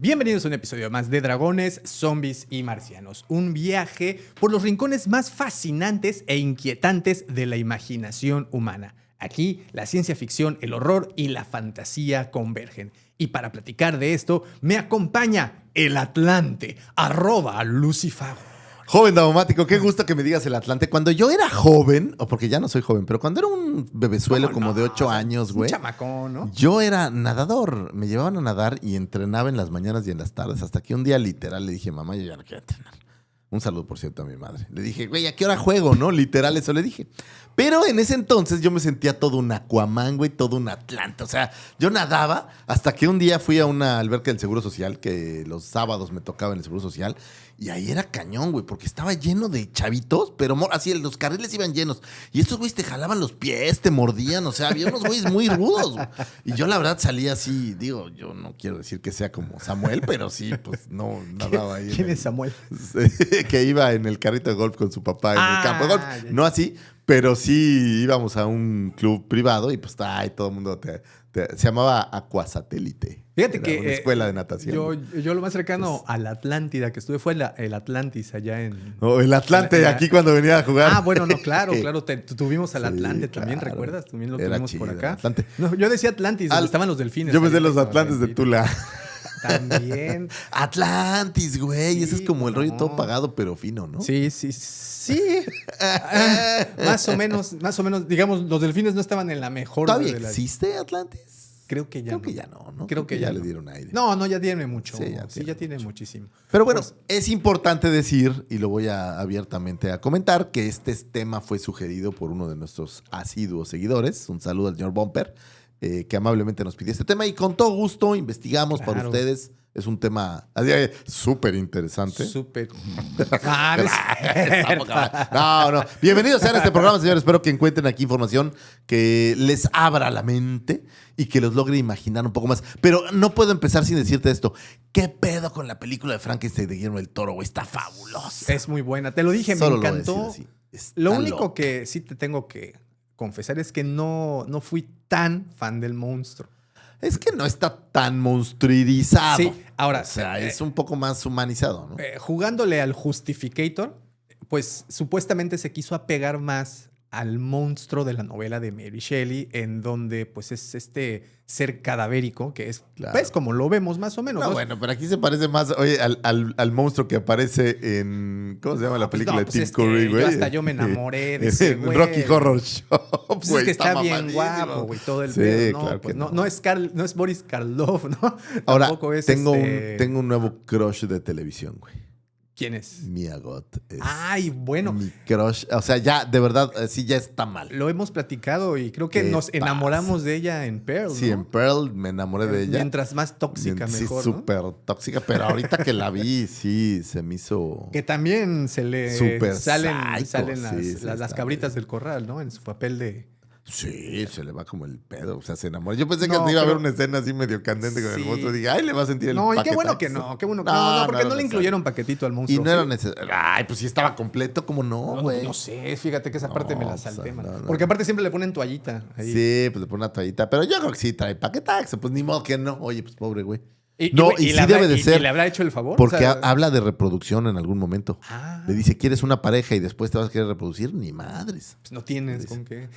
Bienvenidos a un episodio más de Dragones, Zombies y Marcianos. Un viaje por los rincones más fascinantes e inquietantes de la imaginación humana. Aquí la ciencia ficción, el horror y la fantasía convergen. Y para platicar de esto me acompaña el Atlante, @Lucifago. Joven Daumático, qué gusto que me digas el Atlante. Cuando yo era joven, o porque ya no soy joven, pero cuando era un bebezuelo como de 8 años, güey. Un chamacón, ¿no? Yo era nadador. Me llevaban a nadar y entrenaba en las mañanas y en las tardes. Hasta que un día literal le dije, mamá, yo ya no quiero entrenar. Un saludo, por cierto, a mi madre. Le dije, güey, ¿a qué hora juego, no? Literal, eso le dije. Pero en ese entonces yo me sentía todo un Aquaman, güey, todo un Atlante. O sea, yo nadaba hasta que un día fui a una alberca del Seguro Social, que los sábados me tocaba en el Seguro Social, y ahí era cañón, güey, porque estaba lleno de chavitos, pero así los carriles iban llenos. Y estos güeyes te jalaban los pies, te mordían, o sea, había unos güeyes muy rudos, güey. Y yo la verdad salía así, digo, yo no quiero decir que sea como Samuel, pero sí, pues no nadaba ahí. ¿Quién es Samuel? Que iba en el carrito de golf con su papá en el campo de golf. Ya. No así, pero sí íbamos a un club privado y pues ahí todo el mundo se llamaba Aquasatélite. Fíjate Era que una escuela de natación. Yo lo más cercano a la Atlántida que estuve fue el Atlantis allá en... No, el Atlante, aquí cuando venía a jugar. Ah, bueno, no, claro. Tuvimos al Sí, Atlante también, claro. ¿recuerdas? También lo Era tuvimos chido, por acá. Atlante. No, yo decía Atlantis, donde estaban los delfines. Yo pensé ahí, los no, Atlantes de mentira. Tula. También. Atlantis, güey. Sí, Ese es como el rollo no. todo pagado, pero fino, ¿no? Sí. Más o menos. Digamos, los delfines no estaban en la mejor ¿Todavía de las... existe Atlantis? Creo que ya Creo que ya no, ¿no? Creo que ya le no. dieron aire. No, ya tiene mucho. Sí, Ya tiene muchísimo. Pero bueno, Pues, es importante decir, y lo voy abiertamente a comentar, que este tema fue sugerido por uno de nuestros asiduos seguidores. Un saludo al señor Bumper, que amablemente nos pidió este tema y con todo gusto investigamos para Claro. ustedes. Es un tema súper interesante. súper. No. Bienvenidos sean a este programa, señores. Espero que encuentren aquí información que les abra la mente y que los logre imaginar un poco más. Pero no puedo empezar sin decirte esto. ¿Qué pedo con la película de Frankenstein de Guillermo del Toro, güey? Está fabulosa. Es muy buena. Te lo dije, Solo me lo voy a encantó. decir así. Está Lo único loco. que sí te tengo que confesar es que no fui tan fan del monstruo. Es que no está tan monstruirizado. Sí, ahora, O sea, es un poco más humanizado, ¿no? Jugándole al Justificator, pues supuestamente se quiso apegar más al monstruo de la novela de Mary Shelley, en donde pues es este ser cadavérico, que es Claro. pues como lo vemos más o menos. No, ¿no? bueno, pero aquí se parece más, oye, al monstruo que aparece en. ¿Cómo se llama la película no, de pues Tim es que Curry, güey? yo me enamoré de ese güey. Rocky Horror Show. Pues es güey, que está bien mamadísimo. guapo, güey, todo el Sí, pedo. No, claro pues que no es Boris Karloff, ¿no? Ahora, Tampoco es tengo un nuevo crush de televisión, güey. ¿Quién es? Mia Goth. Es Ay, bueno. Mi crush. O sea, ya, de verdad, sí, ya está mal. Lo hemos platicado y creo que ¿Qué nos enamoramos pasa? de ella en Pearl, Sí, ¿no? en Pearl me enamoré de ella. Mientras más tóxica, Sí, mejor, ¿no? súper tóxica, pero ahorita que la vi, sí, se me hizo. Que también se le Súper salen psycho, las, sí, las está cabritas bien. del corral, ¿no? En su papel de... Sí, se le va como el pedo, o sea, se enamora. Yo pensé que No, iba a haber pero- una escena así medio candente con Sí. el monstruo. Dije, ay, le va a sentir el No, y qué paquetazo. bueno que no, qué bueno que no, porque no le incluyeron paquetito al monstruo. Y no era ¿sí? necesario. Ay, pues si estaba completo, ¿cómo no, No, güey? no sé, fíjate que esa parte me la pues, salté, man. no. Porque aparte siempre le ponen toallita ahí. Sí, pues le pone una toallita. Pero yo creo que sí trae paquetazo. Pues ni modo que no. Oye, pues pobre, güey. No, y y sí le habrá- debe de y ser. le habrá hecho el favor. Porque O sea, habla de reproducción en algún momento. Ah. Le dice, ¿quieres una pareja y después te vas a querer reproducir? Ni madres. pues no tienes con qué.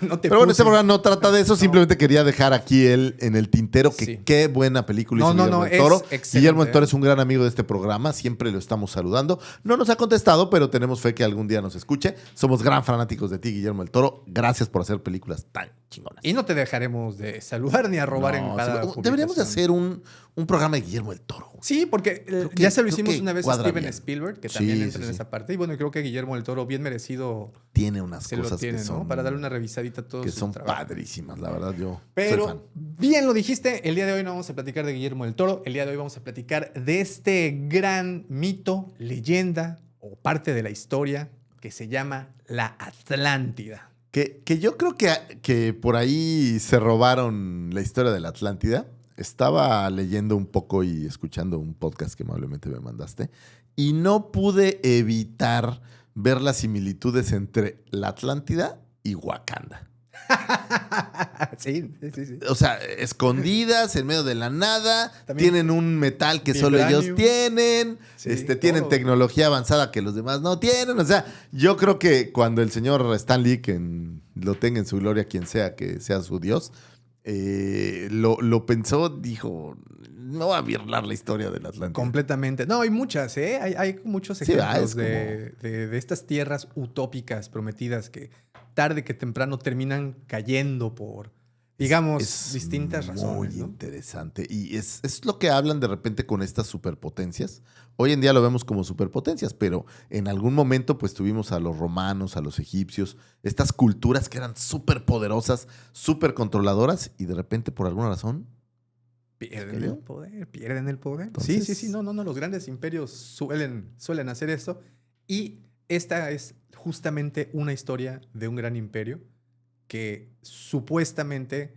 No, No te Pero bueno, este puse. programa no trata de eso. Simplemente quería dejar aquí en el tintero que Sí. qué buena película No, hizo no, Guillermo no, del Toro. es excelente, Guillermo del Toro es un gran amigo de este programa. Siempre lo estamos saludando. No nos ha contestado, pero tenemos fe que algún día nos escuche. Somos gran fanáticos de ti, Guillermo del Toro. Gracias por hacer películas tan chingonas. Y no te dejaremos de saludar ni a robar No, en cada sí, deberíamos de publicación. hacer un programa de Guillermo del Toro. Sí, porque Creo que- ya se lo creo hicimos que una vez a cuadra Steven bien. Spielberg, que Sí, también sí, entra en sí. esa parte. Y bueno, creo que Guillermo del Toro, bien merecido, Tiene unas se lo cosas tiene, que ¿no? son, Para darle una revisadita a todo que su son trabajo. padrísimas. La verdad, yo soy Pero fan. bien lo dijiste, el día de hoy no vamos a platicar de Guillermo del Toro, el día de hoy vamos a platicar de este gran mito, leyenda o parte de la historia que se llama la Atlántida. Que yo creo que por ahí se robaron la historia de la Atlántida. Estaba leyendo un poco y escuchando un podcast que amablemente me mandaste y no pude evitar ver las similitudes entre la Atlántida y Wakanda. Sí, sí, sí. O sea, escondidas en medio de la nada, También tienen un metal que solo vibranium. ellos tienen, Sí, tienen todo. tecnología avanzada que los demás no tienen. O sea, yo creo que cuando el señor Stan Lee, que lo tenga en su gloria, quien sea que sea su dios, lo pensó, dijo, no va a birlar la historia de la Atlántida. Completamente. No, hay muchas, ¿eh? Hay muchos Sí, ejemplos es de estas tierras utópicas prometidas que tarde que temprano terminan cayendo por, digamos, Es distintas razones, muy ¿no? interesante. Y es lo que hablan de repente con estas superpotencias. Hoy en día lo vemos como superpotencias, pero en algún momento pues tuvimos a los romanos, a los egipcios, estas culturas que eran súper poderosas, súper controladoras y de repente por alguna razón... Pierden el poder, pierden el poder. Entonces- Sí. No, los grandes imperios suelen hacer esto. Y esta es justamente una historia de un gran imperio que supuestamente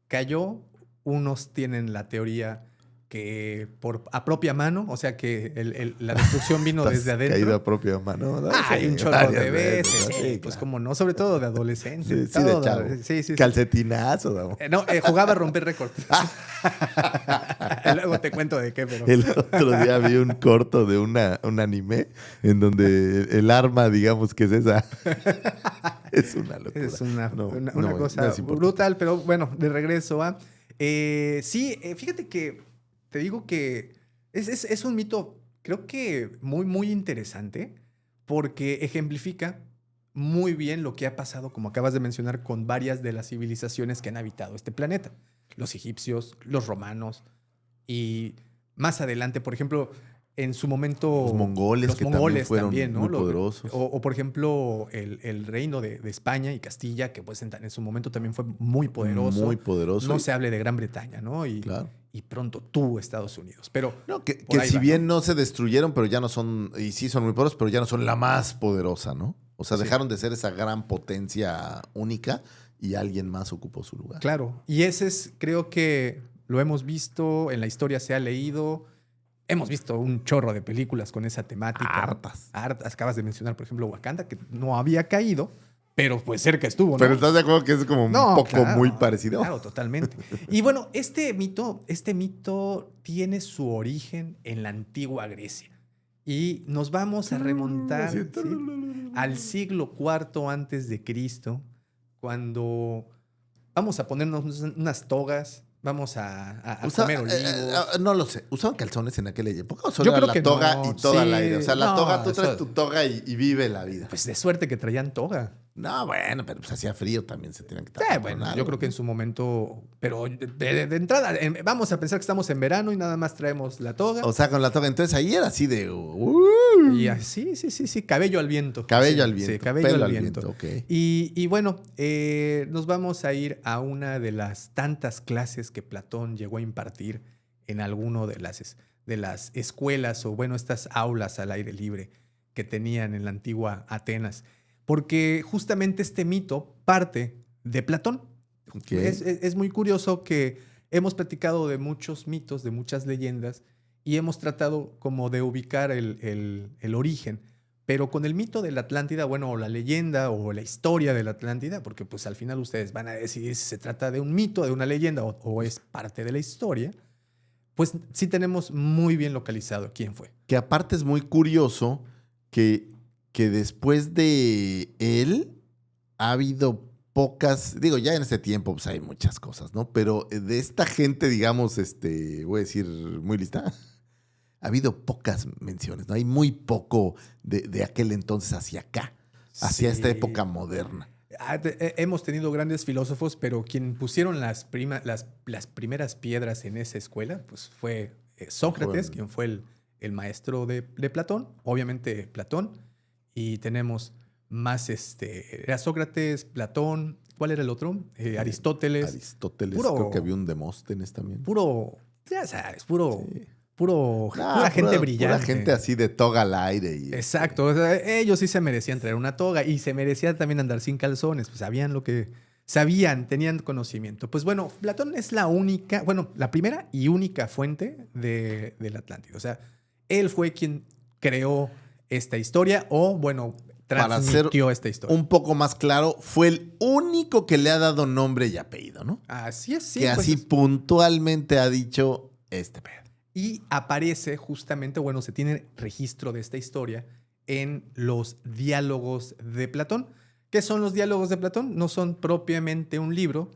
cayó. Unos tienen la teoría que a propia mano, o sea que la destrucción vino Estás desde adentro. caído a propia mano, ¿no? Hay Sí, un chorro varias de veces, ¿no? sí, Sí, pues claro. como no, sobre todo de adolescente. Sí, sí, de todo, chavo. sí. Calcetinazo, damos. No, jugaba a romper récord. Luego te cuento de qué, pero... El otro día vi un corto de un anime en donde el arma, digamos que es esa. Es una locura. Es una No, cosa no es importante. brutal, pero bueno, de regreso a... fíjate que te digo que es un mito, creo que muy, muy interesante, porque ejemplifica muy bien lo que ha pasado, como acabas de mencionar, con varias de las civilizaciones que han habitado este planeta. Los egipcios, los romanos, y más adelante, por ejemplo, en su momento... Los mongoles, que también fueron ¿no? muy poderosos. O, por ejemplo, el reino de España y Castilla, que pues en su momento también fue muy poderoso. Muy poderoso. No se hable de Gran Bretaña, ¿no? Claro. Y pronto tuvo Estados Unidos. Pero No, que por ahí si va, bien ¿no? se destruyeron, pero ya no son, y sí son muy poderosos, pero ya no son la más poderosa, ¿no? O sea, Sí. dejaron de ser esa gran potencia única y alguien más ocupó su lugar. Claro. Y ese es, creo que lo hemos visto, en la historia se ha leído, hemos visto un chorro de películas con esa temática. Hartas. Acabas de mencionar, por ejemplo, Wakanda, que no había caído, pero pues cerca estuvo, ¿no? Pero ¿estás de acuerdo que es como un poco claro, muy parecido? Claro, totalmente. Y bueno, este mito tiene su origen en la antigua Grecia. Y nos vamos a remontar ¿sí? al siglo IV antes de Cristo, cuando vamos a ponernos unas togas, vamos a comer olivos. No lo sé. ¿Usaban calzones en aquella época? ¿O Yo solo creo la que toga no, y toda sí, al aire? O sea, la no, toga, tú traes eso- tu toga y vive la vida. Pues de suerte que traían toga. No, bueno, pero pues hacía frío también, se tenían que tapar con Bueno, algo, yo creo que en ¿no? su momento, pero de entrada, vamos a pensar que estamos en verano y nada más traemos la toga. O sea, con la toga. Entonces ahí era así de... Y así, sí, cabello al viento. Cabello Sí, al viento. Sí, cabello pelo al viento. ok. Y bueno, nos vamos a ir a una de las tantas clases que Platón llegó a impartir en alguno de las escuelas o, bueno, estas aulas al aire libre que tenían en la antigua Atenas. Porque justamente este mito parte de Platón. Ok. Es muy curioso que hemos platicado de muchos mitos, de muchas leyendas, y hemos tratado como de ubicar el origen. Pero con el mito de la Atlántida, bueno, o la leyenda o la historia de la Atlántida, porque pues al final ustedes van a decidir si se trata de un mito, de una leyenda o es parte de la historia, pues sí tenemos muy bien localizado quién fue. Que aparte es muy curioso que después de él ha habido pocas, digo, ya en este tiempo pues hay muchas cosas, ¿no? Pero de esta gente, digamos, voy a decir muy lista, ha habido pocas menciones, ¿no? Hay muy poco de aquel entonces hacia acá, hacia Sí. esta época moderna. Hemos tenido grandes filósofos, pero quien pusieron las primeras piedras en esa escuela pues fue Sócrates, Joder. quien fue el maestro de Platón, obviamente Platón, y tenemos más, era Sócrates, Platón, ¿cuál era el otro? Aristóteles, Aristóteles, puro- creo que había un Demóstenes también. ya sabes, pura No, gente brillante. Pura gente así de toga al aire. Y Exacto, o sea, ellos sí se merecían traer una toga y se merecían también andar sin calzones, pues sabían lo que sabían, tenían conocimiento. Pues bueno, Platón es la primera y única fuente del Atlántida. O sea, él fue quien creó esta historia o, bueno, para ser transmitió esta historia. un poco más claro, fue el único que le ha dado nombre y apellido, ¿no? Así es, sí. Que pues así puntualmente ha dicho este pedo. y aparece justamente, bueno, se tiene registro de esta historia en los diálogos de Platón. ¿Qué son los diálogos de Platón? No son propiamente un libro.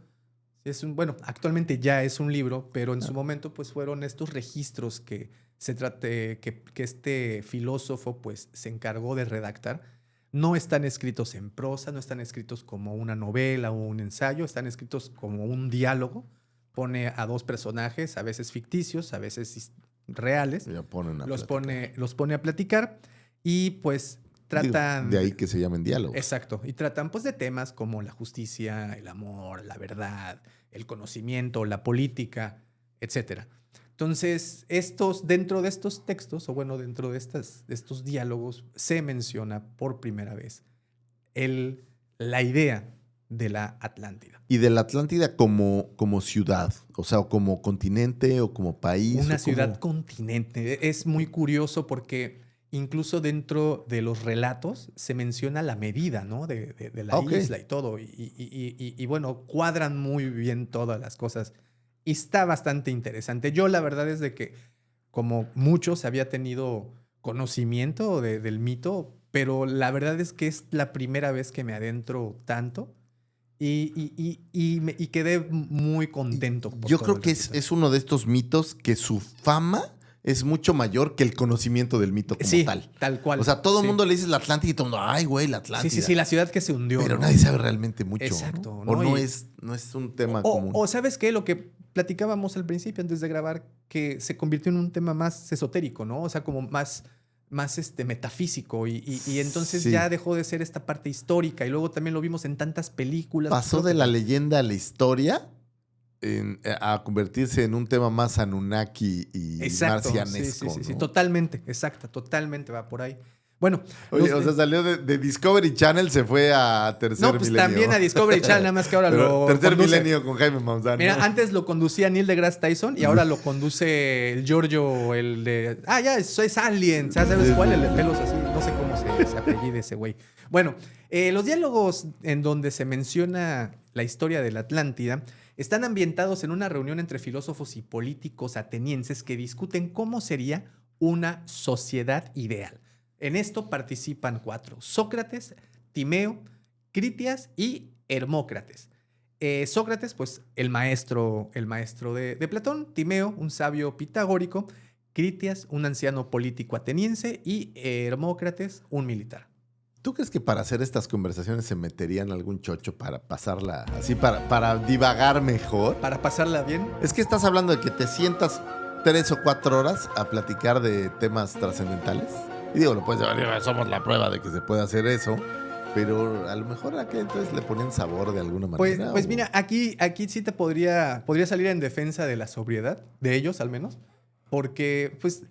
Bueno, actualmente ya es un libro, pero en su momento pues fueron estos registros que que este filósofo pues se encargó de redactar. No están escritos en prosa, no están escritos como una novela o un ensayo, están escritos como un diálogo. Pone a dos personajes, a veces ficticios, a veces reales, Ya ponen a los platicar. pone a platicar y pues tratan... De ahí que se llamen diálogos. Exacto, y tratan pues de temas como la justicia, el amor, la verdad, el conocimiento, la política, etcétera. Entonces, dentro de estos textos, o bueno, dentro de estos diálogos, se menciona por primera vez la idea de la Atlántida. Y de la Atlántida como ciudad, o sea, o como continente o como país. Una o ciudad como... continente. Es muy curioso porque incluso dentro de los relatos se menciona la medida, ¿no? de la isla y todo. Y bueno, cuadran muy bien todas las cosas. Y está bastante interesante. Yo la verdad es de que, como muchos, había tenido conocimiento del mito, pero la verdad es que es la primera vez que me adentro tanto. Y quedé muy contento. Yo creo que es uno de estos mitos que su fama es mucho mayor que el conocimiento del mito como tal. Tal cual. O sea, todo el mundo le dice la Atlántida y todo el mundo, ay, güey, la Atlántida. Sí, la ciudad que se hundió. Pero ¿no? nadie sabe realmente mucho. Exacto. ¿no? O no es un tema común. O ¿sabes qué? Lo que platicábamos al principio, antes de grabar, que se convirtió en un tema más esotérico, ¿no? O sea, como más metafísico. Y entonces ya dejó de ser esta parte histórica. Y luego también lo vimos en tantas películas. Pasó de la leyenda a la historia a convertirse en un tema más Anunnaki y marcianesco. Sí, ¿no? totalmente, totalmente va por ahí. Bueno. Oye, o sea, salió de Discovery Channel, se fue a Tercer Milenio. No, pues también a Discovery Channel, nada más que ahora lo Tercer conduce. Milenio con Jaime Maussan. Mira, antes lo conducía Neil deGrasse Tyson y ahora lo conduce el Giorgio, el de... es Alien, ¿sabes cuál? El de pelos así, no sé cómo se apellida ese güey. Bueno, los diálogos en donde se menciona la historia de la Atlántida están ambientados en una reunión entre filósofos y políticos atenienses que discuten cómo sería una sociedad ideal. En esto participan 4: Sócrates, Timeo, Critias y Hermócrates. Sócrates, pues el maestro de Platón; Timeo, un sabio pitagórico; Critias, un anciano político ateniense; y Hermócrates, un militar. ¿Tú crees que para hacer estas conversaciones se meterían algún chocho para pasarla así, para divagar mejor? ¿Para pasarla bien? Es que estás hablando de que te sientas 3 o 4 horas a platicar de temas trascendentales. Y digo, somos la prueba de que se puede hacer eso. Pero a lo mejor a que entonces le ponen sabor de alguna manera. Pues mira, aquí sí te podría salir en defensa de la sobriedad, de ellos al menos, porque pues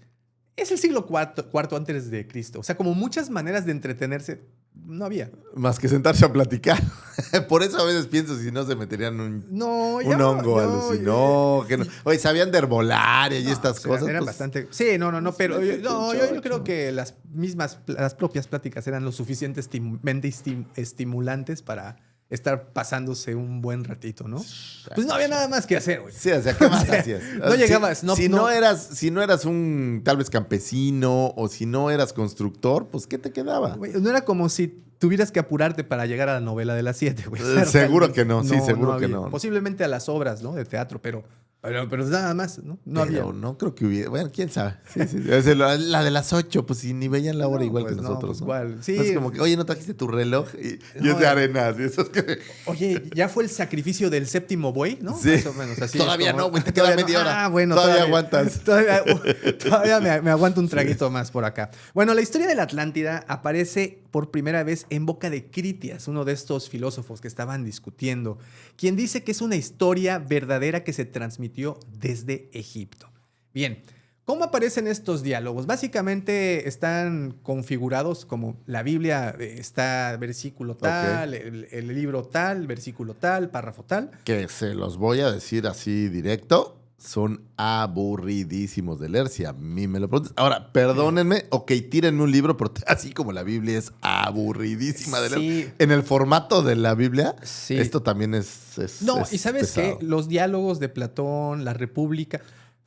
es el siglo IV antes de Cristo. O sea, como muchas maneras de entretenerse no había. Más que sentarse a platicar. Por eso a veces pienso si no se meterían un hongo alucinógeno. Oye, sabían de herbolaria y estas cosas. Eran pues, bastante... Sí, pero yo creo que las propias pláticas eran lo suficientemente estimulantes para estar pasándose un buen ratito, ¿no? Pues no había nada más que hacer, güey. Sí, o sea, ¿qué más hacías? No llegabas. Si no eras un tal vez campesino o si no eras constructor, pues ¿qué te quedaba? Güey, no era como si tuvieras que apurarte para llegar a la novela de las 7, güey. Seguro que no, sí, seguro que no. Posiblemente a las obras, ¿no? De teatro, pero nada más, ¿no? No pero había. no creo que hubiera. Bueno, quién sabe. Sí. La de las 8, pues si ni veían la hora igual pues que nosotros. Pues ¿no? Igual. Sí. No es como que, oye, ¿no trajiste tu reloj? Y es de arenas. Y eso es que... Oye, ya fue el sacrificio del séptimo buey, ¿no? Sí. Más o menos así. Todavía no, güey, te queda media hora. Ah, bueno. Todavía aguantas. Todavía me aguanto un traguito más por acá. Bueno, la historia de la Atlántida aparece por primera vez en boca de Critias, uno de estos filósofos que estaban discutiendo, quien dice que es una historia verdadera que se transmitió desde Egipto. Bien, ¿cómo aparecen estos diálogos? Básicamente están configurados como la Biblia está versículo tal, el libro tal, versículo tal, párrafo tal. Que se los voy a decir así directo. son aburridísimos de leer, si a mí me lo preguntas. Ahora, perdónenme, tírenme un libro, pero así como la Biblia es aburridísima de leer. Sí. En el formato de la Biblia, Sí. esto también es No, es y ¿sabes pesado. qué? Los diálogos de Platón, La República,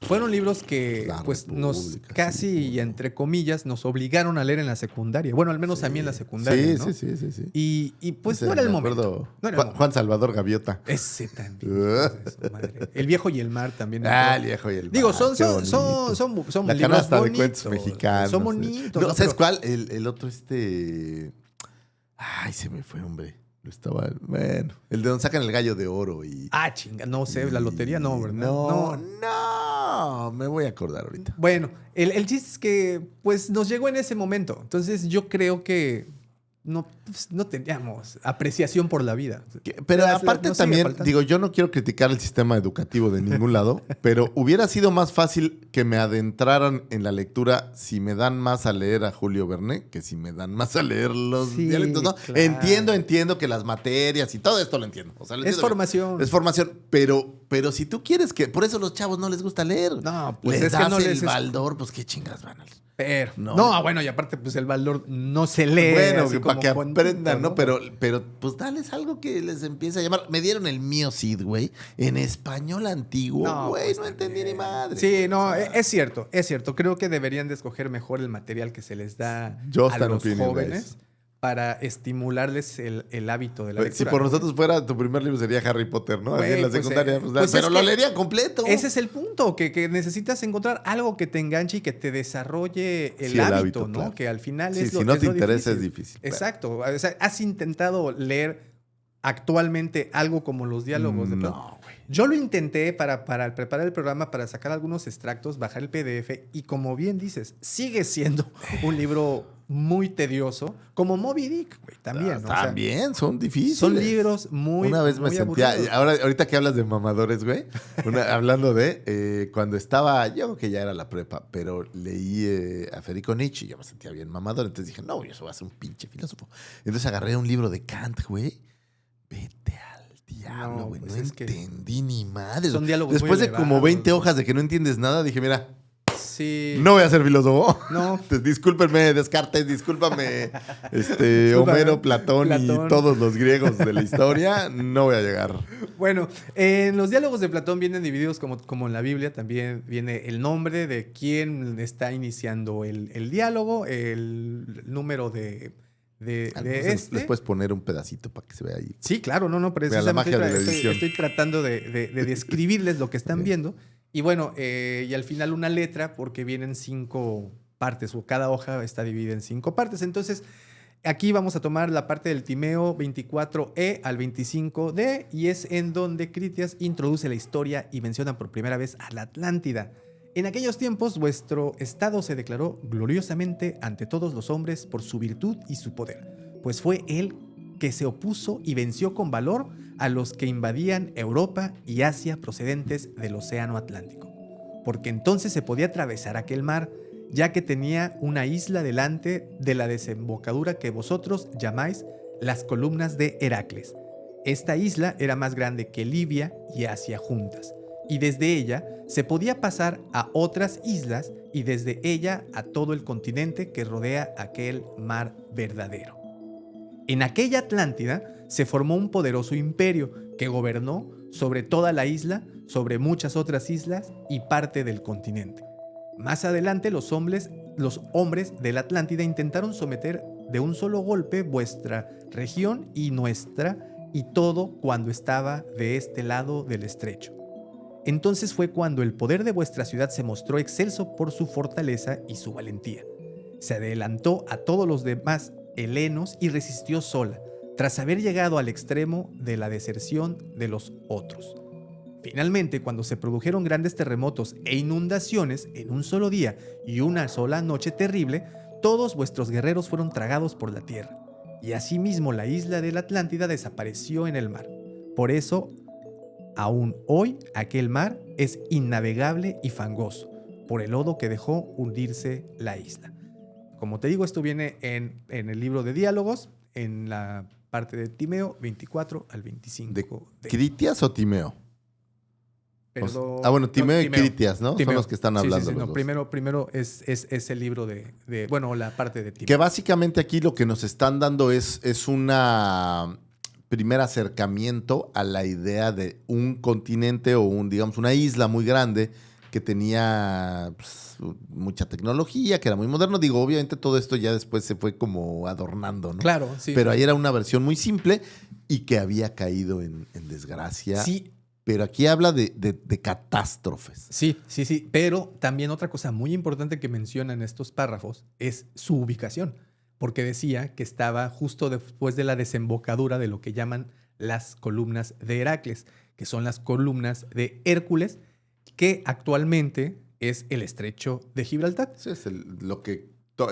fueron libros que La pues nos República, casi, sí, y entre comillas, nos obligaron a leer en la secundaria. Bueno, al menos a mí en la secundaria, Sí, ¿no? sí. Y pues Ese, no era el me momento. acuerdo, No era el Juan, momento. Juan Salvador Gaviota. Ese también. hijos de su madre. El viejo y el mar también. El viejo y el Digo, mar, son qué bonito. son La libros canasta de bonitos. cuentos mexicanos. Son bonitos. No, ¿no? ¿sabes Pero- cuál? El otro, Ay, se me fue, hombre. Lo estaba... Bueno, el de donde sacan el gallo de oro y... Ah, chinga, no sé, la lotería no, ¿verdad? No, me voy a acordar ahorita. Bueno, el chiste es que pues nos llegó en ese momento. Entonces yo creo que no teníamos apreciación por la vida. Pero Nos aparte sigue también, faltando. digo, yo no quiero criticar el sistema educativo de ningún lado, pero hubiera sido más fácil que me adentraran en la lectura si me dan más a leer a Julio Verne que si me dan más a leer los Sí, dialectos, ¿no? claro. Entiendo que las materias y todo esto lo entiendo. O sea, lo Es entiendo bien. formación. Es formación, pero si tú quieres que... Por eso los chavos no les gusta leer. No, pues les es que das no el les... baldor, pues qué chingas van a leer. Pero, No. no, bueno, y aparte, pues el valor no se lee. Bueno, así para como que cuantito, aprendan, ¿no? Pero pues dales algo que les empiece a llamar. Me dieron el mío Cid, güey, en español antiguo, güey, pues, no entendí ni madre. Sí, no, O sea, es cierto, es cierto. Creo que deberían de escoger mejor el material que se les da Yo a estoy en los opinion, jóvenes guys. para estimularles el hábito de la Güey, lectura. si por ¿no? nosotros fuera, tu primer libro sería Harry Potter, ¿no? Así Güey, en la pues, secundaria. pues pero es lo que leería completo. Ese es el punto, que necesitas encontrar algo que te enganche y que te desarrolle el Sí, el hábito, hábito, ¿no? claro. Que al final Sí, es lo si no es te lo interesa es difícil, claro. Exacto. O sea, ¿has intentado leer actualmente algo como los diálogos de Platón? No, güey. Yo lo intenté para preparar el programa, para sacar algunos extractos, bajar el PDF y como bien dices, sigue siendo un libro muy tedioso, como Moby Dick, güey, también. ¿no? O sea, También, son difíciles. son libros muy Una vez me muy sentía, aburridos. ahorita que hablas de mamadores, güey, hablando de cuando estaba, yo creo que ya era la prepa, pero leí a Federico Nietzsche y yo me sentía bien mamador, entonces dije, no, yo eso va a ser un pinche filósofo. Entonces agarré un libro de Kant, güey, vete al diablo, No, güey, pues no es que entendí ni madre. son diálogos muy Después de como elevados, 20 ¿no? hojas de que no entiendes nada, dije, mira, Sí. no voy a ser filósofo. No. Discúlpenme, Descartes, discúlpame, Discúlpame, Homero, Platón y Platón. todos los griegos de la historia, no voy a llegar. Bueno, en los diálogos de Platón vienen divididos como en la Biblia, también viene el nombre de quién está iniciando el diálogo, el número de Les puedes poner un pedacito para que se vea ahí. Sí, claro, no, Vea la precisamente magia de la edición. estoy tratando de describirles lo que están viendo. Y bueno, y al final una letra, porque vienen 5 partes, o cada hoja está dividida en 5 partes. Entonces, aquí vamos a tomar la parte del Timeo 24E al 25D, y es en donde Critias introduce la historia y menciona por primera vez a la Atlántida. En aquellos tiempos, vuestro estado se declaró gloriosamente ante todos los hombres por su virtud y su poder, pues fue él que se opuso y venció con valor a los que invadían Europa y Asia procedentes del Océano Atlántico, porque entonces se podía atravesar aquel mar, ya que tenía una isla delante de la desembocadura que vosotros llamáis las columnas de Heracles. Esta isla era más grande que Libia y Asia juntas, y desde ella se podía pasar a otras islas y desde ella a todo el continente que rodea aquel mar verdadero. En aquella Atlántida se formó un poderoso imperio que gobernó sobre toda la isla, sobre muchas otras islas y parte del continente. Más adelante los hombres de la Atlántida intentaron someter de un solo golpe vuestra región y nuestra, y todo cuando estaba de este lado del estrecho. Entonces fue cuando el poder de vuestra ciudad se mostró excelso por su fortaleza y su valentía. Se adelantó a todos los demás helenos y resistió sola, tras haber llegado al extremo de la deserción de los otros. Finalmente, cuando se produjeron grandes terremotos e inundaciones en un solo día y una sola noche terrible, todos vuestros guerreros fueron tragados por la tierra, y asimismo la isla de la Atlántida desapareció en el mar. Por eso, aún hoy aquel mar es innavegable y fangoso, por el lodo que dejó hundirse la isla. Como te digo, esto viene en el libro de diálogos, en la parte de Timeo 24 al 25. ¿De Critias o Timeo? Perdón. Bueno, Timeo y Critias, ¿no? Timeo. Son los que están hablando. Sí, los no, dos. primero es el libro bueno, la parte de Timeo. Que básicamente aquí lo que nos están dando es una primer acercamiento a la idea de un continente o digamos, una isla muy grande que tenía pues, mucha tecnología, que era muy moderno. Digo, obviamente todo esto ya después se fue como adornando, ¿no? Claro, sí. Pero ahí era una versión muy simple y que había caído en desgracia. Sí. Pero aquí habla de catástrofes. Sí. Pero también otra cosa muy importante que mencionan estos párrafos es su ubicación. Porque decía que estaba justo después de la desembocadura de lo que llaman las columnas de Heracles, que son las columnas de Hércules, que actualmente es el estrecho de Gibraltar. Eso es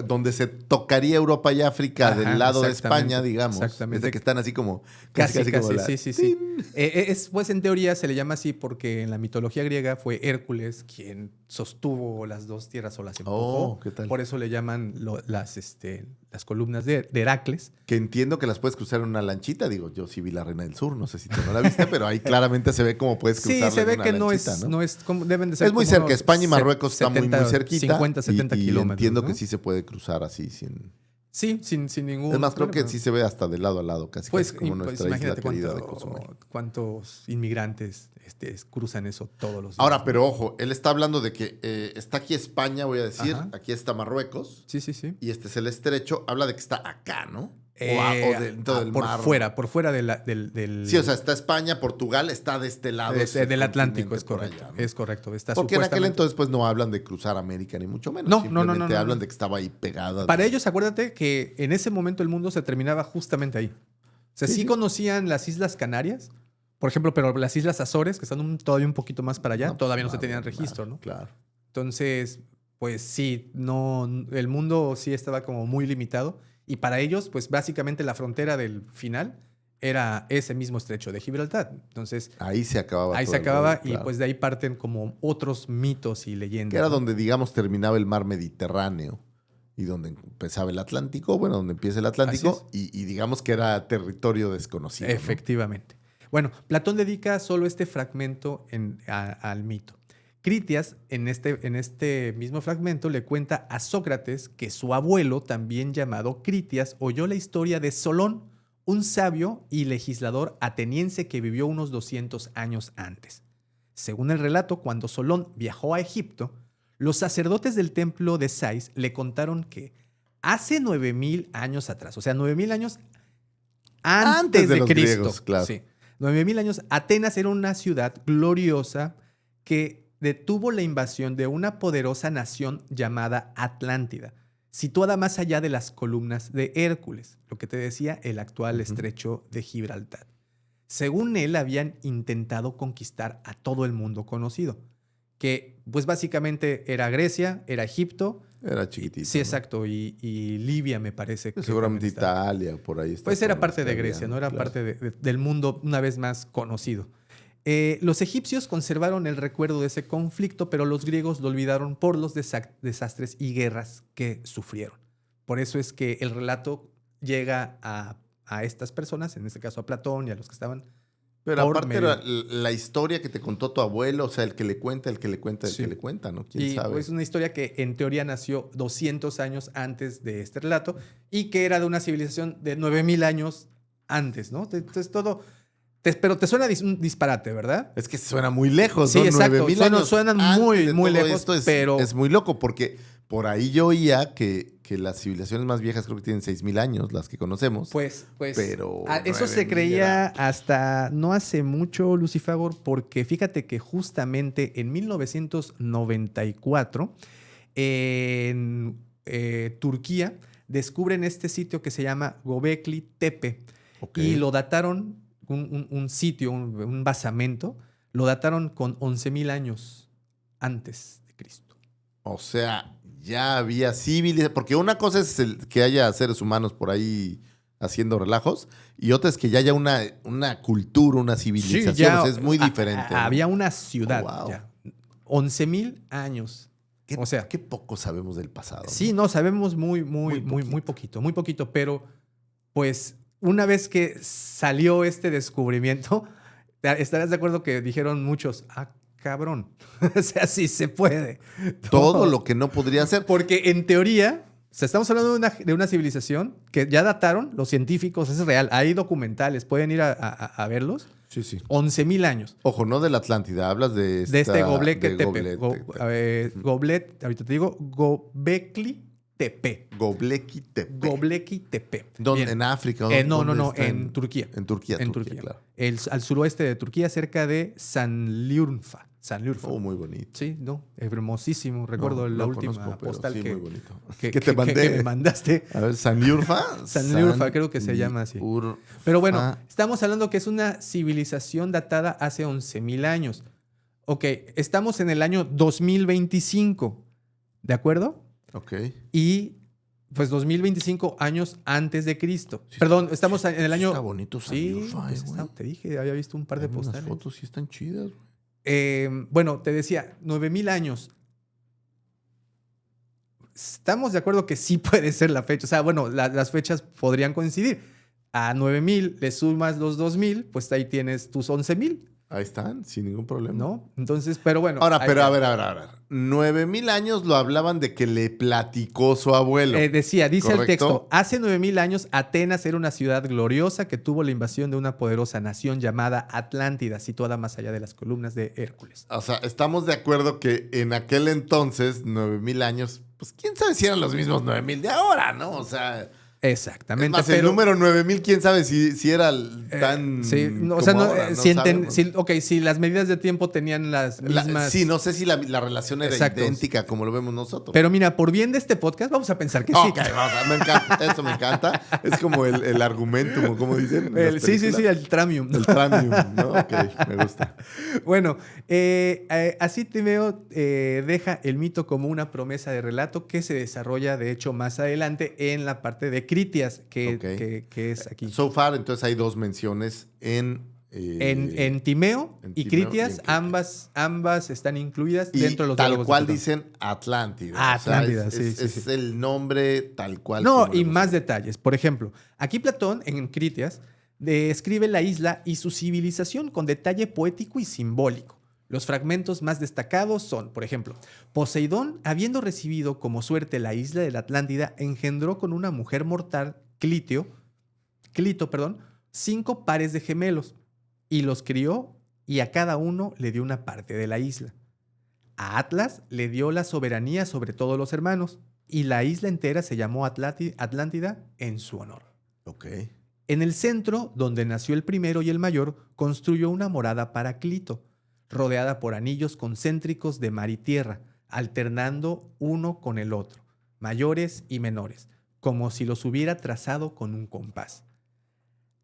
donde se tocaría Europa y África. Ajá, del lado de exactamente, España, digamos. exactamente. Desde que están así como... Casi, como la- sí. Pues en teoría se le llama así porque en la mitología griega fue Hércules quien sostuvo las dos tierras o las empujó. Oh, ¿qué tal? Por eso le llaman las columnas de Heracles. Que entiendo que las puedes cruzar en una lanchita. Digo, yo sí vi La Reina del Sur. No sé si tú no la viste, pero ahí claramente se ve cómo puedes cruzarla Sí, se ve en una que lanchita, no es como deben de ser. Es muy como cerca. unos España y Marruecos está muy 70, cerquita. 50, 70 y kilómetros. entiendo ¿no? que sí se puede cruzar así sin... Sí, sin ningún. Es más, creo que problema. sí se ve hasta de lado a lado, casi, Pues, casi como nuestra isla imagínate querida de Cozumel. cuántos inmigrantes cruzan eso todos los días. Ahora, pero ojo, él está hablando de que está aquí España, voy a decir, Ajá. aquí está Marruecos, Sí. y este es el estrecho. Habla de que está acá, ¿no? O dentro del mar. Por fuera del. Sí, o sea, está España, Portugal, está de este lado. del Atlántico, es por correcto. allá, ¿no? Es correcto. Está Porque en aquel supuestamente- entonces pues no hablan de cruzar América ni mucho menos. No. Simplemente hablan de que estaba ahí pegada. Para ellos, acuérdate que en ese momento el mundo se terminaba justamente ahí. O sea, sí conocían las Islas Canarias, por ejemplo, pero las Islas Azores, que están todavía un poquito más para allá, pues, todavía no se claro, tenían registro, ¿no? Claro. Entonces, pues sí, el mundo sí estaba como muy limitado. Y para ellos, pues básicamente la frontera del final era ese mismo estrecho de Gibraltar. Entonces, Ahí se acababa. ahí todo se el acababa rollo, y claro. pues de ahí parten como otros mitos y leyendas. Que era ¿no? donde, digamos, terminaba el mar Mediterráneo y donde empezaba el Atlántico, bueno, donde empieza el Atlántico, y digamos que era territorio desconocido. ¿no? Efectivamente. Bueno, Platón dedica solo este fragmento al mito. Critias, en este mismo fragmento, le cuenta a Sócrates que su abuelo, también llamado Critias, oyó la historia de Solón, un sabio y legislador ateniense que vivió unos 200 años antes. Según el relato, cuando Solón viajó a Egipto, los sacerdotes del templo de Sais le contaron que hace 9,000 años atrás, o sea, 9,000 años antes de los Cristo, griegos, claro. sí, 9,000 años, Atenas era una ciudad gloriosa que detuvo la invasión de una poderosa nación llamada Atlántida, situada más allá de las columnas de Hércules, lo que te decía, el actual estrecho de Gibraltar. Según él, habían intentado conquistar a todo el mundo conocido, que pues básicamente era Grecia, era Egipto. Era chiquitito. Sí, ¿no? exacto, y Libia me parece que Seguramente también estaba. Italia, por ahí está. Pues era por parte donde de está Grecia, bien, no era claro. parte del mundo una vez más conocido. Los egipcios conservaron el recuerdo de ese conflicto, pero los griegos lo olvidaron por los desastres y guerras que sufrieron. Por eso es que el relato llega a estas personas, en este caso a Platón y a los que estaban. Pero por aparte medio. era la historia que te contó tu abuelo, o sea, el que le cuenta, el que le cuenta, el Sí. que le cuenta, ¿no? ¿Quién Y sabe? pues una historia que en teoría nació 200 años antes de este relato y que era de una civilización de 9,000 años antes, ¿no? Entonces todo. Pero te suena un disparate, ¿verdad? Es que suena muy lejos, Sí, ¿no? exacto. 9,000 años Suenan antes muy, de muy todo lejos, esto pero. Es muy loco porque por ahí yo oía que las civilizaciones más viejas creo que tienen 6,000 años, las que conocemos. Pues, pero eso se 9,000 creía era- hasta no hace mucho, Lucifagor, porque fíjate que justamente en 1994, en Turquía, descubren este sitio que se llama Göbekli Tepe Ok. y lo dataron, un sitio, un basamento, lo dataron con 11,000 años antes de Cristo. O sea, ya había civilización. Porque una cosa es que haya seres humanos por ahí haciendo relajos y otra es que ya haya una cultura, una civilización. ya, O sea, es muy diferente. ¿no? Había una ciudad. Oh, wow. Ya. 11,000 años. O sea, qué poco sabemos del pasado. sí, no, sabemos muy poquito, pero pues una vez que salió este descubrimiento, estarás de acuerdo que dijeron muchos, cabrón. O sea, sí se puede. Todo lo que no podría ser. Porque en teoría, o sea, estamos hablando de una civilización que ya dataron los científicos, es real. Hay documentales, pueden ir a verlos. Sí. 11,000 años. Ojo, no de la Atlántida, hablas de De este Göbekli de Tepe. Ahorita te digo, Göbekli Tepe. Göbekli Tepe. Göbekli Tepe. ¿Dónde? Bien. ¿En África? No, ¿Dónde está? en Turquía. En Turquía. En Turquía. Claro. Al suroeste de Turquía, cerca de Sanliurfa. Oh, muy bonito. Sí, no, hermosísimo. Recuerdo No, la lo última conozco, pero postal sí, que, muy bonito. que te mandé. que me mandaste. A ver, Sanliurfa. Sanliurfa, creo que se llama así. Pero bueno, estamos hablando que es una civilización datada hace 11,000 años. Ok, estamos en el año 2025, ¿de acuerdo? Ok. Y pues 2025 años antes de Cristo. Sí, Perdón, estamos en el año... Está bonito Sanliurfa, pues güey. te dije, había visto un par de Hay unas postales. fotos sí están chidas, güey. Bueno, te decía, 9,000 años. Estamos de acuerdo que sí puede ser la fecha. O sea, bueno, las fechas podrían coincidir. A 9,000 le sumas los 2,000, pues ahí tienes tus 11,000, Ahí están, sin ningún problema. ¿no? Entonces, pero bueno. Ahora, ahí pero va. a ver. 9,000 años lo hablaban de que le platicó su abuelo. Dice ¿correcto? el texto, hace 9,000 años Atenas era una ciudad gloriosa que tuvo la invasión de una poderosa nación llamada Atlántida, situada más allá de las columnas de Hércules. O sea, estamos de acuerdo que en aquel entonces, 9,000 años, pues quién sabe si eran los mismos 9,000 de ahora, ¿no? O sea, Exactamente. es más, el número 9,000, quién sabe si era tan. Sí, no, o como sea, ahora, no sabemos. si las medidas de tiempo tenían las mismas... Sí, no sé si la relación era Exacto. idéntica como lo vemos nosotros. Pero mira, por bien de este podcast, vamos a pensar que sí. Ok, me encanta, eso me encanta. Es como el argumentum, como dicen. en las Sí, películas. el tramium. El tramium, ¿no? Ok, me gusta. Bueno, así Timeo deja el mito como una promesa de relato que se desarrolla, de hecho, más adelante en la parte de Critias, que es aquí. So far, entonces hay dos menciones en Timeo en y Timeo Critias, y en Critias. ambas están incluidas y dentro de los tal diálogos de cual Platón. dicen Atlántida. Ah, O sea, Atlántida, sí. es el nombre tal cual. No, como y lo más hemos- detalles. Por ejemplo, aquí Platón, en Critias, describe la isla y su civilización con detalle poético y simbólico. Los fragmentos más destacados son, por ejemplo, Poseidón, habiendo recibido como suerte la isla de la Atlántida, engendró con una mujer mortal, Clito, 5 pares de gemelos, y los crió, y a cada uno le dio una parte de la isla. A Atlas le dio la soberanía sobre todos los hermanos, y la isla entera se llamó Atlántida en su honor. Ok. En el centro, donde nació el primero y el mayor, construyó una morada para Clito, rodeada por anillos concéntricos de mar y tierra, alternando uno con el otro, mayores y menores, como si los hubiera trazado con un compás.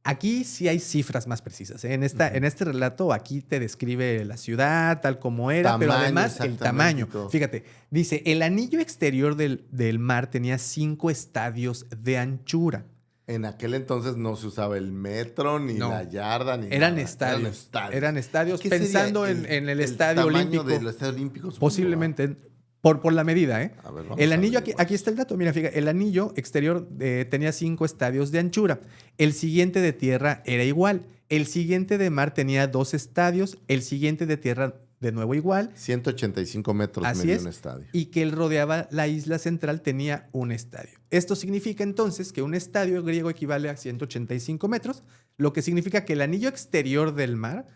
Aquí sí hay cifras más precisas, ¿eh? En este relato aquí te describe la ciudad tal como era, pero Tamaño, además el exactamente, tamaño. y todo. Fíjate, dice, el anillo exterior del mar tenía 5 estadios de anchura. En aquel entonces no se usaba el metro, ni No. la yarda, ni Eran nada. estadios. Eran estadios ¿Qué sería pensando en el estadio tamaño olímpico. del estadio olímpico, supongo, Posiblemente, por la medida, ¿eh? A ver, vamos El a anillo, averiguar. aquí está el dato, mira, fíjate, el anillo exterior tenía 5 estadios de anchura. El siguiente de tierra era igual. El siguiente de mar tenía 2 estadios. El siguiente de tierra, de nuevo igual. 185 metros Así medio es. un estadio. Y que él rodeaba la isla central tenía un estadio. Esto significa entonces que un estadio griego equivale a 185 metros, lo que significa que el anillo exterior del mar,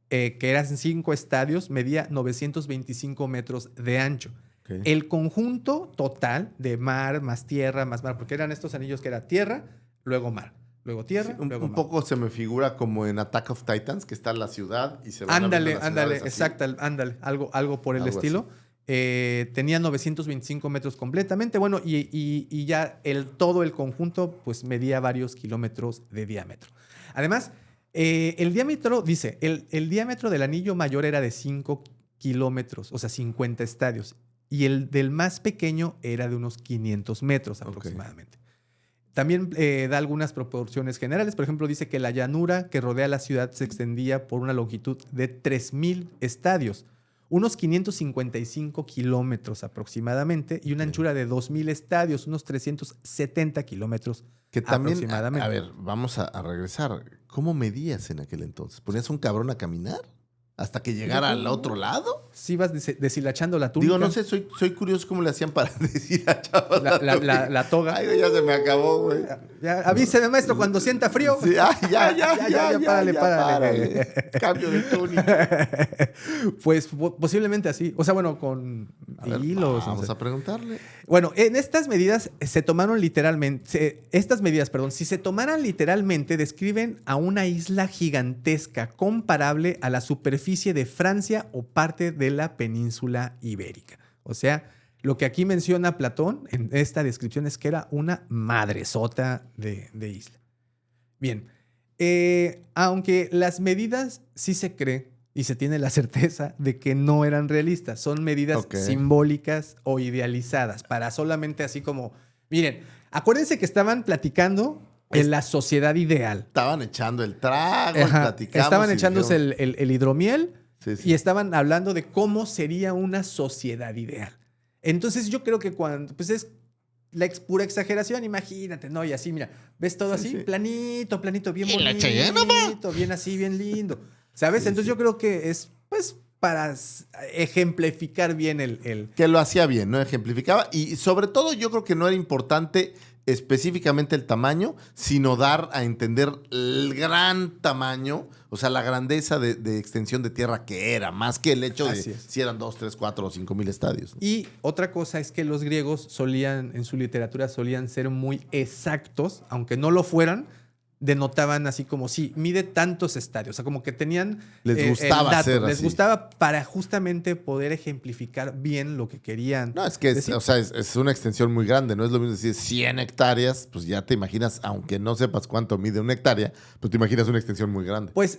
que eran 5 estadios, medía 925 metros de ancho. Ok. El conjunto total de mar más tierra más mar, porque eran estos anillos que era tierra, luego mar, luego tierra, Sí, un luego mar. poco se me figura como en Attack of Titans, que está la ciudad y se van Ándale, abriendo las ándale, ciudades así. exacto, ándale, algo por el Algo estilo. Tenía 925 metros completamente, bueno, y ya todo el conjunto pues medía varios kilómetros de diámetro. Además, el diámetro, dice, el diámetro del anillo mayor era de 5 kilómetros, o sea, 50 estadios, y el del más pequeño era de unos 500 metros aproximadamente. También da algunas proporciones generales. Por ejemplo, dice que la llanura que rodea la ciudad se extendía por una longitud de 3,000 estadios, unos 555 kilómetros aproximadamente, y una anchura de 2,000 estadios, unos 370 kilómetros Que también, aproximadamente. a ver, vamos a regresar. ¿Cómo medías en aquel entonces? ¿Ponías un cabrón a caminar? hasta que llegara al otro lado. Sí vas deshilachando la túnica. Digo, no sé, soy curioso cómo le hacían para deshilachar la toga. Ay, güey, ya se me acabó, güey. Ya, avíseme, maestro, cuando sienta frío. Sí, ya, párale. Cambio de túnica. Pues posiblemente así. O sea, bueno, con hilos. Vamos a preguntarle. Bueno, en estas medidas se tomaron literalmente, si se tomaran literalmente, describen a una isla gigantesca comparable a la superficie de Francia o parte de la península ibérica. O sea, lo que aquí menciona Platón en esta descripción es que era una madresota de isla. Bien, aunque las medidas sí se cree y se tiene la certeza de que no eran realistas, son medidas simbólicas o idealizadas para solamente así como, miren, acuérdense que estaban platicando en la sociedad ideal. Estaban echando el trago, platicamos. Estaban echándose el hidromiel sí. Y estaban hablando de cómo sería una sociedad ideal. Entonces yo creo que cuando, pues es la pura exageración, imagínate, ¿no? Y así, mira, ves todo así, planito, bien bonito, bien así, bien lindo. ¿Sabes? Entonces yo creo que es, pues, para ejemplificar bien el... Que lo hacía bien, ¿no? Ejemplificaba. Y sobre todo yo creo que no era importante específicamente el tamaño, sino dar a entender el gran tamaño, o sea, la grandeza de extensión de tierra que era, más que el hecho de si eran 2, 3, 4 o 5 mil estadios, ¿no? Y otra cosa es que los griegos en su literatura solían ser muy exactos, aunque no lo fueran, denotaban así como, sí, mide tantos estadios. O sea, como que tenían les gustaba hacer les así. gustaba para justamente poder ejemplificar bien lo que querían. No, es que es una extensión muy grande. No es lo mismo decir 100 hectáreas, pues ya te imaginas, aunque no sepas cuánto mide una hectárea, pues te imaginas una extensión muy grande. Pues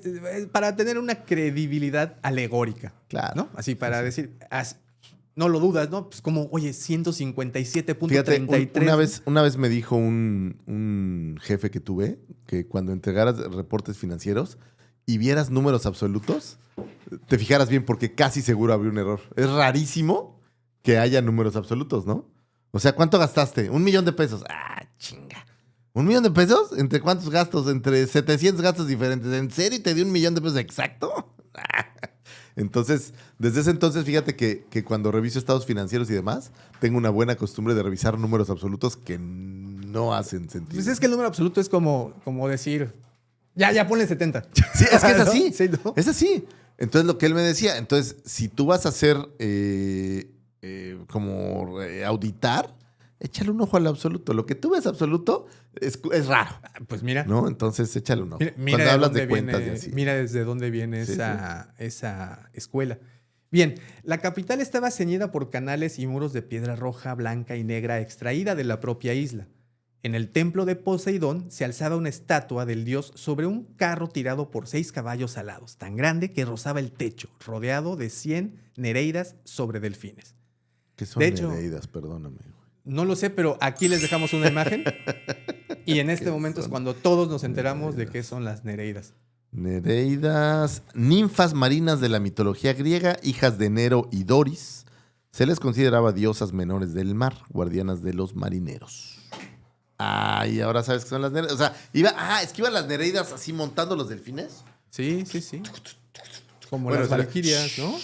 para tener una credibilidad alegórica. Claro. ¿No? Así para decir... No lo dudas, ¿no? Pues como, oye, 157.33. Fíjate, una vez me dijo un jefe que tuve que cuando entregaras reportes financieros y vieras números absolutos, te fijaras bien porque casi seguro habría un error. Es rarísimo que haya números absolutos, ¿no? O sea, ¿cuánto gastaste? $1,000,000. Ah, chinga. ¿$1,000,000 pesos? ¿Entre cuántos gastos? Entre 700 gastos diferentes. ¿En serio te dio $1,000,000 exacto? Entonces, desde ese entonces, fíjate que cuando reviso estados financieros y demás, tengo una buena costumbre de revisar números absolutos que no hacen sentido. Pues es que el número absoluto es como decir, ya ponle 70. Sí, es que es así. ¿No? Sí, ¿no? Es así. Entonces, lo que él me decía, entonces, si tú vas a hacer auditar, échale un ojo al absoluto. Lo que tú ves absoluto es raro. Pues mira. ¿No? Entonces, échale un ojo. Mira cuando hablas de cuentas y así. Mira desde dónde viene esa escuela. Bien, la capital estaba ceñida por canales y muros de piedra roja, blanca y negra extraída de la propia isla. En el templo de Poseidón se alzaba una estatua del dios sobre un carro tirado por 6 caballos alados, tan grande que rozaba el techo, rodeado de 100 nereidas sobre delfines. ¿Qué son nereidas? Perdóname. No lo sé, pero aquí les dejamos una imagen y en este momento es cuando todos nos enteramos de qué son las nereidas. Nereidas, ninfas marinas de la mitología griega, hijas de Nero y Doris. Se les consideraba diosas menores del mar, guardianas de los marineros. Ah, y ahora sabes qué son las nereidas. O sea, es que iban las nereidas así montando los delfines. Sí. Como las valquirias, ¿no?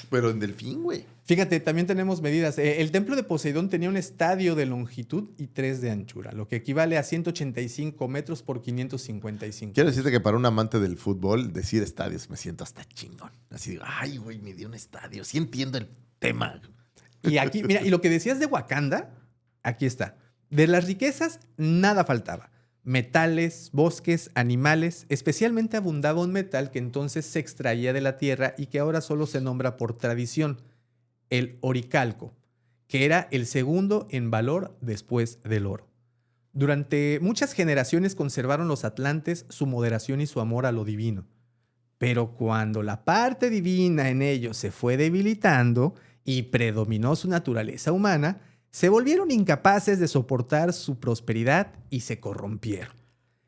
Pero en delfín, güey. Fíjate, también tenemos medidas. El templo de Poseidón tenía un estadio de longitud y 3 de anchura, lo que equivale a 185 metros por 555. Quiero decirte que para un amante del fútbol, decir estadios me siento hasta chingón. Así digo, ay, güey, me dio un estadio. Sí entiendo el tema. Y aquí, mira, y lo que decías de Wakanda, aquí está. De las riquezas, nada faltaba. Metales, bosques, animales, especialmente abundaba un metal que entonces se extraía de la tierra y que ahora solo se nombra por tradición, el oricalco, que era el segundo en valor después del oro. Durante muchas generaciones conservaron los atlantes su moderación y su amor a lo divino. Pero cuando la parte divina en ellos se fue debilitando y predominó su naturaleza humana, se volvieron incapaces de soportar su prosperidad y se corrompieron.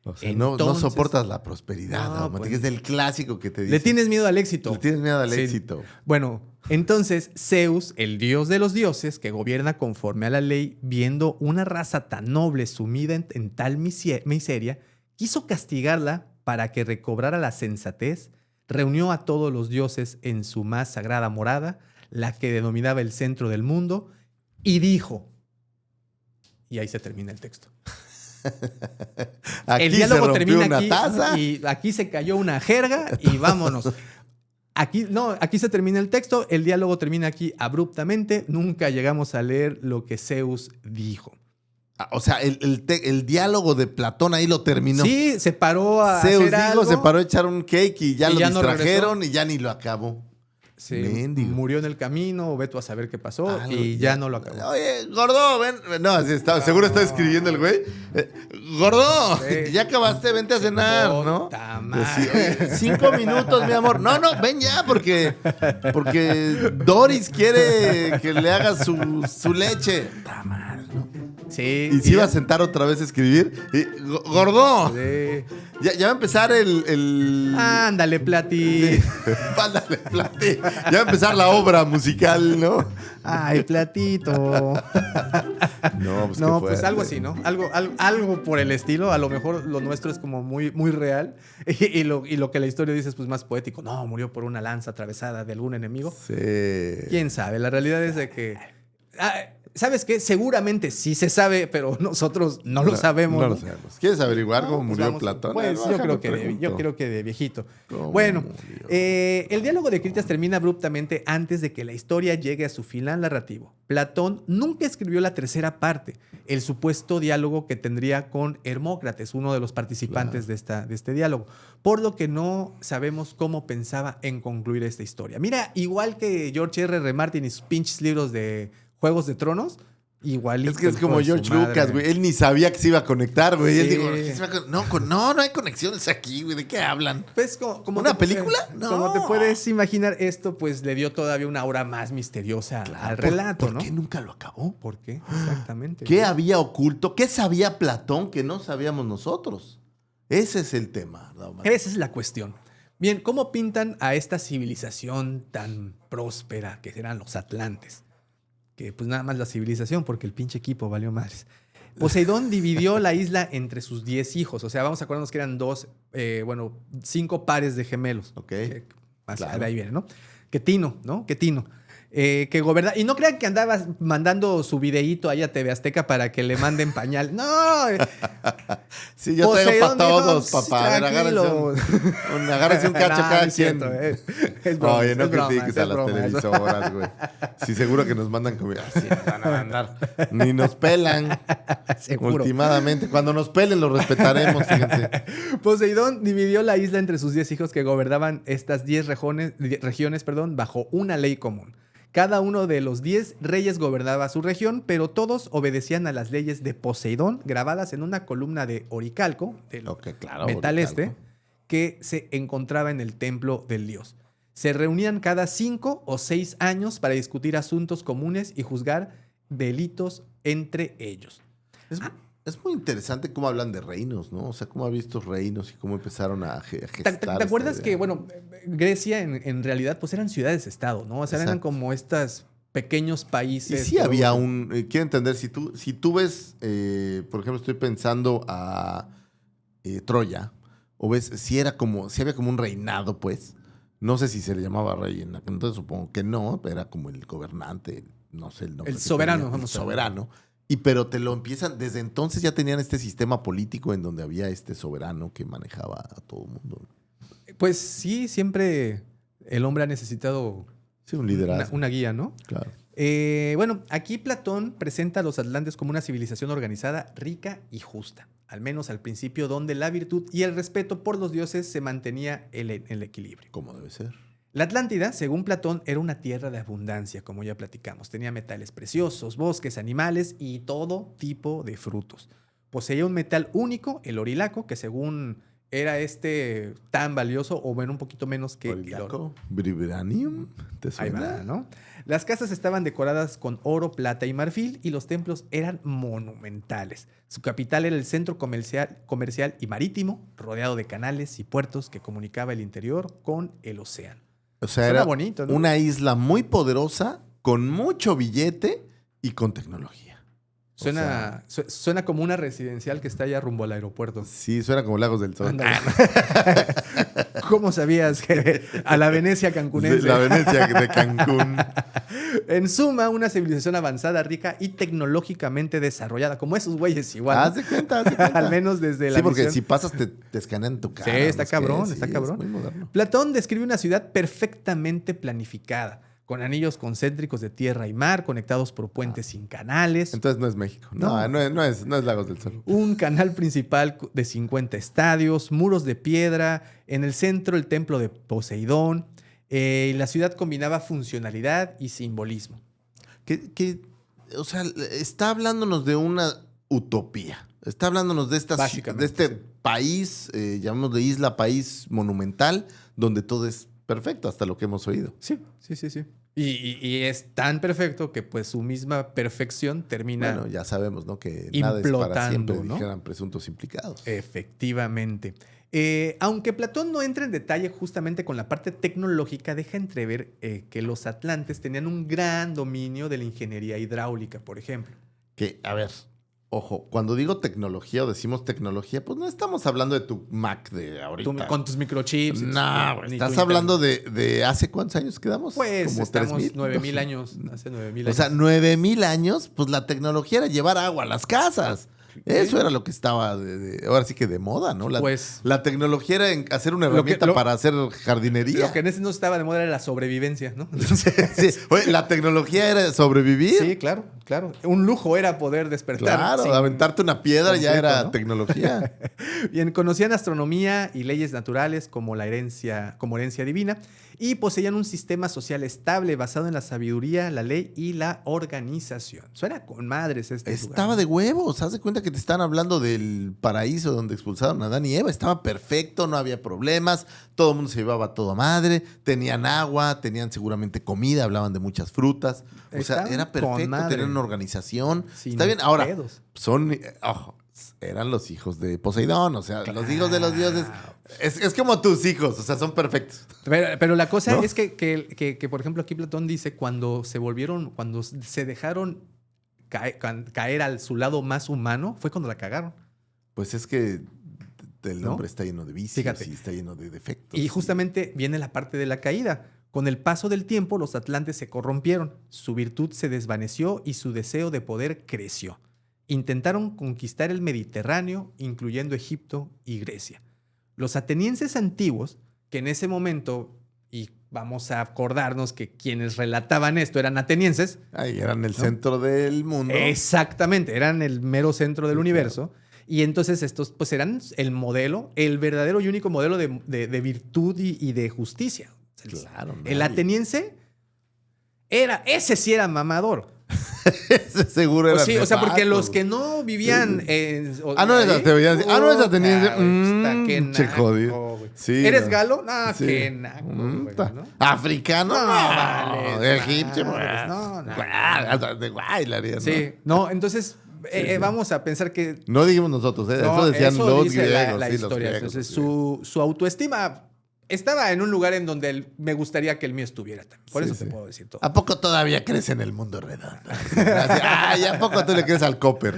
O sea, no soportas la prosperidad, pues, es el clásico que te dice. Le tienes miedo al éxito. Le tienes miedo al éxito. Bueno, entonces Zeus, el dios de los dioses, que gobierna conforme a la ley, viendo una raza tan noble sumida en tal miseria, quiso castigarla para que recobrara la sensatez, reunió a todos los dioses en su más sagrada morada, la que denominaba el centro del mundo, y dijo... Y ahí se termina el texto. Aquí El diálogo se rompió termina una aquí taza. y aquí se cayó una jerga y vámonos. Aquí se termina el texto, el diálogo termina aquí abruptamente, nunca llegamos a leer lo que Zeus dijo. O sea, el diálogo de Platón ahí lo terminó. Sí, se paró a Zeus hacer dijo, algo. se paró a echar un cake y ya Y lo ya no distrajeron y ya ni lo acabó. Sí, Mendigo. murió en el camino, o veto a saber qué pasó, Algo, y ya no lo acabó. Oye, gordo, ven. No, así está, seguro está escribiendo el güey. Gordo, Sí. ya acabaste, vente a cenar, ¿no? Puta Pues sí, madre. oye, 5 minutos, mi amor. No, ven ya, porque Doris quiere que le hagas su leche. Puta madre, ¿no? Sí. Y se iba a sentar otra vez a escribir. Y, gordo, Sí. ya va a empezar el... Ándale, Plati. Sí. Ándale, Plati. Ya va a empezar la obra musical, ¿no? Ay, Platito. No, pues, No, qué pues fuerte. algo así, ¿no? Algo por el estilo. A lo mejor lo nuestro es como muy, muy real. Y lo que la historia dice es pues más poético. No, murió por una lanza atravesada de algún enemigo. Sí. ¿Quién sabe? La realidad es de que... ¿Sabes qué? Seguramente sí se sabe, pero nosotros no lo sabemos. No ¿no? lo sabemos. ¿Quieres averiguar No, cómo pues murió vamos, Platón? Pues yo creo que de viejito. Bueno, el diálogo de Critias termina abruptamente antes de que la historia llegue a su final narrativo. Platón nunca escribió la tercera parte, el supuesto diálogo que tendría con Hermócrates, uno de los participantes de este diálogo, por lo que no sabemos cómo pensaba en concluir esta historia. Mira, igual que George R.R. Martin y sus pinches libros de Juegos de Tronos, igualito. Es que es el como hijo de su George madre. Lucas, güey. Él ni sabía que se iba a conectar, güey. Sí. Él dijo, ¿qué se va a no hay conexiones aquí, güey. ¿De qué hablan? Pues, como ¿Una te- película? No. Como te puedes imaginar, esto pues le dio todavía una aura más misteriosa al relato, ¿Por ¿no? qué nunca lo acabó? ¿Por qué? Exactamente. ¿Qué había oculto? ¿Qué sabía Platón que no sabíamos nosotros? Ese es el tema, Dauman. Esa es la cuestión. Bien, ¿cómo pintan a esta civilización tan próspera que eran los atlantes? Que pues nada más la civilización, porque el pinche equipo valió madres. Poseidón dividió la isla entre sus 10 hijos. O sea, vamos a acordarnos que eran 5 pares de gemelos. Ok. De ahí viene, ¿no? Ketino, ¿no? Ketino. Que gobernaba. Y no crean que andabas mandando su videíto ahí a TV Azteca para que le manden pañal. No. Sí, yo traigo Poseidón para dijo, todos, papá. A ver, tranquilo. agárrense un cacho No, cada no es quien. cierto, es broma, Oye, no es broma, critiques es a las broma, es televisoras, güey. Sí, seguro que nos mandan comida. Sí, nos van a mandar. Ni nos pelan. Seguro. Últimamente. Cuando nos pelen, los respetaremos, fíjense. Poseidón dividió la isla entre sus 10 hijos que gobernaban estas 10 regiones, bajo una ley común. Cada uno de los 10 reyes gobernaba su región, pero todos obedecían a las leyes de Poseidón, grabadas en una columna de oricalco, del metal oricalco. que se encontraba en el templo del dios. Se reunían cada 5 o 6 años para discutir asuntos comunes y juzgar delitos entre ellos. Es muy interesante cómo hablan de reinos, ¿no? O sea, cómo ha visto reinos y cómo empezaron a gestar. ¿Te acuerdas que, Grecia en realidad pues eran ciudades-estado, ¿no? O sea, eran como estos pequeños Y países. sí había quiero entender, si tú ves, por ejemplo, estoy pensando a Troya, o ves, si había como un reinado, pues. No sé si se le llamaba rey, entonces supongo que no, era como el gobernante, no sé el nombre. El soberano, el soberano. Pero te lo empiezan, desde entonces ya tenían este sistema político en donde había este soberano que manejaba a todo el mundo. Pues sí, siempre el hombre ha necesitado Sí, un liderazgo. una guía, ¿no? Claro. Aquí Platón presenta a los atlantes como una civilización organizada, rica y justa. Al menos al principio, donde la virtud y el respeto por los dioses se mantenía en el equilibrio. Como debe ser. La Atlántida, según Platón, era una tierra de abundancia, como ya platicamos. Tenía metales preciosos, bosques, animales y todo tipo de frutos. Poseía un metal único, el orilaco, que según era tan valioso, o bueno, un poquito menos que el oro. Vibranium, ¿te Ahí suena? va, ¿no? Las casas estaban decoradas con oro, plata y marfil y los templos eran monumentales. Su capital era el centro comercial y marítimo, rodeado de canales y puertos que comunicaba el interior con el océano. O sea, Suena era bonito, ¿no? una isla muy poderosa, con mucho billete y con tecnología. Suena como una residencial que está allá rumbo al aeropuerto. Sí, suena como Lagos del Sol. Ándale. ¿Cómo sabías que a la Venecia cancunense? La Venecia de Cancún. En suma, una civilización avanzada, rica y tecnológicamente desarrollada, como esos güeyes igual. Haz de cuenta. Al menos desde la Sí, porque visión. si pasas te escanean tu cara. Sí, está no sé cabrón, qué. está Sí, cabrón. Es muy moderno. Platón describe una ciudad perfectamente planificada, con anillos concéntricos de tierra y mar conectados por puentes sin canales. Entonces no es México. No. No es Lagos del Sol. Un canal principal de 50 estadios, muros de piedra, en el centro el templo de Poseidón. La ciudad combinaba funcionalidad y simbolismo. O sea, está hablándonos de una utopía. Está hablándonos de Básicamente, este sí. país, llamémosle isla, país monumental, donde todo es perfecto, hasta lo que hemos oído. Sí. Y es tan perfecto que pues su misma perfección termina Bueno, ya sabemos, ¿no? Que nada es para implotando, siempre, ¿no? dijeran presuntos implicados. Efectivamente. Aunque Platón no entra en detalle justamente con la parte tecnológica, deja entrever que los atlantes tenían un gran dominio de la ingeniería hidráulica, por ejemplo. Que, a ver, ojo, cuando digo tecnología o decimos tecnología, pues no estamos hablando de tu Mac de ahorita. Con tus microchips. No, ni estás tu hablando internet. de ¿hace cuántos años quedamos? Pues Como estamos 3,000. 9,000 años. Hace 9,000 O años. sea, 9,000 años, pues la tecnología era llevar agua a las casas. Eso era lo que estaba, ahora sí que de moda, ¿no? La tecnología era hacer una herramienta para hacer jardinería. Lo que en ese no estaba de moda era la sobrevivencia, ¿no? Sí. Oye, la tecnología era sobrevivir. Sí, claro. Un lujo era poder despertar. Claro, aventarte una piedra ya conflicto, era ¿no? tecnología. Bien, conocían astronomía y leyes naturales como herencia divina y poseían un sistema social estable basado en la sabiduría, la ley y la organización. Suena con madres este Estaba lugar. de huevos. Haz de cuenta que te están hablando del paraíso donde expulsaron a Adán y Eva. Estaba perfecto, no había problemas. Todo el mundo se llevaba todo madre. Tenían agua, tenían seguramente comida, hablaban de muchas frutas. O sea, Estaban era con perfecto, madre. tenían una organización. Sin Está bien. Ahora, pedos. eran los hijos de Poseidón. O sea, los hijos de los dioses. Es como tus hijos. O sea, son perfectos. Pero la cosa ¿No? es que, por ejemplo, aquí Platón dice cuando se dejaron caer a su lado más humano, fue cuando la cagaron. Pues es que el ¿No? hombre está lleno de vicios Fíjate. y está lleno de defectos. Y justamente viene la parte de la caída. Con el paso del tiempo, los atlantes se corrompieron, su virtud se desvaneció y su deseo de poder creció. Intentaron conquistar el Mediterráneo, incluyendo Egipto y Grecia. Los atenienses antiguos, que en ese momento, y vamos a acordarnos que quienes relataban esto eran atenienses. Ay, eran el centro del mundo. Exactamente, eran el mero centro del universo. Y entonces estos pues eran el modelo, el verdadero y único modelo de virtud y de justicia. Claro, El nadie. ateniense ese sí era mamador. Ese seguro era. O sea, porque nefasto. los que no vivían. No es ateniense. No es ateniense. Qué Che naco, jodido. güey. Sí, ¿Eres no. galo? No, Sí. qué naco, güey, ¿no? ¿Africano? No, vale, Egipcio. madres, no. Hasta de bailarías, ¿no? Sí, no, entonces Sí. Vamos a pensar que. No dijimos nosotros, No, eso decían eso los dice griegos. la sí, los historia. griegos, Entonces, los griegos. su autoestima estaba en un lugar en donde me gustaría que el mío estuviera también. Por Sí, eso sí. te puedo decir todo. ¿A poco todavía crees en el mundo redondo? Ay, ¿a poco tú le crees al Copper?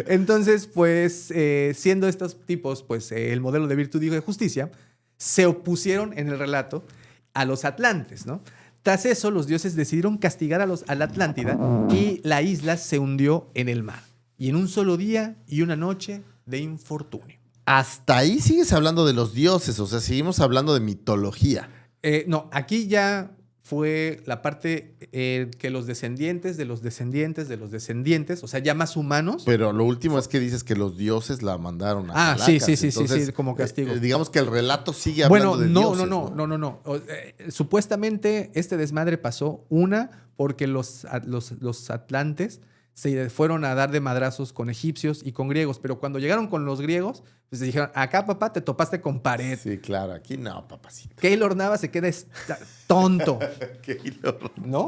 Entonces, pues, siendo estos tipos, pues, el modelo de virtud y de justicia, se opusieron en el relato a los atlantes, ¿no? Tras eso, los dioses decidieron castigar a la Atlántida y la isla se hundió en el mar. Y en un solo día y una noche de infortunio. Hasta ahí sigues hablando de los dioses, o sea, seguimos hablando de mitología. No, aquí ya fue la parte que los descendientes de los descendientes de los descendientes, o sea, ya más humanos. Pero lo último es que dices que los dioses la mandaron a Calacas. Sí, como castigo. Digamos que el relato sigue hablando de dioses. No. Supuestamente este desmadre pasó, porque los atlantes se fueron a dar de madrazos con egipcios y con griegos, pero cuando llegaron con los griegos, pues dijeron, acá papá te topaste con pared. Sí, claro, aquí no, papacito. Keylor Navas se queda tonto. Keylor. ¿No?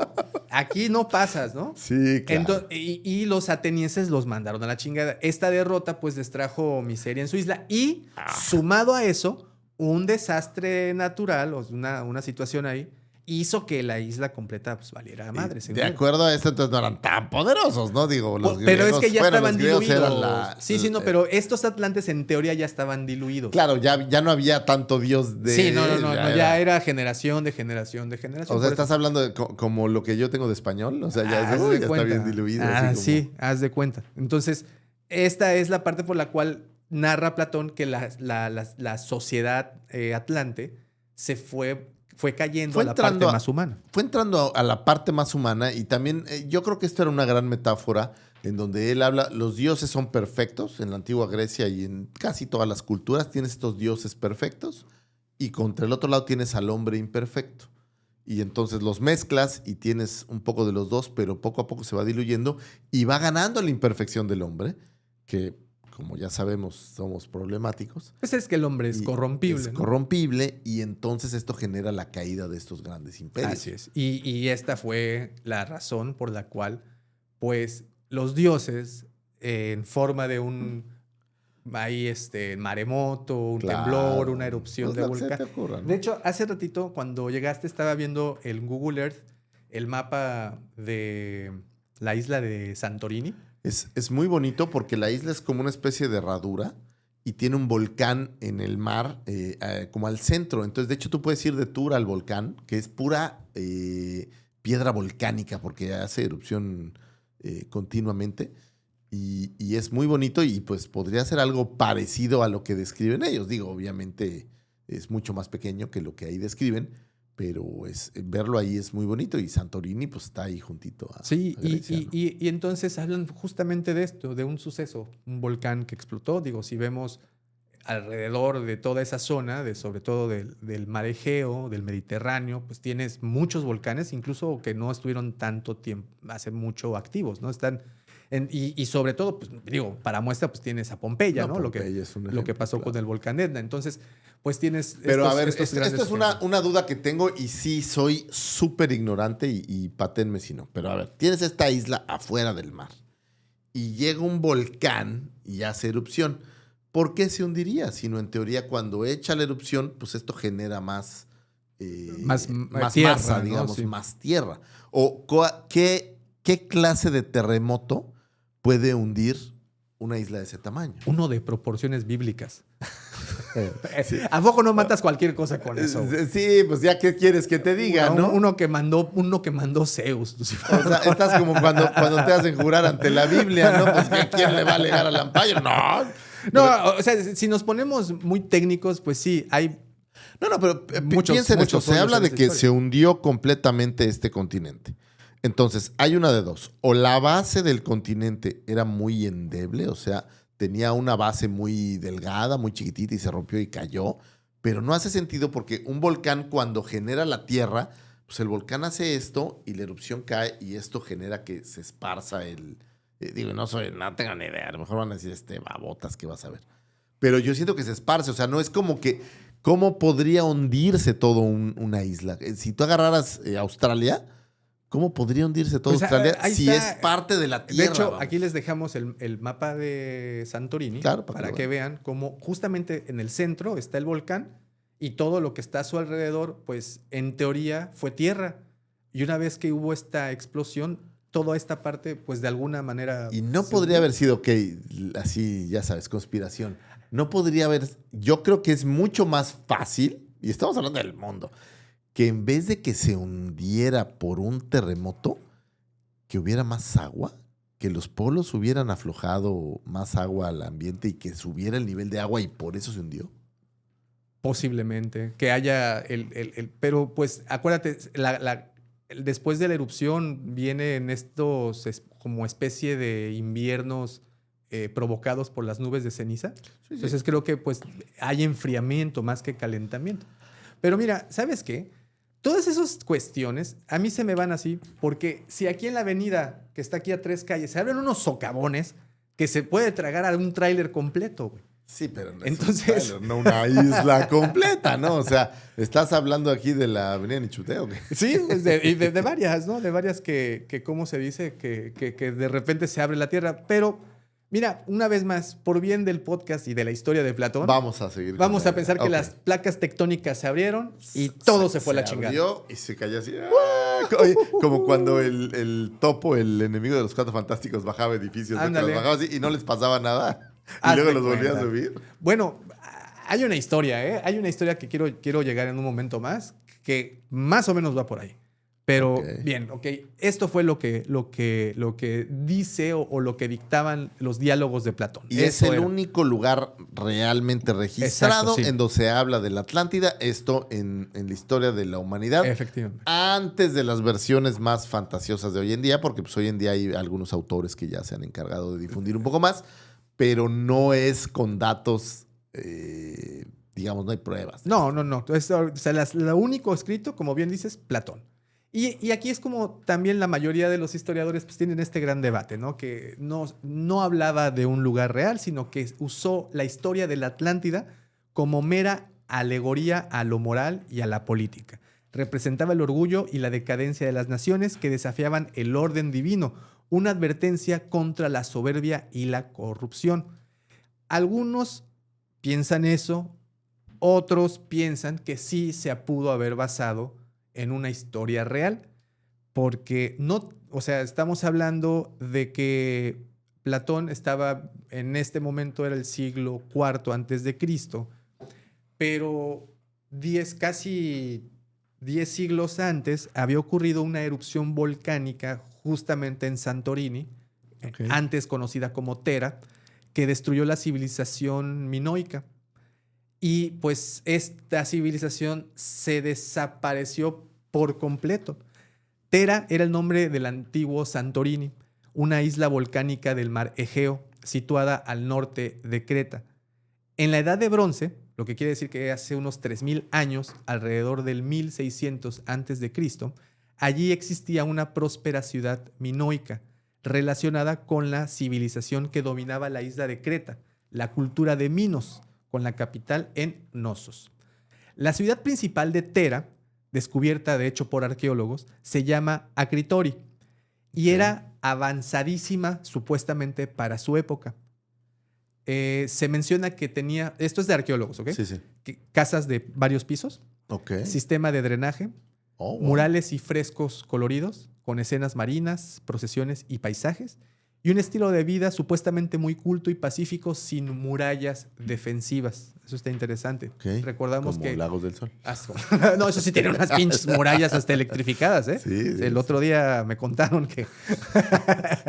Aquí no pasas, ¿no? Sí, claro. Entonces, y los atenienses los mandaron a la chingada. Esta derrota pues les trajo miseria en su isla y sumado a eso, un desastre natural, o una situación ahí, hizo que la isla completa pues, valiera a madre. De acuerdo a esto, entonces no eran tan poderosos, ¿no? Digo, los pero es que ya bueno, estaban los griegos diluidos. eran Sí, no, pero estos atlantes en teoría ya estaban diluidos. Claro, ya no había tanto dios de... Sí, no, ya era generación de generación de generación. O sea, estás hablando de como lo que yo tengo de español, o sea, ya está bien diluido. Ah, sí, haz de cuenta. Entonces, esta es la parte por la cual narra Platón que la sociedad atlante fue cayendo a la parte más humana. Fue entrando a la parte más humana y también yo creo que esto era una gran metáfora en donde él habla, los dioses son perfectos en la antigua Grecia y en casi todas las culturas tienes estos dioses perfectos y contra el otro lado tienes al hombre imperfecto. Y entonces los mezclas y tienes un poco de los dos, pero poco a poco se va diluyendo y va ganando la imperfección del hombre, que como ya sabemos somos problemáticos. Pues es que el hombre es corrompible. Es corrompible y entonces esto genera la caída de estos grandes imperios. Así es. Y esta fue la razón por la cual, pues, los dioses, en forma de un maremoto, un temblor, una erupción de volcán. Ocurra, ¿no? De hecho, hace ratito, cuando llegaste, estaba viendo en Google Earth el mapa de la isla de Santorini. Es muy bonito porque la isla es como una especie de herradura y tiene un volcán en el mar, como al centro. Entonces, de hecho, tú puedes ir de tour al volcán, que es pura piedra volcánica porque hace erupción continuamente. Y es muy bonito y pues podría ser algo parecido a lo que describen ellos. Digo, obviamente es mucho más pequeño que lo que ahí describen, pero verlo ahí es muy bonito y Santorini pues está ahí juntito a Grecia, ¿no? y entonces hablan justamente de esto, de un suceso, un volcán que explotó. Digo, si vemos alrededor de toda esa zona, sobre todo del mar Egeo, del Mediterráneo, pues tienes muchos volcanes, incluso que no estuvieron tanto tiempo, hace mucho activos, ¿no? Están... Y sobre todo, pues digo, para muestra, pues tienes a Pompeya, ¿no? Pompeya lo que pasó con el volcán Etna. Entonces, pues tienes... Pero a ver, esto es una duda que tengo y sí soy súper ignorante y paténme si no. Pero a ver, tienes esta isla afuera del mar y llega un volcán y hace erupción. ¿Por qué se hundiría? Sino en teoría cuando echa la erupción, pues esto genera más tierra, masa, ¿no? digamos, Sí. más tierra. ¿O qué clase de terremoto puede hundir una isla de ese tamaño? Uno de proporciones bíblicas. Sí. ¿A poco no matas cualquier cosa con eso? Sí, pues ya qué quieres que te diga, ¿no? Uno que mandó Zeus. O sea, estás como cuando te hacen jurar ante la Biblia, ¿no? Pues ¿a quién le va a alegar al amparo? No. No, o sea, si nos ponemos muy técnicos, pues sí, hay... No, pero piensa en esto. Se habla de que se hundió completamente este continente. Entonces, hay una de dos. O la base del continente era muy endeble, o sea, tenía una base muy delgada, muy chiquitita y se rompió y cayó. Pero no hace sentido porque un volcán cuando genera la tierra, pues el volcán hace esto y la erupción cae y esto genera que se esparza digo, no tengo ni idea. A lo mejor van a decir babotas que vas a ver. Pero yo siento que se esparce. O sea, no es como que... ¿Cómo podría hundirse todo una isla? Si tú agarraras Australia... ¿Cómo podría hundirse todo Australia si es parte de la Tierra? De hecho, vamos? aquí les dejamos el mapa de Santorini, claro, para que vean cómo justamente en el centro está el volcán y todo lo que está a su alrededor, pues en teoría fue tierra. Y una vez que hubo esta explosión, toda esta parte, pues de alguna manera... Y no podría haber sido, así, ya sabes, conspiración. No podría haber... Yo creo que es mucho más fácil, y estamos hablando del mundo, que en vez de que se hundiera por un terremoto, que hubiera más agua, que los polos hubieran aflojado más agua al ambiente y que subiera el nivel de agua y por eso se hundió. Posiblemente. Que haya pero pues acuérdate, después de la erupción vienen estos como especie de inviernos provocados por las nubes de ceniza. Sí. Entonces creo que pues hay enfriamiento más que calentamiento. Pero mira, ¿sabes qué? Todas esas cuestiones a mí se me van así porque si aquí en la avenida que está aquí a 3 calles se abren unos socavones que se puede tragar a un tráiler completo, güey. Sí, pero no entonces, es un tráiler, no una isla completa, ¿no? O sea, estás hablando aquí de la avenida Nichuteo, güey. Sí, pues de varias, ¿no? De varias que ¿cómo se dice? Que de repente se abre la tierra. Pero Mira, una vez más, por bien del podcast y de la historia de Platón, Vamos a seguir. vamos con a pensar que Ok. las placas tectónicas se abrieron y todo se fue a la chingada. abrió y se cayó así. Oye, como cuando el topo, el enemigo de los Cuatro Fantásticos, bajaba edificios. ¿No? Que Ándale. los bajaba así y no les pasaba nada. Y Haz luego de los volvía a cuenta. subir. Bueno, hay una historia, ¿eh? Hay una historia que quiero llegar en un momento más, que más o menos va por ahí. Pero Ok. bien, ok. Esto fue lo que dice o lo que dictaban los diálogos de Platón. Y es Eso el era. único lugar realmente registrado Exacto, sí. en donde se habla de la Atlántida, esto en la historia de la humanidad, Efectivamente. antes de las versiones más fantasiosas de hoy en día, porque pues hoy en día hay algunos autores que ya se han encargado de difundir un poco más, pero no es con datos, digamos, no hay pruebas. No. O sea, lo único escrito, como bien dices, Platón. Y aquí es como también la mayoría de los historiadores pues, tienen este gran debate, ¿no? Que no hablaba de un lugar real, sino que usó la historia de la Atlántida como mera alegoría a lo moral y a la política. Representaba el orgullo y la decadencia de las naciones que desafiaban el orden divino, una advertencia contra la soberbia y la corrupción. Algunos piensan eso, otros piensan que sí se pudo haber basado en una historia real, porque no, o sea, estamos hablando de que Platón estaba, en este momento era el siglo IV antes de Cristo, pero casi 10 siglos antes había ocurrido una erupción volcánica justamente en Santorini, Ok. antes conocida como Tera, que destruyó la civilización minoica. Y pues esta civilización se desapareció por completo. Tera era el nombre del antiguo Santorini, una isla volcánica del mar Egeo, situada al norte de Creta. En la Edad de Bronce, lo que quiere decir que hace unos 3000 años, alrededor del 1600 a.C., allí existía una próspera ciudad minoica relacionada con la civilización que dominaba la isla de Creta, la cultura de Minos, con la capital en Knossos. La ciudad principal de Tera, descubierta de hecho por arqueólogos, se llama Acritori y era avanzadísima supuestamente para su época. Se menciona que tenía, esto es de arqueólogos, ¿ok? Sí, sí. Casas de varios pisos, Ok. sistema de drenaje, Oh, wow. murales y frescos coloridos con escenas marinas, procesiones y paisajes, y un estilo de vida supuestamente muy culto y pacífico sin murallas defensivas. Eso está interesante. Ok. Recordamos Como que... Lagos del Sol. No, eso sí tiene unas pinches murallas hasta electrificadas, ¿eh? Sí, sí, El sí. otro día me contaron que...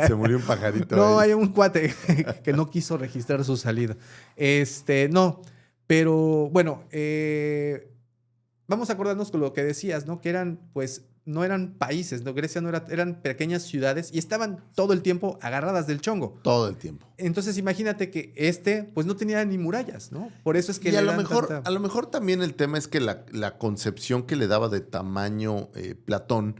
Se murió un pajarito. No, ahí. hay un cuate que no quiso registrar su salida. No, pero bueno, vamos a acordarnos con lo que decías, ¿no? Que eran, pues, no eran países, ¿no? Grecia no era, eran pequeñas ciudades y estaban todo el tiempo agarradas del chongo. Todo el tiempo. Entonces, imagínate que pues, no tenía ni murallas, ¿no? Por eso es que Y le a lo dan mejor, tanta- a lo mejor también el tema es que la concepción que le daba de tamaño Platón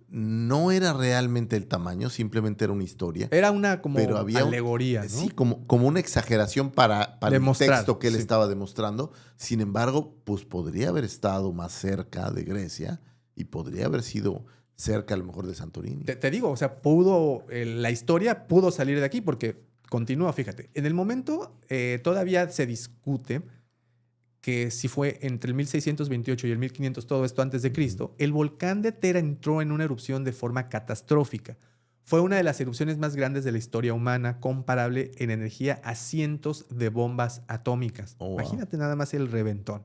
no era realmente el tamaño, simplemente era una historia. Era una como Pero había alegoría, ¿no? Sí, como una exageración para Demostrar, el texto que él sí. estaba demostrando. Sin embargo, pues podría haber estado más cerca de Grecia y podría haber sido cerca a lo mejor de Santorini. Te digo, o sea, la historia pudo salir de aquí porque continúa, fíjate. En el momento todavía se discute que si fue entre el 1628 y el 1500, todo esto antes de Cristo, el volcán de Tera entró en una erupción de forma catastrófica. Fue una de las erupciones más grandes de la historia humana, comparable en energía a cientos de bombas atómicas. Oh, wow. Imagínate nada más el reventón.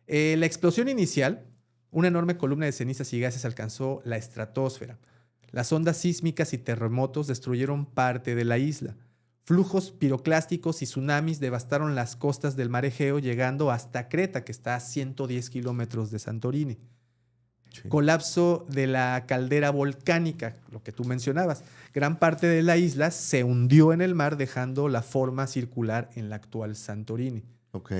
La explosión inicial, una enorme columna de cenizas y gases alcanzó la estratosfera. Las ondas sísmicas y terremotos destruyeron parte de la isla. Flujos piroclásticos y tsunamis devastaron las costas del mar Egeo, llegando hasta Creta, que está a 110 kilómetros de Santorini. Sí. Colapso de la caldera volcánica, lo que tú mencionabas. Gran parte de la isla se hundió en el mar, dejando la forma circular en la actual Santorini. Ok.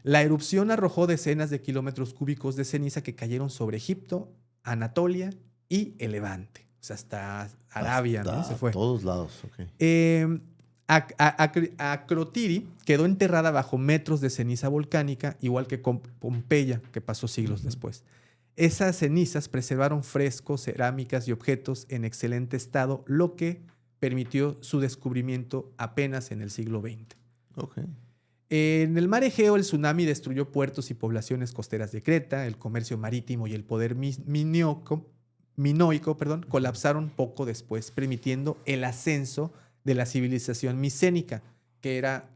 La erupción arrojó decenas de kilómetros cúbicos de ceniza que cayeron sobre Egipto, Anatolia y el Levante. O sea, hasta Arabia, ¿no? Hasta Se fue. todos lados, ok. Akrotiri quedó enterrada bajo metros de ceniza volcánica, igual que Pompeya, que pasó siglos después. Esas cenizas preservaron frescos, cerámicas y objetos en excelente estado, lo que permitió su descubrimiento apenas en el siglo XX. Ok. En el mar Egeo, el tsunami destruyó puertos y poblaciones costeras de Creta, el comercio marítimo y el poder minoico, colapsaron poco después, permitiendo el ascenso de la civilización micénica, que era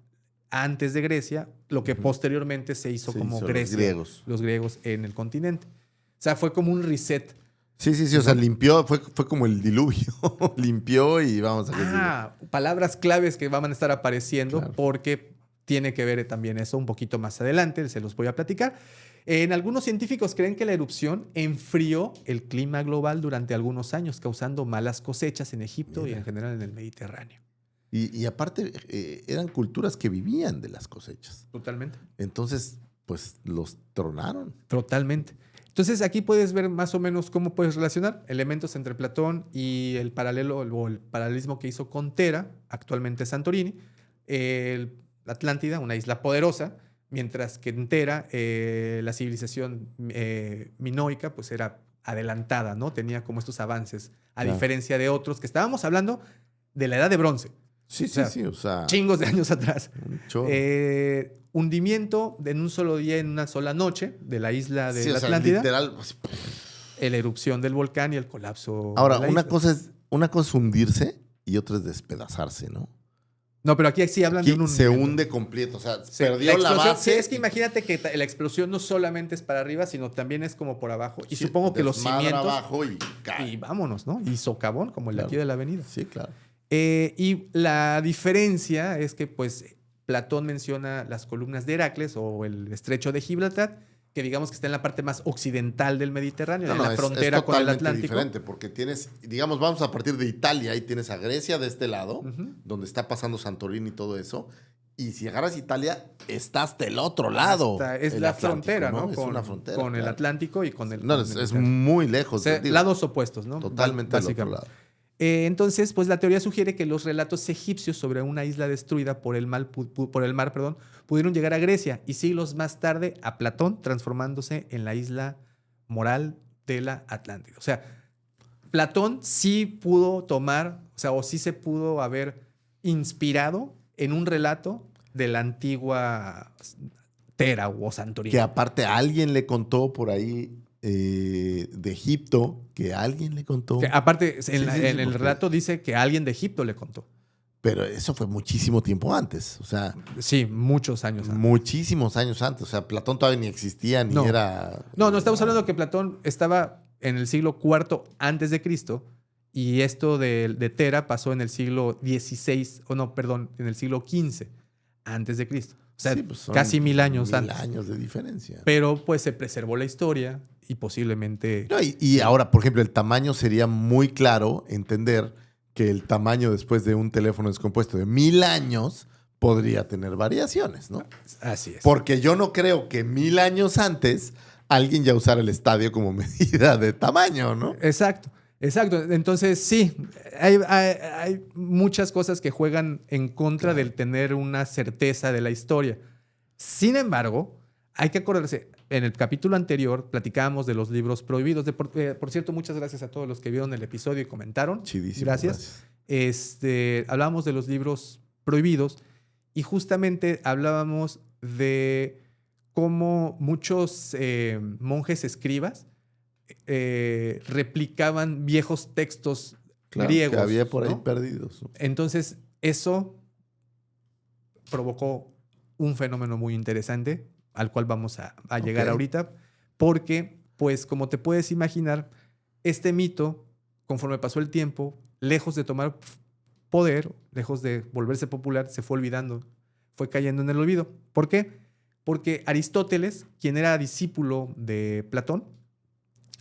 antes de Grecia, lo que posteriormente se hizo como Grecia, los griegos en el continente. O sea, fue como un reset. Sí, o sea, limpió, fue como el diluvio, limpió y vamos a ver. Palabras claves que van a estar apareciendo, claro, porque tiene que ver también eso un poquito más adelante, se los voy a platicar. Algunos científicos creen que la erupción enfrió el clima global durante algunos años, causando malas cosechas en Egipto y en general en el Mediterráneo. Y aparte, eran culturas que vivían de las cosechas. Totalmente. Entonces, pues los tronaron. Totalmente. Entonces, aquí puedes ver más o menos cómo puedes relacionar elementos entre Platón y el paralelo o el paralelismo que hizo con Tera, actualmente Santorini, la Atlántida, una isla poderosa, mientras que en Tera la civilización minoica pues era adelantada, ¿no? Tenía como estos avances, a diferencia de otros que estábamos hablando de la Edad de Bronce. Sí, o sea, chingos de años atrás. Un chorro. Hundimiento en un solo día, en una sola noche, de la isla de la Atlántida. Literal. La erupción del volcán y el colapso. Ahora, una cosa es hundirse y otra es despedazarse, ¿no? No, pero aquí sí hablan aquí de un se hunde completo, o sea, perdió la base. Sí, es que imagínate que la explosión no solamente es para arriba, sino también es como por abajo. Y supongo que los cimientos... abajo y cae. Y vámonos, ¿no? Y socavón, como el de aquí de la avenida. Sí, claro. Y la diferencia es que, pues, Platón menciona las columnas de Heracles o el estrecho de Gibraltar, que digamos que está en la parte más occidental del Mediterráneo, en la frontera con el Atlántico. Es diferente, porque tienes, digamos, vamos a partir de Italia, ahí tienes a Grecia de este lado, donde está pasando Santorini y todo eso, y si agarras Italia, estás del otro lado. Es la frontera, ¿no? Es una frontera. Con el Atlántico y con el... No, es muy lejos. O sea, lados opuestos, ¿no? Totalmente al otro lado. Entonces, pues la teoría sugiere que los relatos egipcios sobre una isla destruida por el mar, pudieron llegar a Grecia y siglos más tarde a Platón, transformándose en la isla moral de la Atlántida. O sea, Platón sí pudo tomar, o sí se pudo haber inspirado en un relato de la antigua Tera o Santorini. Que aparte alguien le contó por ahí de Egipto, que alguien le contó. Que aparte, en el relato dice que alguien de Egipto le contó. Pero eso fue muchísimo tiempo antes, o sea... Sí, muchos años antes. Muchísimos años antes, o sea, Platón todavía ni existía, ni era... No, estamos hablando que Platón estaba en el siglo IV antes de Cristo y esto de Tera pasó en el siglo XVI, en el siglo XV antes de Cristo. O sea, pues casi 1000 años antes. 1000 años de diferencia. Pero pues se preservó la historia y posiblemente... No, y ahora, por ejemplo, el tamaño sería muy claro entender que el tamaño después de un teléfono descompuesto de 1000 años podría tener variaciones, ¿no? Así es. Porque yo no creo que 1000 años antes alguien ya usara el estadio como medida de tamaño, ¿no? Exacto. Entonces, sí, hay muchas cosas que juegan en contra del tener una certeza de la historia. Sin embargo, hay que acordarse, en el capítulo anterior platicábamos de los libros prohibidos. Por cierto, muchas gracias a todos los que vieron el episodio y comentaron. Chidísimo. Gracias. Hablábamos de los libros prohibidos y justamente hablábamos de cómo muchos monjes escribas replicaban viejos textos griegos. Que había por ahí, ¿no? perdidos. Entonces, eso provocó un fenómeno muy interesante al cual vamos a llegar ahorita, porque, pues, como te puedes imaginar, este mito, conforme pasó el tiempo, lejos de tomar poder, lejos de volverse popular, se fue olvidando, fue cayendo en el olvido. ¿Por qué? Porque Aristóteles, quien era discípulo de Platón,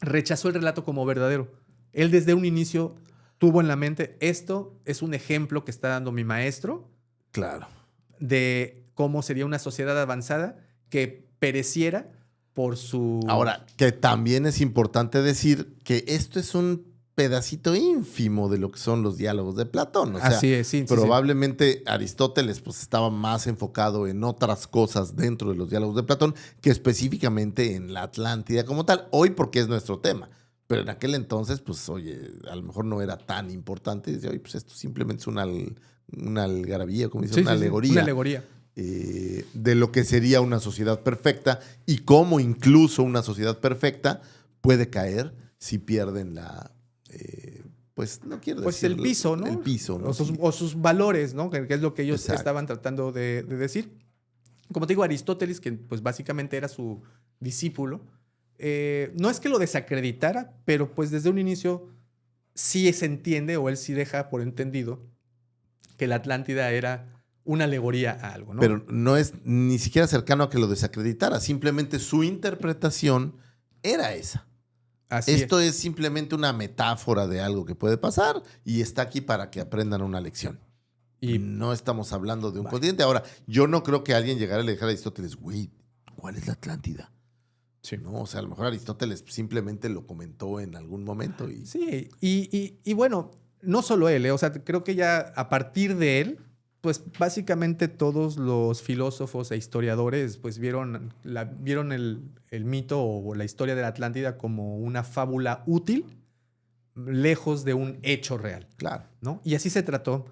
rechazó el relato como verdadero. Él desde un inicio tuvo en la mente, esto es un ejemplo que está dando mi maestro. Claro. De cómo sería una sociedad avanzada que pereciera por su... Ahora, que también es importante decir que esto es un pedacito ínfimo de lo que son los diálogos de Platón. O sea, así es, sí, probablemente Aristóteles pues, estaba más enfocado en otras cosas dentro de los diálogos de Platón que específicamente en la Atlántida como tal. Hoy porque es nuestro tema. Pero en aquel entonces, pues, oye, a lo mejor no era tan importante. Dice, oye, pues esto simplemente es una algarabía, como dice, una alegoría. Una alegoría. De lo que sería una sociedad perfecta y cómo incluso una sociedad perfecta puede caer si pierden pues no quiero Pues decir... el piso, ¿no? El piso, ¿no? O sus valores, ¿no? Que es lo que ellos Exacto. estaban tratando de decir. Como te digo, Aristóteles, que pues básicamente era su discípulo, no es que lo desacreditara, pero pues desde un inicio sí se entiende, o él sí deja por entendido, que la Atlántida era una alegoría a algo, ¿no? Pero no es ni siquiera cercano a que lo desacreditara. Simplemente su interpretación era esa. Así Esto es simplemente una metáfora de algo que puede pasar y está aquí para que aprendan una lección. Y no estamos hablando de un continente. Ahora, yo no creo que alguien llegara y le dijera a Aristóteles, güey, ¿cuál es la Atlántida? Sí. No, o sea, a lo mejor Aristóteles simplemente lo comentó en algún momento. Sí, y bueno, no solo él, o sea, creo que ya a partir de él, pues básicamente todos los filósofos e historiadores pues vieron el mito o la historia de la Atlántida como una fábula útil, lejos de un hecho real. Claro. ¿No? Y así se trató.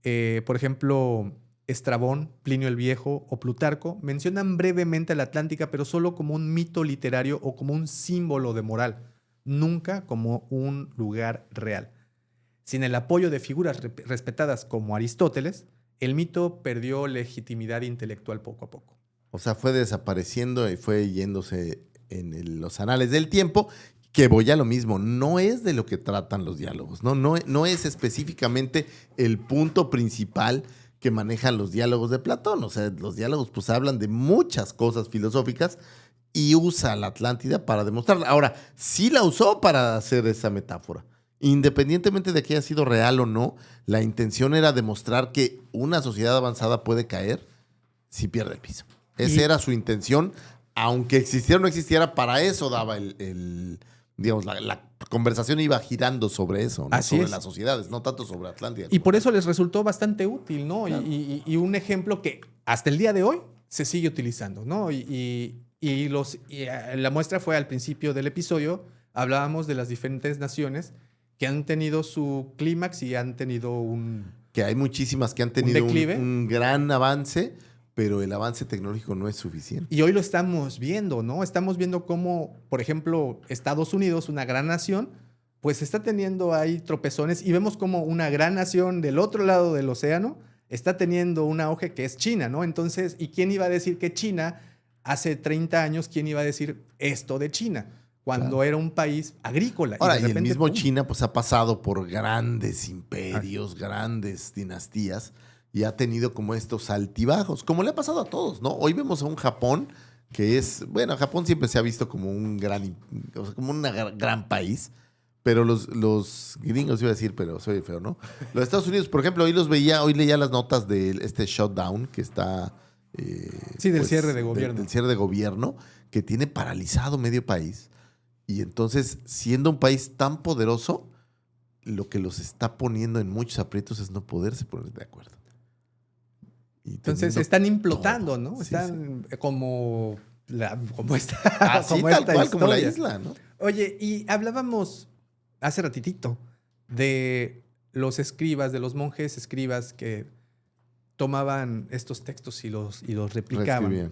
Por ejemplo, Estrabón, Plinio el Viejo o Plutarco mencionan brevemente a la Atlántica, pero solo como un mito literario o como un símbolo de moral, nunca como un lugar real. Sin el apoyo de figuras respetadas como Aristóteles, el mito perdió legitimidad intelectual poco a poco. O sea, fue desapareciendo y fue yéndose en los anales del tiempo, que voy a lo mismo, no es de lo que tratan los diálogos, no es específicamente el punto principal que manejan los diálogos de Platón. O sea, los diálogos pues hablan de muchas cosas filosóficas y usa la Atlántida para demostrarla. Ahora, sí la usó para hacer esa metáfora. Independientemente de que haya sido real o no, la intención era demostrar que una sociedad avanzada puede caer si pierde el piso. Esa era su intención, aunque existiera o no existiera, para eso daba digamos, la conversación iba girando sobre eso, ¿no? Sobre las sociedades, no tanto sobre Atlántida. Y por eso les resultó bastante útil, ¿no? Claro. Y un ejemplo que hasta el día de hoy se sigue utilizando, ¿no? La muestra fue al principio del episodio, hablábamos de las diferentes naciones que han tenido su clímax y han tenido que hay muchísimas que han tenido un gran avance, pero el avance tecnológico no es suficiente. Y hoy lo estamos viendo, ¿no? Estamos viendo cómo, por ejemplo, Estados Unidos, una gran nación, pues está teniendo ahí tropezones y vemos como una gran nación del otro lado del océano está teniendo un auge que es China, ¿no? Entonces, ¿y quién iba a decir que China, hace 30 años, quién iba a decir esto de China? Cuando era un país agrícola. Ahora, y el mismo China pues ha pasado por grandes imperios, grandes dinastías, y ha tenido como estos altibajos, como le ha pasado a todos, ¿no? Hoy vemos a un Japón que es, bueno, Japón siempre se ha visto como un gran país, pero los gringos, iba a decir, pero soy feo, ¿no? Los Estados Unidos, por ejemplo, hoy leía las notas de este shutdown que está... del cierre de gobierno. Del cierre de gobierno, que tiene paralizado medio país. Y entonces, siendo un país tan poderoso, lo que los está poniendo en muchos aprietos es no poderse poner de acuerdo. Entonces están implotando, todo, ¿no? Sí, están como esta, así, como tal esta cual, historia. como la isla, ¿no? Oye, y hablábamos hace ratitito de los escribas, de los monjes escribas que tomaban estos textos y los replicaban. Reescribían.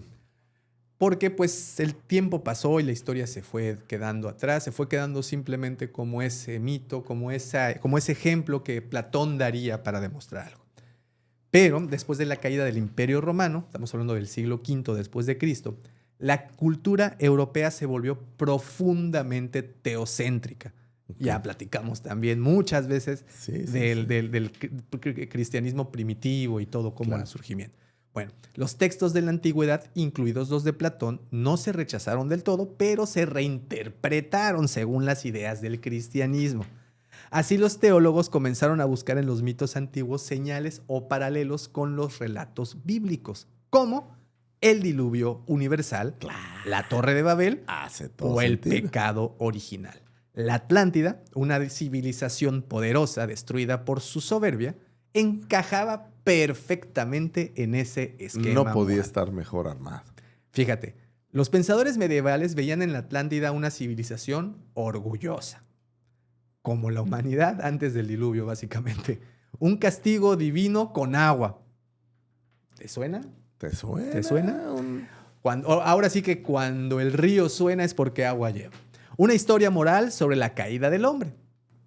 Porque pues el tiempo pasó y la historia se fue quedando atrás, se fue quedando simplemente como ese mito, como ese ejemplo que Platón daría para demostrar algo. Pero después de la caída del Imperio Romano, estamos hablando del siglo V después de Cristo, la cultura europea se volvió profundamente teocéntrica. Okay. Ya platicamos también muchas veces del cristianismo primitivo y todo como el surgimiento. Bueno, los textos de la antigüedad, incluidos los de Platón, no se rechazaron del todo, pero se reinterpretaron según las ideas del cristianismo. Así los teólogos comenzaron a buscar en los mitos antiguos señales o paralelos con los relatos bíblicos, como el diluvio universal, la Torre de Babel o el pecado original. La Atlántida, una civilización poderosa destruida por su soberbia, encajaba perfectamente en ese esquema. No podía estar mejor armado. Fíjate, los pensadores medievales veían en la Atlántida una civilización orgullosa, como la humanidad antes del diluvio, básicamente. Un castigo divino con agua. ¿Te suena? ¿Te suena? ¿Te suena? Ahora sí que cuando el río suena es porque agua lleva. Una historia moral sobre la caída del hombre.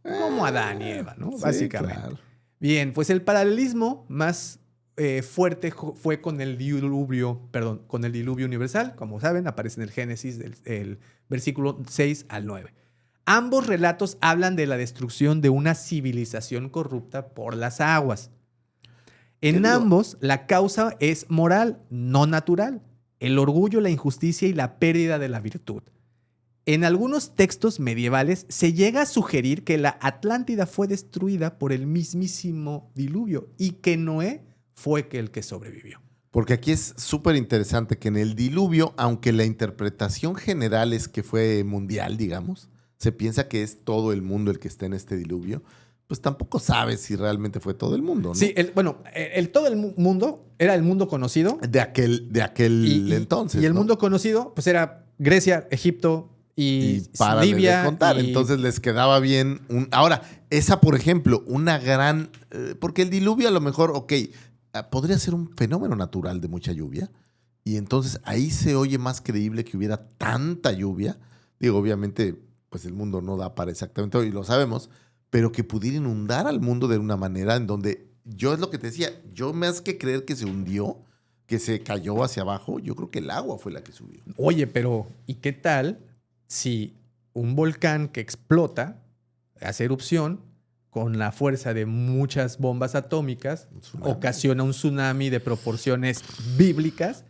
Como Adán y Eva, ¿no? Sí, Básicamente. claro. Bien, pues el paralelismo más fuerte fue con el diluvio universal. Como saben, aparece en el Génesis del versículo 6 al 9. Ambos relatos hablan de la destrucción de una civilización corrupta por las aguas. En ambos, la causa es moral, no natural. El orgullo, la injusticia y la pérdida de la virtud. En algunos textos medievales se llega a sugerir que la Atlántida fue destruida por el mismísimo diluvio y que Noé fue el que sobrevivió. Porque aquí es súper interesante que en el diluvio, aunque la interpretación general es que fue mundial, digamos, se piensa que es todo el mundo el que está en este diluvio, pues tampoco sabes si realmente fue todo el mundo, ¿no? Sí, todo el mundo era el mundo conocido. De aquel entonces. Y el ¿no? mundo conocido, pues era Grecia, Egipto y párale Libia. De contar. Entonces les quedaba bien. Ahora, esa, por ejemplo, una gran. Porque el diluvio a lo mejor, podría ser un fenómeno natural de mucha lluvia. Y entonces ahí se oye más creíble que hubiera tanta lluvia. Digo, obviamente, pues el mundo no da para exactamente hoy, lo sabemos. Pero que pudiera inundar al mundo de una manera en donde, yo es lo que te decía, yo más que creer que se hundió, que se cayó hacia abajo, yo creo que el agua fue la que subió. Oye, pero ¿y qué tal si un volcán que explota, hace erupción, con la fuerza de muchas bombas atómicas, ocasiona un tsunami de proporciones bíblicas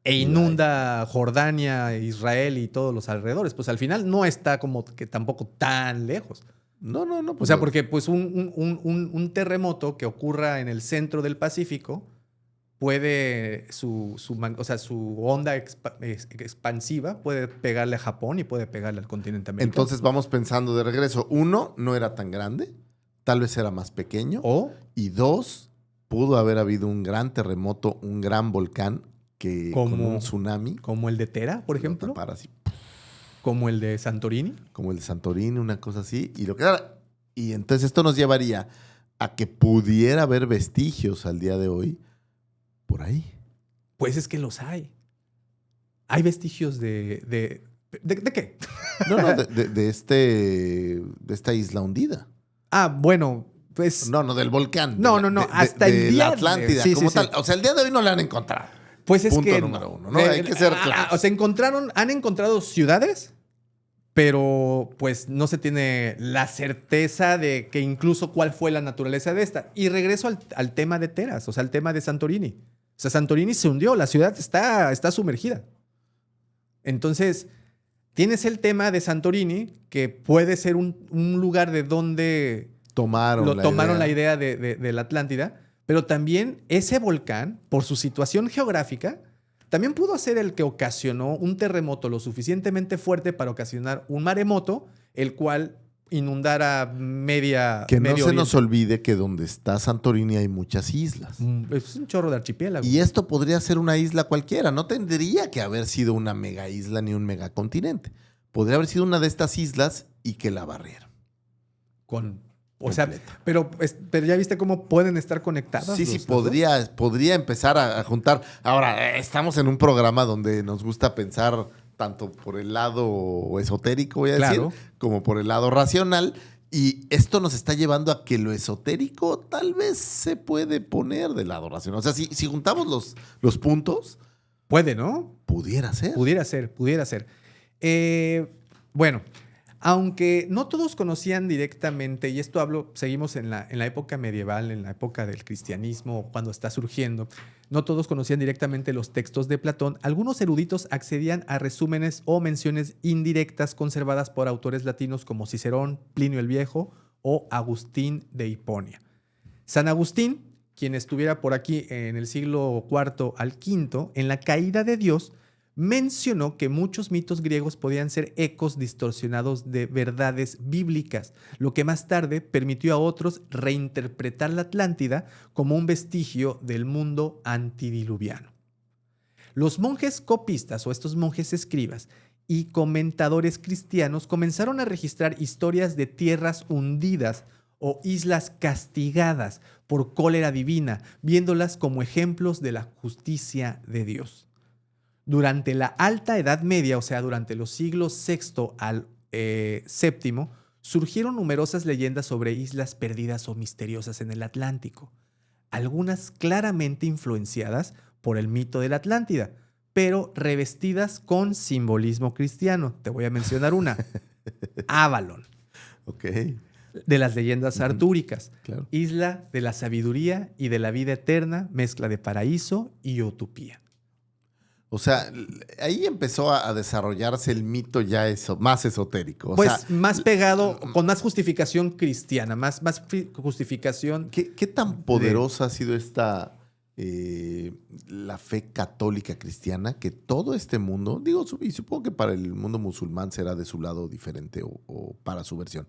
e inunda Jordania, Israel y todos los alrededores? Pues al final no está como que tampoco tan lejos. No. O sea, porque pues un terremoto que ocurra en el centro del Pacífico puede, su onda expansiva puede pegarle a Japón y puede pegarle al continente americano. Entonces vamos pensando de regreso. 1, no era tan grande, tal vez era más pequeño. Y 2, pudo haber habido un gran terremoto, un gran volcán con un tsunami. Como el de Tera, por ejemplo. Así. Como el de Santorini. Como el de Santorini, una cosa así. Y entonces esto nos llevaría a que pudiera haber vestigios al día de hoy por ahí. Pues es que los hay. Hay vestigios ¿de qué? No, de esta isla hundida. Ah, bueno, pues... No, del volcán. No. Hasta el día de la Atlántida, como tal. O sea, el día de hoy no la han encontrado. Pues es Punto que... número 1, ¿no? Hay que ser claros. O sea, han encontrado ciudades, pero pues no se tiene la certeza de que incluso cuál fue la naturaleza de esta. Y regreso al tema de Teras, o sea, al tema de Santorini. O sea, Santorini se hundió, la ciudad está sumergida. Entonces, tienes el tema de Santorini, que puede ser un lugar de donde tomaron la idea de la Atlántida, pero también ese volcán, por su situación geográfica, también pudo ser el que ocasionó un terremoto lo suficientemente fuerte para ocasionar un maremoto, el cual inundara medio se nos olvide que donde está Santorini hay muchas islas. Es un chorro de archipiélago. Y esto podría ser una isla cualquiera. No tendría que haber sido una mega isla ni un megacontinente. Podría haber sido una de estas islas y que la barrieron. O sea, pero ya viste cómo pueden estar conectadas. Sí, podría empezar a juntar. Ahora, estamos en un programa donde nos gusta pensar tanto por el lado esotérico, voy a decir, como por el lado racional. Y esto nos está llevando a que lo esotérico tal vez se puede poner del lado racional. O sea, si juntamos los puntos... Puede, ¿no? Pudiera ser. Pudiera ser. Bueno, aunque no todos conocían directamente, y esto seguimos en la época medieval, en la época del cristianismo, cuando está surgiendo, no todos conocían directamente los textos de Platón. Algunos eruditos accedían a resúmenes o menciones indirectas conservadas por autores latinos como Cicerón, Plinio el Viejo o Agustín de Hiponia. San Agustín, quien estuviera por aquí en el siglo IV al V, en La caída de Dios, mencionó que muchos mitos griegos podían ser ecos distorsionados de verdades bíblicas, lo que más tarde permitió a otros reinterpretar la Atlántida como un vestigio del mundo antidiluviano. Los monjes copistas o estos monjes escribas y comentadores cristianos comenzaron a registrar historias de tierras hundidas o islas castigadas por cólera divina, viéndolas como ejemplos de la justicia de Dios. Durante la Alta Edad Media, o sea, durante los siglos VI al VII, surgieron numerosas leyendas sobre islas perdidas o misteriosas en el Atlántico, algunas claramente influenciadas por el mito de la Atlántida, pero revestidas con simbolismo cristiano. Te voy a mencionar una. Avalon. Ok. De las leyendas artúricas. Claro. Isla de la sabiduría y de la vida eterna, mezcla de paraíso y utopía. O sea, ahí empezó a desarrollarse el mito ya más esotérico. O Pues sea, más pegado, con más justificación cristiana, más justificación. ¿qué tan poderosa ha sido la fe católica cristiana, que todo este mundo, digo, y supongo que para el mundo musulmán será de su lado diferente o para su versión,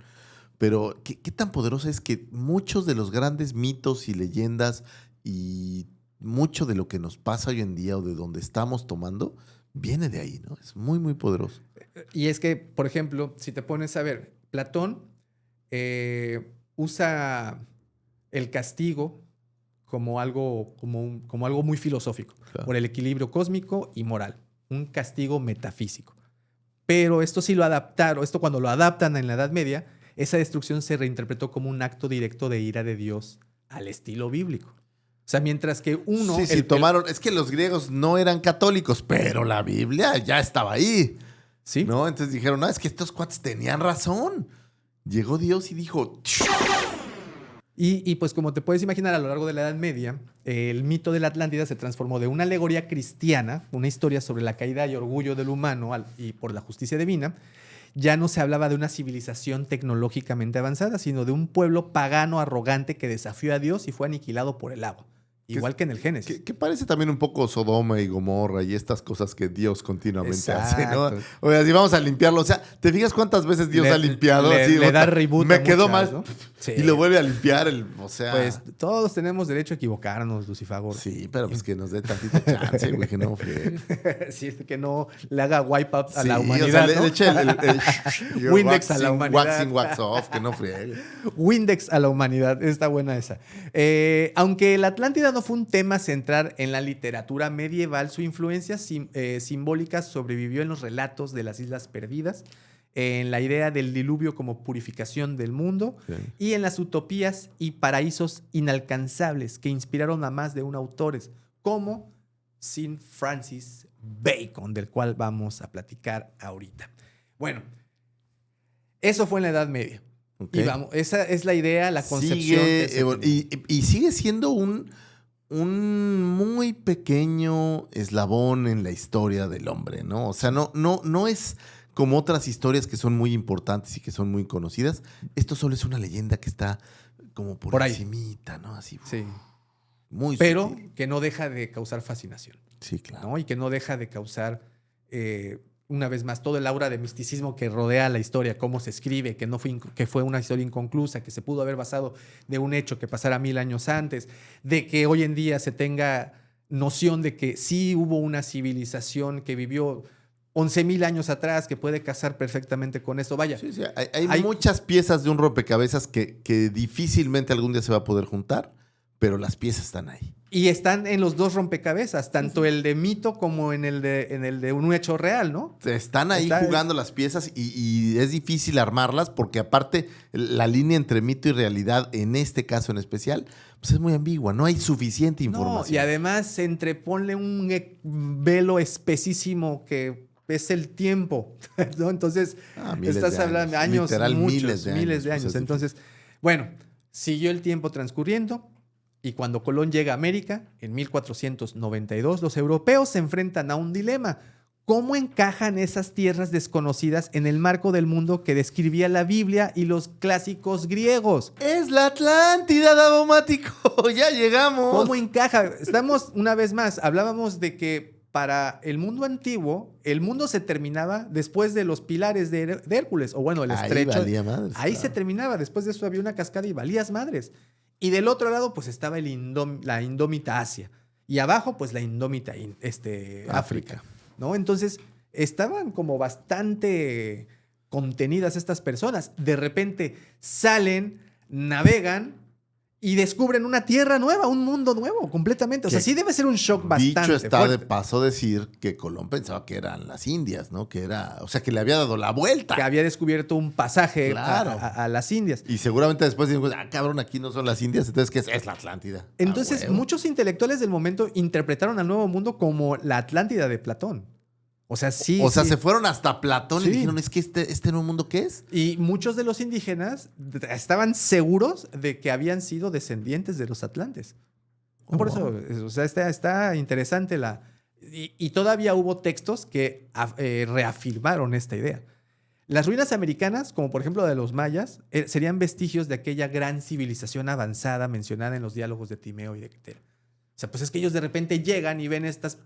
pero ¿qué tan poderosa es que muchos de los grandes mitos y leyendas y mucho de lo que nos pasa hoy en día o de donde estamos tomando viene de ahí, ¿no? Es muy, muy poderoso. Y es que, por ejemplo, si te pones a ver, Platón usa el castigo como algo muy filosófico, Claro. por el equilibrio cósmico y moral, un castigo metafísico. Pero esto sí lo adaptaron, esto cuando lo adaptan en la Edad Media, esa destrucción se reinterpretó como un acto directo de ira de Dios al estilo bíblico. O sea, mientras que uno... Sí, tomaron... Es que los griegos no eran católicos, pero la Biblia ya estaba ahí. ¿Sí? ¿No? Entonces dijeron, no, es que estos cuates tenían razón. Llegó Dios y dijo... Y pues como te puedes imaginar, a lo largo de la Edad Media, el mito de la Atlántida se transformó de una alegoría cristiana, una historia sobre la caída y orgullo del humano y por la justicia divina. Ya no se hablaba de una civilización tecnológicamente avanzada, sino de un pueblo pagano arrogante que desafió a Dios y fue aniquilado por el agua. Igual que en el Génesis. Que parece también un poco Sodoma y Gomorra y estas cosas que Dios continuamente hace, ¿no? Exacto. O sea, si vamos a limpiarlo, o sea, ¿te fijas cuántas veces Dios ha limpiado? Así, le da reboot me a quedó muchas, mal. ¿no? Sí. Y lo vuelve a limpiar, o sea... Pues todos tenemos derecho a equivocarnos, Lucifagor. Sí, pero pues que nos dé tantita chance, güey, que no friegue. Sí, que no le haga wipe out a Sí, la humanidad, o sea, ¿no? le eche el Windex a la humanidad. Waxing, wax off, que no friegue. Windex a la humanidad. Está buena esa. Aunque la Atlántida no fue un tema central en la literatura medieval, su influencia simbólica sobrevivió en los relatos de las Islas Perdidas, en la idea del diluvio como purificación del mundo, Sí. y en las utopías y paraísos inalcanzables que inspiraron a más de un autores, como Sir Francis Bacon, del cual vamos a platicar ahorita. Bueno, eso fue en la Edad Media. Okay. Y vamos, esa es la idea, la concepción. Y sigue siendo un muy pequeño eslabón en la historia del hombre, ¿no? O sea, no es como otras historias que son muy importantes y que son muy conocidas. Esto solo es una leyenda que está como por ahí. encimita, ¿no? Así. Sí. Muy Pero sutil. que no deja de causar fascinación, Sí, claro. ¿no? Y que no deja de causar, una vez más, todo el aura de misticismo que rodea la historia, cómo se escribe, que fue una historia inconclusa, que se pudo haber basado de un hecho que pasara 1000 años antes, de que hoy en día se tenga noción de que sí hubo una civilización que vivió 11,000 años atrás, que puede casar perfectamente con esto. Vaya, Sí, hay muchas piezas de un rompecabezas que difícilmente algún día se va a poder juntar, pero las piezas están ahí. y están en los dos rompecabezas, tanto el de mito como en el de un hecho real, ¿no? Están ahí jugando las piezas y es difícil armarlas porque aparte la línea entre mito y realidad, en este caso en especial, pues es muy ambigua. No hay suficiente información. No, y además se entreponle un velo espesísimo que es el tiempo, ¿no? Entonces, estás hablando de años, literal, muchos, miles de años. años. Entonces, bueno, siguió el tiempo transcurriendo y cuando Colón llega a América, en 1492, los europeos se enfrentan a un dilema. ¿Cómo encajan esas tierras desconocidas en el marco del mundo que describía la Biblia y los clásicos griegos? ¡Es la Atlántida, Davomático! ¡Ya llegamos! ¿Cómo encaja? Estamos, una vez más, hablábamos de que para el mundo antiguo, el mundo se terminaba después de los pilares de Hércules, o bueno, el estrecho. Ahí valía madres, Ahí claro. se terminaba, después de eso había una cascada y valías madres. Y del otro lado, pues estaba la indómita Asia. Y abajo, pues la indómita África, ¿no? Entonces, estaban como bastante contenidas estas personas. De repente salen, navegan y descubren una tierra nueva, un mundo nuevo, completamente. O sea, sí debe ser un shock bastante Dicho está fuerte. de paso decir que Colón pensaba que eran las Indias, ¿no? Que era, o sea, que le había dado la vuelta. Que había descubierto un pasaje Claro. a las Indias. Y seguramente después dijo, cabrón, aquí no son las Indias, entonces, ¿qué es? Es la Atlántida. Entonces, huevo. muchos intelectuales del momento interpretaron al Nuevo Mundo como la Atlántida de Platón. O sea, sí. O sea, sí. se fueron hasta Platón Sí. y dijeron, es que este nuevo mundo, ¿qué es? Y muchos de los indígenas estaban seguros de que habían sido descendientes de los atlantes. Oh, Por wow. eso, o sea, está interesante la... Y todavía hubo textos que reafirmaron esta idea. Las ruinas americanas, como por ejemplo la de los mayas, serían vestigios de aquella gran civilización avanzada mencionada en los diálogos de Timeo y de Quetera. O sea, pues es que ellos de repente llegan y ven estas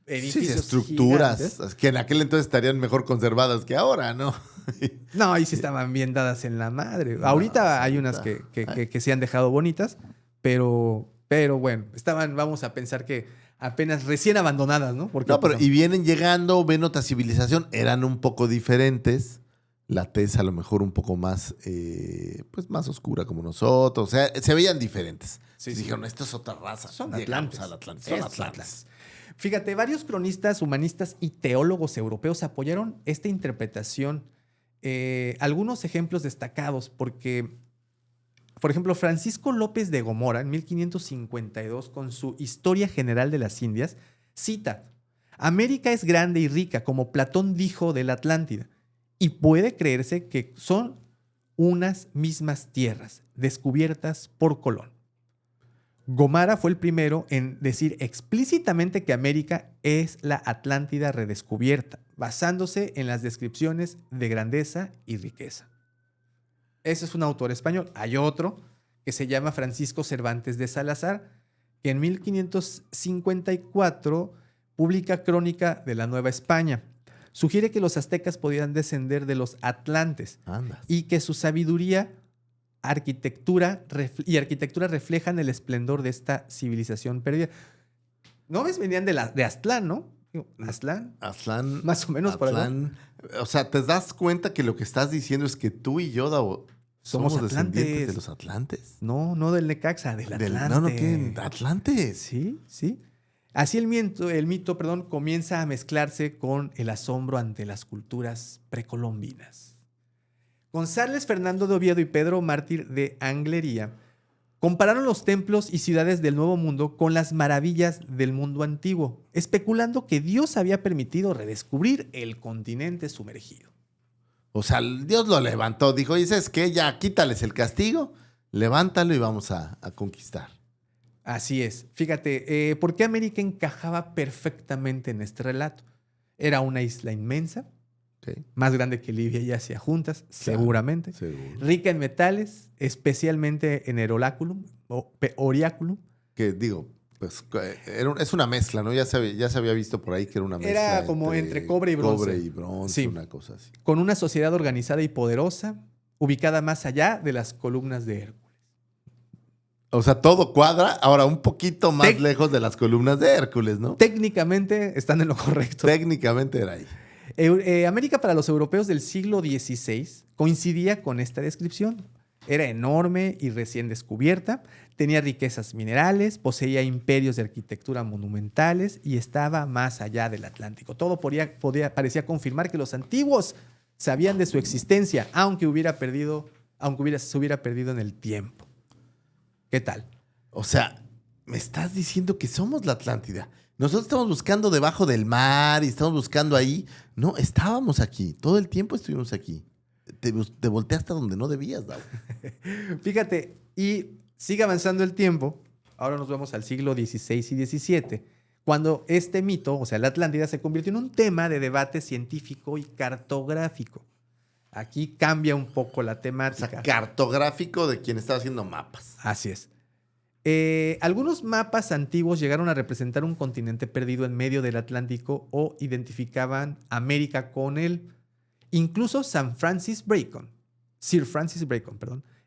edificios Sí, estructuras gigantes. que en aquel entonces estarían mejor conservadas que ahora, ¿no? No, ahí sí estaban bien dadas en la madre. Ahorita hay unas que se han dejado bonitas, pero bueno, vamos a pensar que apenas recién abandonadas, ¿no? Porque, No, pero pues, y vienen llegando, ven otra civilización, eran un poco diferentes. La tez a lo mejor un poco más, pues más oscura como nosotros. O sea, se veían diferentes. Sí, Y sí. dijeron, esto es otra raza. Son Llegamos atlantes. al Atlántico. Son Es atlantes. Fíjate, varios cronistas, humanistas y teólogos europeos apoyaron esta interpretación. Algunos ejemplos destacados, porque, por ejemplo, Francisco López de Gomora, en 1552, con su Historia General de las Indias, cita: América es grande y rica, como Platón dijo de la Atlántida, y puede creerse que son unas mismas tierras descubiertas por Colón. Gomara fue el primero en decir explícitamente que América es la Atlántida redescubierta, basándose en las descripciones de grandeza y riqueza. Ese es un autor español. Hay otro que se llama Francisco Cervantes de Salazar, que en 1554 publica Crónica de la Nueva España. Sugiere que los aztecas podían descender de los atlantes Andas. y que su sabiduría arquitectura reflejan el esplendor de esta civilización perdida. ¿No ves? Venían de Aztlán, ¿no? Aztlán, Aztlán. más o menos por allá. Aztlán. O sea, ¿te das cuenta que lo que estás diciendo es que tú y yo Somos descendientes atlantes. de los atlantes? No del Necaxa, del Atlante. No, ¿qué? ¿Atlantes? Sí, sí. Así el mito, comienza a mezclarse con el asombro ante las culturas precolombinas. González Fernando de Oviedo y Pedro Mártir de Anglería compararon los templos y ciudades del Nuevo Mundo con las maravillas del mundo antiguo, especulando que Dios había permitido redescubrir el continente sumergido. O sea, Dios lo levantó. Dijo, ¿y sabes qué? Ya quítales el castigo, levántalo y vamos a conquistar. Así es. Fíjate, ¿por qué América encajaba perfectamente en este relato? Era una isla inmensa, Sí, más grande que Libia y Asia juntas, claro, seguramente. seguro. Rica en metales, especialmente en el oriáculum. Que digo, pues es una mezcla, ¿no? Ya se había visto por ahí que era una mezcla. Era como entre cobre y bronce. Cobre y bronce, Sí. una cosa así. Con una sociedad organizada y poderosa, ubicada más allá de las columnas de Hércules. O sea, todo cuadra, ahora un poquito más Tec- lejos de las columnas de Hércules, ¿no? Técnicamente están en lo correcto. Técnicamente era ahí. América para los europeos del siglo XVI coincidía con esta descripción. Era enorme y recién descubierta, tenía riquezas minerales, poseía imperios de arquitectura monumentales y estaba más allá del Atlántico. Todo parecía confirmar que los antiguos sabían de su existencia, aunque se hubiera perdido en el tiempo. ¿Qué tal? O sea, me estás diciendo que somos la Atlántida. Nosotros estamos buscando debajo del mar y estamos buscando ahí. No, estábamos aquí. Todo el tiempo estuvimos aquí. Te volteaste a donde no debías, Davo. Fíjate, y sigue avanzando el tiempo. Ahora nos vamos al siglo XVI y XVII, cuando este mito, o sea, la Atlántida, se convirtió en un tema de debate científico y cartográfico. Aquí cambia un poco la O temática. sea, cartográfico de quien estaba haciendo mapas. Así es. Algunos mapas antiguos llegaron a representar un continente perdido en medio del Atlántico o identificaban América con él. Incluso Sir Francis Bacon,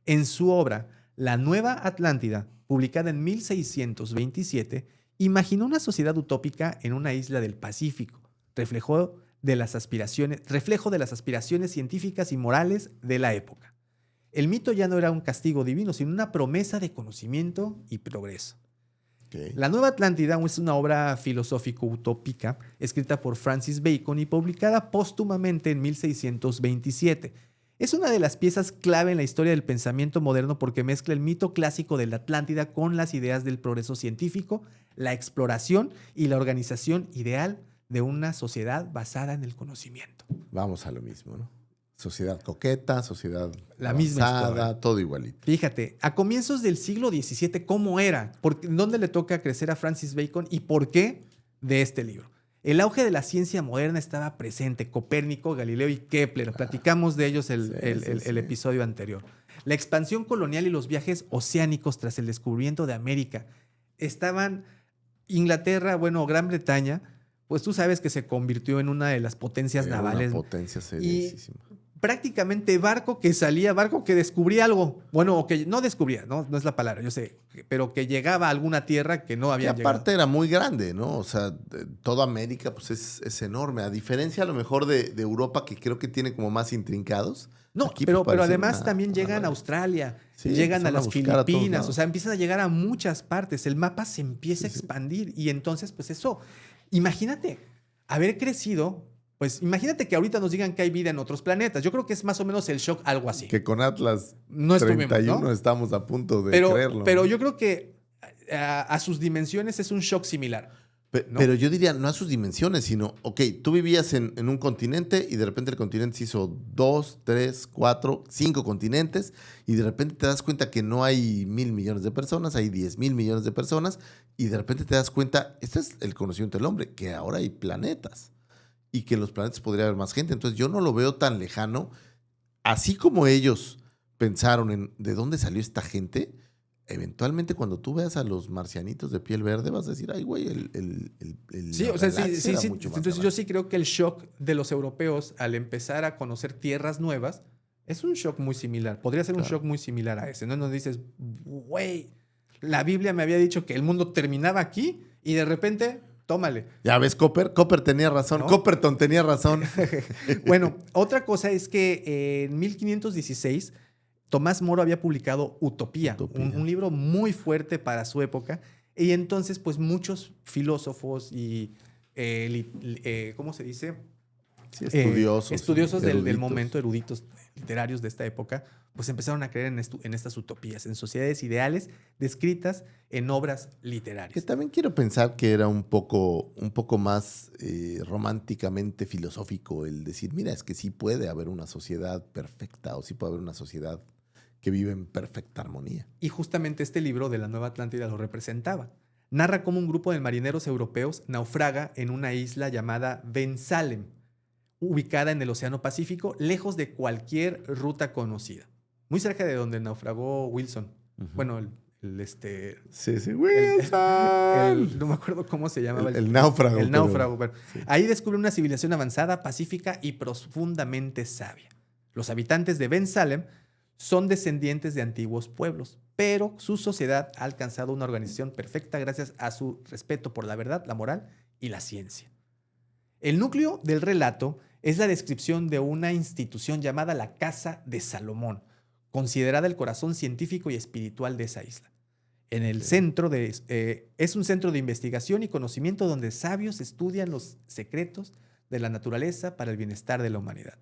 en su obra La Nueva Atlántida, publicada en 1627, imaginó una sociedad utópica en una isla del Pacífico. Reflejó reflejo de las aspiraciones científicas y morales de la época. El mito ya no era un castigo divino, sino una promesa de conocimiento y progreso. Ok. La Nueva Atlántida es una obra filosófico-utópica escrita por Francis Bacon y publicada póstumamente en 1627. Es una de las piezas clave en la historia del pensamiento moderno porque mezcla el mito clásico de la Atlántida con las ideas del progreso científico, la exploración y la organización ideal de una sociedad basada en el conocimiento. Vamos a lo mismo, ¿no? Sociedad coqueta, sociedad La misma avanzada, historia. todo igualito. Fíjate, a comienzos del siglo XVII, ¿cómo era? ¿Dónde le toca crecer a Francis Bacon y por qué de este libro? El auge de la ciencia moderna estaba presente. Copérnico, Galileo y Kepler. Platicamos de ellos el episodio anterior. La expansión colonial y los viajes oceánicos tras el descubrimiento de América. Estaban Inglaterra, Gran Bretaña, pues tú sabes que se convirtió en una de las potencias navales. Una potencia seriosísima. Prácticamente barco que salía, barco que descubría algo. Bueno, o que no descubría, no es la palabra, yo sé, pero que llegaba a alguna tierra que no había llegado. Y aparte era muy grande, ¿no? O sea, toda América pues es enorme. A diferencia a lo mejor de Europa, que creo que tiene como más intrincados. No, aquí, pero pues, además también llegan a Australia, sí, llegan a las Filipinas, o sea, empiezan a llegar a muchas partes. El mapa se empieza a expandir y entonces, pues eso, imagínate haber crecido. Pues imagínate que ahorita nos digan que hay vida en otros planetas. Yo creo que es más o menos el shock, algo así. Que con Atlas no 31 ¿no? estamos a punto de creerlo. Pero yo creo que a sus dimensiones es un shock similar. ¿no? Pero yo diría, no a sus dimensiones, sino, ok, tú vivías en un continente y de repente el continente se hizo 2, 3, 4, 5 continentes y de repente te das cuenta que no hay 1,000 millones de personas, hay 10,000 millones de personas y de repente te das cuenta, este es el conocimiento del hombre, que ahora hay planetas. Y que en los planetas podría haber más gente. Entonces yo no lo veo tan lejano. Así como ellos pensaron en de dónde salió esta gente, eventualmente cuando tú veas a los marcianitos de piel verde vas a decir, ay, güey, sí, o sea, sí. Entonces yo sí creo que el shock de los europeos al empezar a conocer tierras nuevas es un shock muy similar. Podría ser un shock muy similar a ese. No nos dices, güey, la Biblia me había dicho que el mundo terminaba aquí y de repente... Tómale. Ya ves, Copper tenía razón. ¿No? Copperton tenía razón. Bueno, otra cosa es que en 1516 Tomás Moro había publicado Utopía. Un libro muy fuerte para su época. Y entonces, pues muchos filósofos y, ¿cómo se dice? Sí, estudiosos del momento, eruditos literarios de esta época, pues empezaron a creer en estas utopías, en sociedades ideales descritas en obras literarias. Que también quiero pensar que era un poco más románticamente filosófico el decir, mira, es que sí puede haber una sociedad perfecta o sí puede haber una sociedad que vive en perfecta armonía. Y justamente este libro de la Nueva Atlántida lo representaba. Narra cómo un grupo de marineros europeos naufraga en una isla llamada Ben Salem, ubicada en el Océano Pacífico, lejos de cualquier ruta conocida. Muy cerca de donde naufragó Wilson. Uh-huh. Bueno, Sí, Wilson. No me acuerdo cómo se llamaba. El náufrago. El náufrago. Pero, sí. Ahí descubre una civilización avanzada, pacífica y profundamente sabia. Los habitantes de Ben Salem son descendientes de antiguos pueblos, pero su sociedad ha alcanzado una organización perfecta gracias a su respeto por la verdad, la moral y la ciencia. El núcleo del relato es la descripción de una institución llamada la Casa de Salomón, considerada el corazón científico y espiritual de esa isla. En el centro es un centro de investigación y conocimiento donde sabios estudian los secretos de la naturaleza para el bienestar de la humanidad.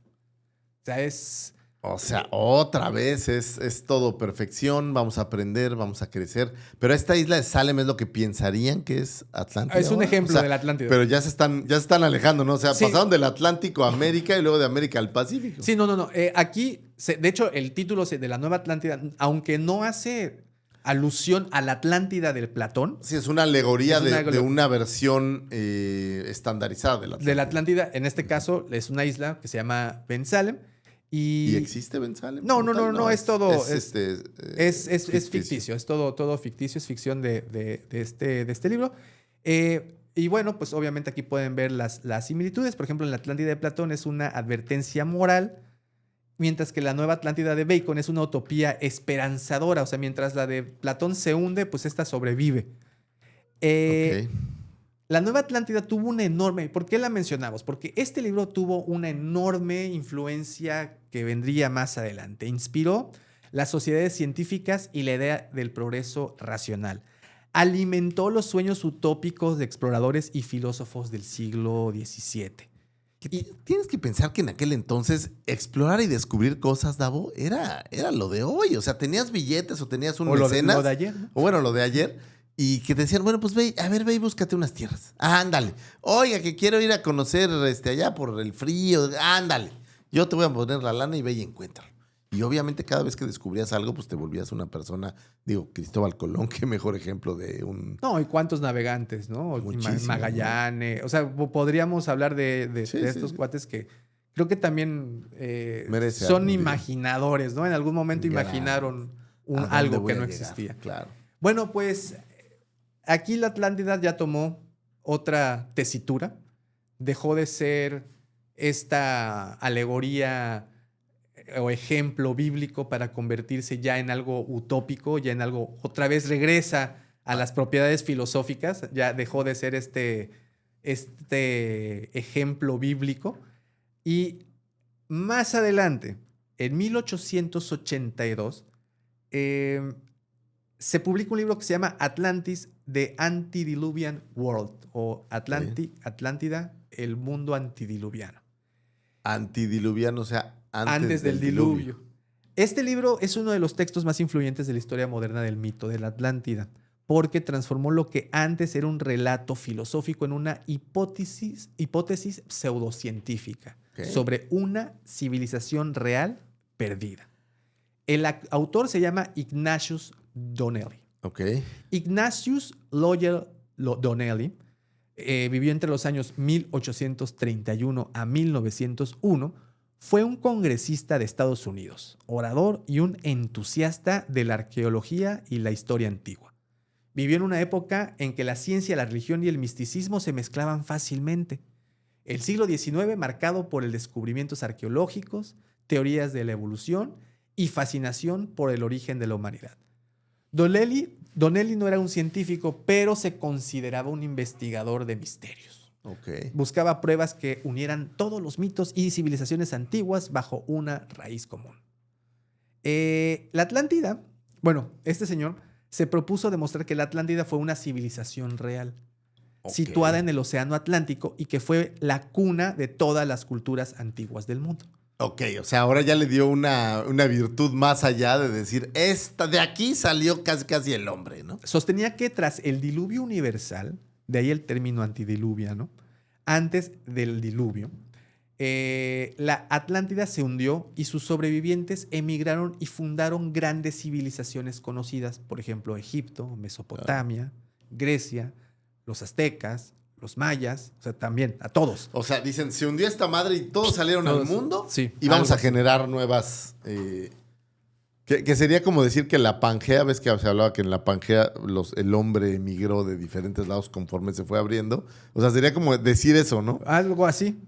O sea, otra vez es todo perfección, vamos a aprender, vamos a crecer. Pero esta isla de Salem es lo que pensarían que es Atlántida. Es un ejemplo del Atlántico. Pero ya se están alejando, ¿no? O sea, sí. Pasaron del Atlántico a América y luego de América al Pacífico. Sí, no. Aquí, de hecho, el título de la Nueva Atlántida, aunque no hace alusión a la Atlántida del Platón. Sí, es una alegoría de una versión estandarizada de la Atlántida. De la Atlántida, en este caso, es una isla que se llama Ben Salem. ¿Y existe Ben Salem? No, es todo. Es ficticio. ficticio, es todo ficticio, es ficción de este libro. Y bueno, pues obviamente aquí pueden ver las similitudes. Por ejemplo, en la Atlántida de Platón es una advertencia moral, mientras que la Nueva Atlántida de Bacon es una utopía esperanzadora. O sea, mientras la de Platón se hunde, pues esta sobrevive. Okay. La Nueva Atlántida tuvo una enorme... ¿Por qué la mencionamos? Porque este libro tuvo una enorme influencia que vendría más adelante. Inspiró las sociedades científicas y la idea del progreso racional. Alimentó los sueños utópicos de exploradores y filósofos del siglo XVII. Y tienes que pensar que en aquel entonces explorar y descubrir cosas, Davo, era lo de hoy. O sea, tenías billetes o tenías un mecenas. Lo de ayer, ¿no? O bueno, lo de ayer. Y que te decían, bueno, pues ve y búscate unas tierras. Ándale. Oiga, que quiero ir a conocer allá por el frío. Ándale. Yo te voy a poner la lana y ve y encuéntralo. Y obviamente cada vez que descubrías algo, pues te volvías una persona, digo, Cristóbal Colón, qué mejor ejemplo de un... No, y cuántos navegantes, ¿no? Muchísimo, Magallanes. ¿No? O sea, podríamos hablar de estos sí. cuates que creo que también Merece son algún día. imaginadores, ¿no? En algún momento imaginaron algo que no existía. Claro. Bueno, pues aquí la Atlántida ya tomó otra tesitura. Dejó de ser esta alegoría o ejemplo bíblico para convertirse ya en algo utópico, ya en algo, otra vez regresa a las propiedades filosóficas, ya dejó de ser este ejemplo bíblico. Y más adelante, en 1882, se publica un libro que se llama Atlantis, The Antediluvian World, o Atlántida, el mundo antediluviano. Antidiluviano, o sea, antes del diluvio. Este libro es uno de los textos más influyentes de la historia moderna del mito de la Atlántida, porque transformó lo que antes era un relato filosófico en una hipótesis pseudocientífica sobre una civilización real perdida. El autor se llama Ignatius Donnelly. Ignatius Loyal Donnelly vivió entre los años 1831 a 1901. Fue un congresista de Estados Unidos, orador y un entusiasta de la arqueología y la historia antigua. Vivió en una época en que la ciencia, la religión y el misticismo se mezclaban fácilmente. El siglo XIX marcado por el descubrimientos arqueológicos, teorías de la evolución y fascinación por el origen de la humanidad. Donnelly no era un científico, pero se consideraba un investigador de misterios. Buscaba pruebas que unieran todos los mitos y civilizaciones antiguas bajo una raíz común. La Atlántida, este señor se propuso demostrar que la Atlántida fue una civilización real, situada en el Océano Atlántico y que fue la cuna de todas las culturas antiguas del mundo. O sea, ahora ya le dio una virtud más allá de decir, de aquí salió casi el hombre, ¿no? Sostenía que tras el diluvio universal, de ahí el término antidiluviano, antes del diluvio, la Atlántida se hundió y sus sobrevivientes emigraron y fundaron grandes civilizaciones conocidas, por ejemplo, Egipto, Mesopotamia, Grecia, los aztecas, los mayas, o sea, también, a todos. O sea, dicen, se hundió esta madre y todos salieron al mundo y vamos a generar nuevas... Que sería como decir que la Pangea, ves que se hablaba que en la Pangea el hombre emigró de diferentes lados conforme se fue abriendo. O sea, sería como decir eso, ¿no? Algo así,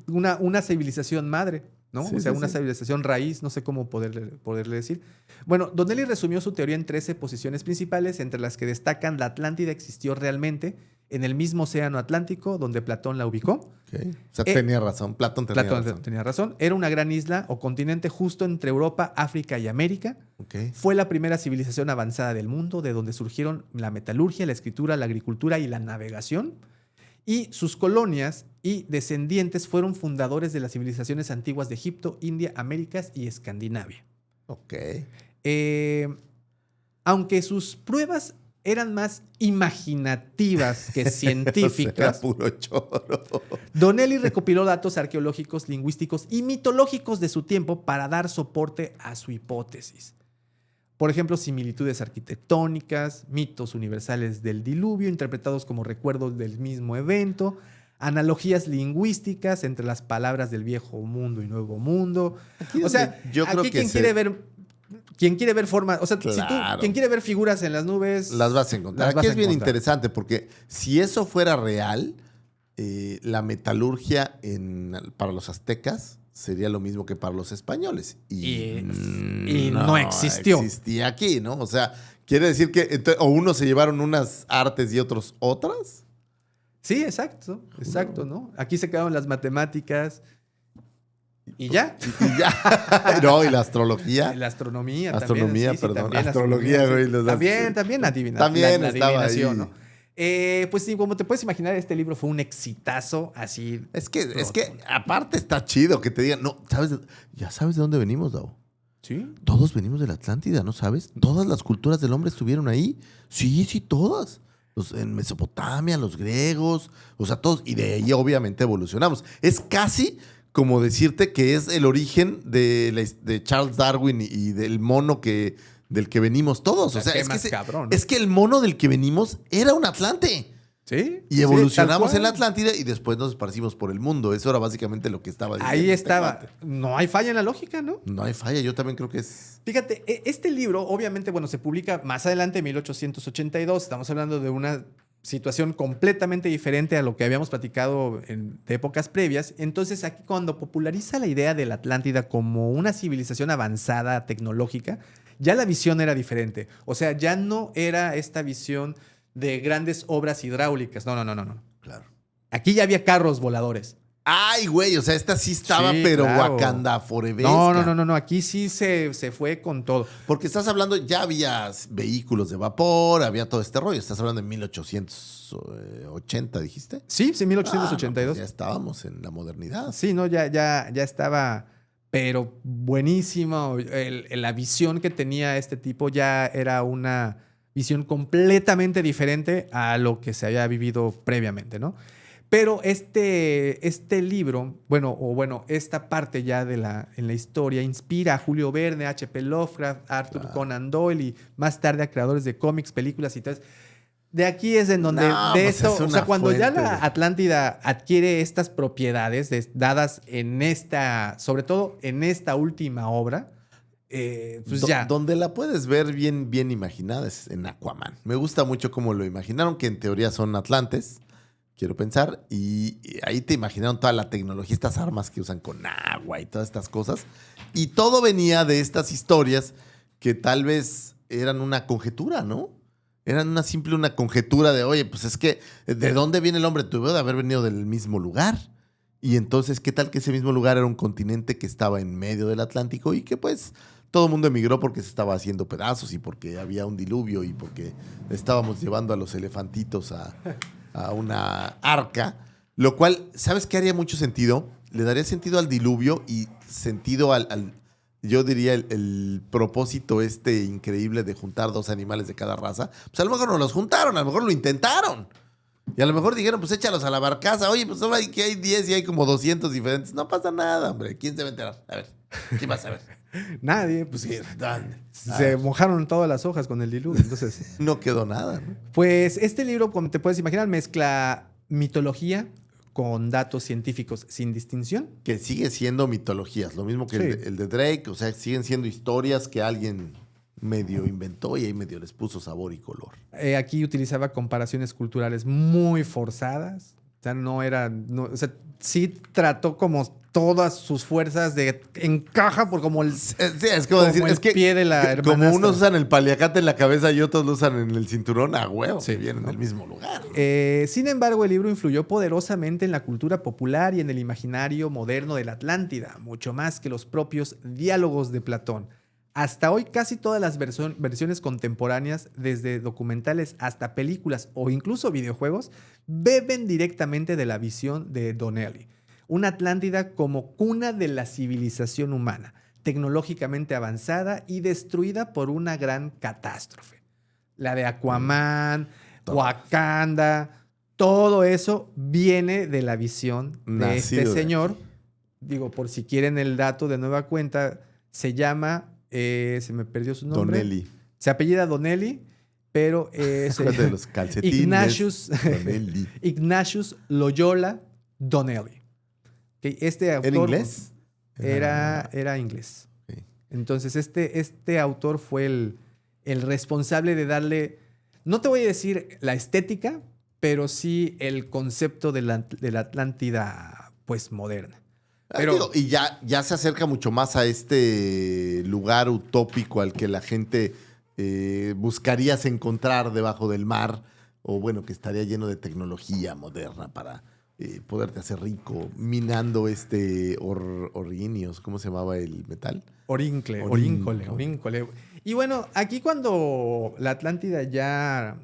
una civilización madre, ¿no? Una civilización raíz, no sé cómo poderle decir. Bueno, Donnelly resumió su teoría en 13 posiciones principales, entre las que destacan: la Atlántida existió realmente en el mismo océano Atlántico donde Platón la ubicó. O sea, tenía razón. Platón tenía razón. Era una gran isla o continente justo entre Europa, África y América. Fue la primera civilización avanzada del mundo, de donde surgieron la metalurgia, la escritura, la agricultura y la navegación. Y sus colonias y descendientes fueron fundadores de las civilizaciones antiguas de Egipto, India, Américas y Escandinavia. Aunque sus pruebas eran más imaginativas que científicas. Era puro choro. Donnelly recopiló datos arqueológicos, lingüísticos y mitológicos de su tiempo para dar soporte a su hipótesis. Por ejemplo, similitudes arquitectónicas, mitos universales del diluvio interpretados como recuerdos del mismo evento, analogías lingüísticas entre las palabras del viejo mundo y nuevo mundo. O sea, yo creo que quien quiere ver formas, o sea, quien quiere ver figuras en las nubes, las vas a encontrar. Aquí es bien interesante porque si eso fuera real, la metalurgia para los aztecas sería lo mismo que para los españoles. Y no existió. Existía aquí, ¿no? O sea, quiere decir que o unos se llevaron unas artes y otros otras. Sí, exacto, ¿no? Aquí se quedaron las matemáticas y ya. Y ya. No, y la astrología. La astronomía. Astronomía, también, perdón. también astrología, güey. También adivinación. También la estaba adivinación, ahí. ¿no? Pues sí, como te puedes imaginar, este libro fue un exitazo así. Es que aparte está chido que te digan, no, ya sabes de dónde venimos, Davo. Sí. Todos venimos de la Atlántida, ¿no sabes? Todas las culturas del hombre estuvieron ahí. Sí, todas. En Mesopotamia, los griegos, o sea, todos. Y de ahí obviamente evolucionamos. Es casi como decirte que es el origen de Charles Darwin y del mono del que venimos todos. O sea, cabrón, ¿no? Es que el mono del que venimos era un atlante. Sí. Y evolucionamos sí, en la Atlántida y después nos esparcimos por el mundo. Eso era básicamente lo que estaba diciendo. Ahí estaba. No hay falla en la lógica, ¿no? No hay falla, yo también creo que es... Fíjate, este libro, obviamente, bueno, se publica más adelante, en 1882. Estamos hablando de una situación completamente diferente a lo que habíamos platicado de épocas previas. Entonces, aquí cuando populariza la idea de la Atlántida como una civilización avanzada tecnológica, ya la visión era diferente. O sea, ya no era esta visión de grandes obras hidráulicas. No. Claro. Aquí ya había carros voladores. Ay, güey, o sea, esta sí estaba, Sí, pero claro. Wakanda forever. No. Aquí sí se fue con todo. Porque estás hablando, ya había vehículos de vapor, había todo este rollo. Estás hablando de 1880, ¿dijiste? Sí, No, 1882. pues ya estábamos en la modernidad. Sí, no, ya estaba, pero buenísimo. La visión que tenía este tipo ya era una visión completamente diferente a lo que se había vivido previamente, ¿no? Pero este libro, esta parte ya en la historia inspira a Julio Verne, H.P. Lovecraft, Arthur Conan Doyle y más tarde a creadores de cómics, películas y todo. De aquí es en donde cuando ya la Atlántida adquiere estas propiedades dadas sobre todo en esta última obra, pues ya. Donde la puedes ver bien, bien imaginada es en Aquaman. Me gusta mucho cómo lo imaginaron, que en teoría son atlantes, quiero pensar, y ahí te imaginaron toda la tecnología, estas armas que usan con agua y todas estas cosas. Y todo venía de estas historias que tal vez eran una conjetura, ¿no? Eran una conjetura de, oye, pues es que, ¿de dónde viene el hombre? Tuvo de haber venido del mismo lugar. Y entonces, ¿qué tal que ese mismo lugar era un continente que estaba en medio del Atlántico y que pues todo el mundo emigró porque se estaba haciendo pedazos y porque había un diluvio y porque estábamos llevando a los elefantitos a una arca? Lo cual, ¿sabes qué haría mucho sentido? Le daría sentido al diluvio y sentido yo diría, el propósito increíble de juntar dos animales de cada raza. Pues a lo mejor no los juntaron, a lo mejor lo intentaron. Y a lo mejor dijeron, pues échalos a la barcaza. Oye, pues que hay 10 y hay como 200 diferentes. No pasa nada, hombre. ¿Quién se va a enterar? A ver, ¿quién va a saber? Nadie, pues sí. ¿Dónde? Se mojaron todas las hojas con el diluvio, entonces. No quedó nada, ¿no? Pues este libro, como te puedes imaginar, mezcla mitología con datos científicos sin distinción. Que sigue siendo mitologías, lo mismo que Sí. el de Drake, o sea, siguen siendo historias que alguien medio inventó y ahí medio les puso sabor y color. Aquí utilizaba comparaciones culturales muy forzadas. O sea, o sea, sí trató como todas sus fuerzas de encaja por como el, Sí, es como decir, el es que pie de la como hermanastra. unos usan el paliacate en la cabeza y otros lo usan en el cinturón, a huevo, Sí, que vienen ¿no? del mismo lugar. Sin embargo, el libro influyó poderosamente en la cultura popular y en el imaginario moderno de la Atlántida, mucho más que los propios diálogos de Platón. Hasta hoy casi todas las versiones contemporáneas, desde documentales hasta películas o incluso videojuegos, beben directamente de la visión de Donnelly. Una Atlántida como cuna de la civilización humana, tecnológicamente avanzada y destruida por una gran catástrofe. La de Aquaman, Wakanda, todo eso viene de la visión de Nacido este de señor. aquí. Digo, por si quieren el dato de nueva cuenta, se llama, se me perdió su nombre. Donnelly. Se apellida Donnelly, pero Acuérdate de los calcetines. Donnelly. Ignatius Loyola Donnelly. Okay, este autor ¿Era inglés? Era inglés. Ok. Entonces, este autor fue el responsable de darle, no te voy a decir la estética, pero sí el concepto de la Atlántida, pues, moderna. Pero Digo, y ya se acerca mucho más a este lugar utópico al que la gente buscarías encontrar debajo del mar, o bueno, que estaría lleno de tecnología moderna para poderte hacer rico, minando orinios, ¿cómo se llamaba el metal? Oríncole. Y bueno, aquí cuando la Atlántida ya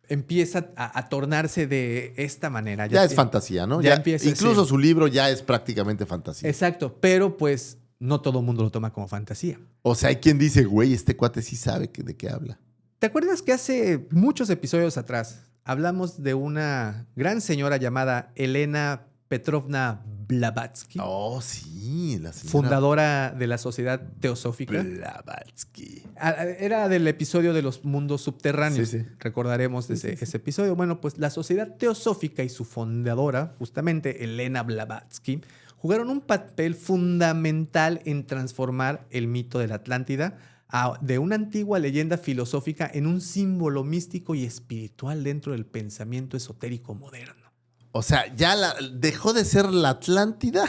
empieza a tornarse de esta manera. Ya es fantasía, ¿no? Ya empieza, incluso sí. su libro ya es prácticamente fantasía. Exacto, pero pues no todo el mundo lo toma como fantasía. O sea, hay quien dice, güey, este cuate sí sabe de qué habla. ¿Te acuerdas que hace muchos episodios atrás hablamos de una gran señora llamada Elena Petrovna Blavatsky? Oh, sí, la señora Fundadora de la Sociedad Teosófica. Blavatsky. Era del episodio de los mundos subterráneos. Sí. Recordaremos de ese episodio. Bueno, pues la Sociedad Teosófica y su fundadora, justamente Elena Blavatsky, jugaron un papel fundamental en transformar el mito de la Atlántida de una antigua leyenda filosófica en un símbolo místico y espiritual dentro del pensamiento esotérico moderno. O sea, ya dejó de ser la Atlántida,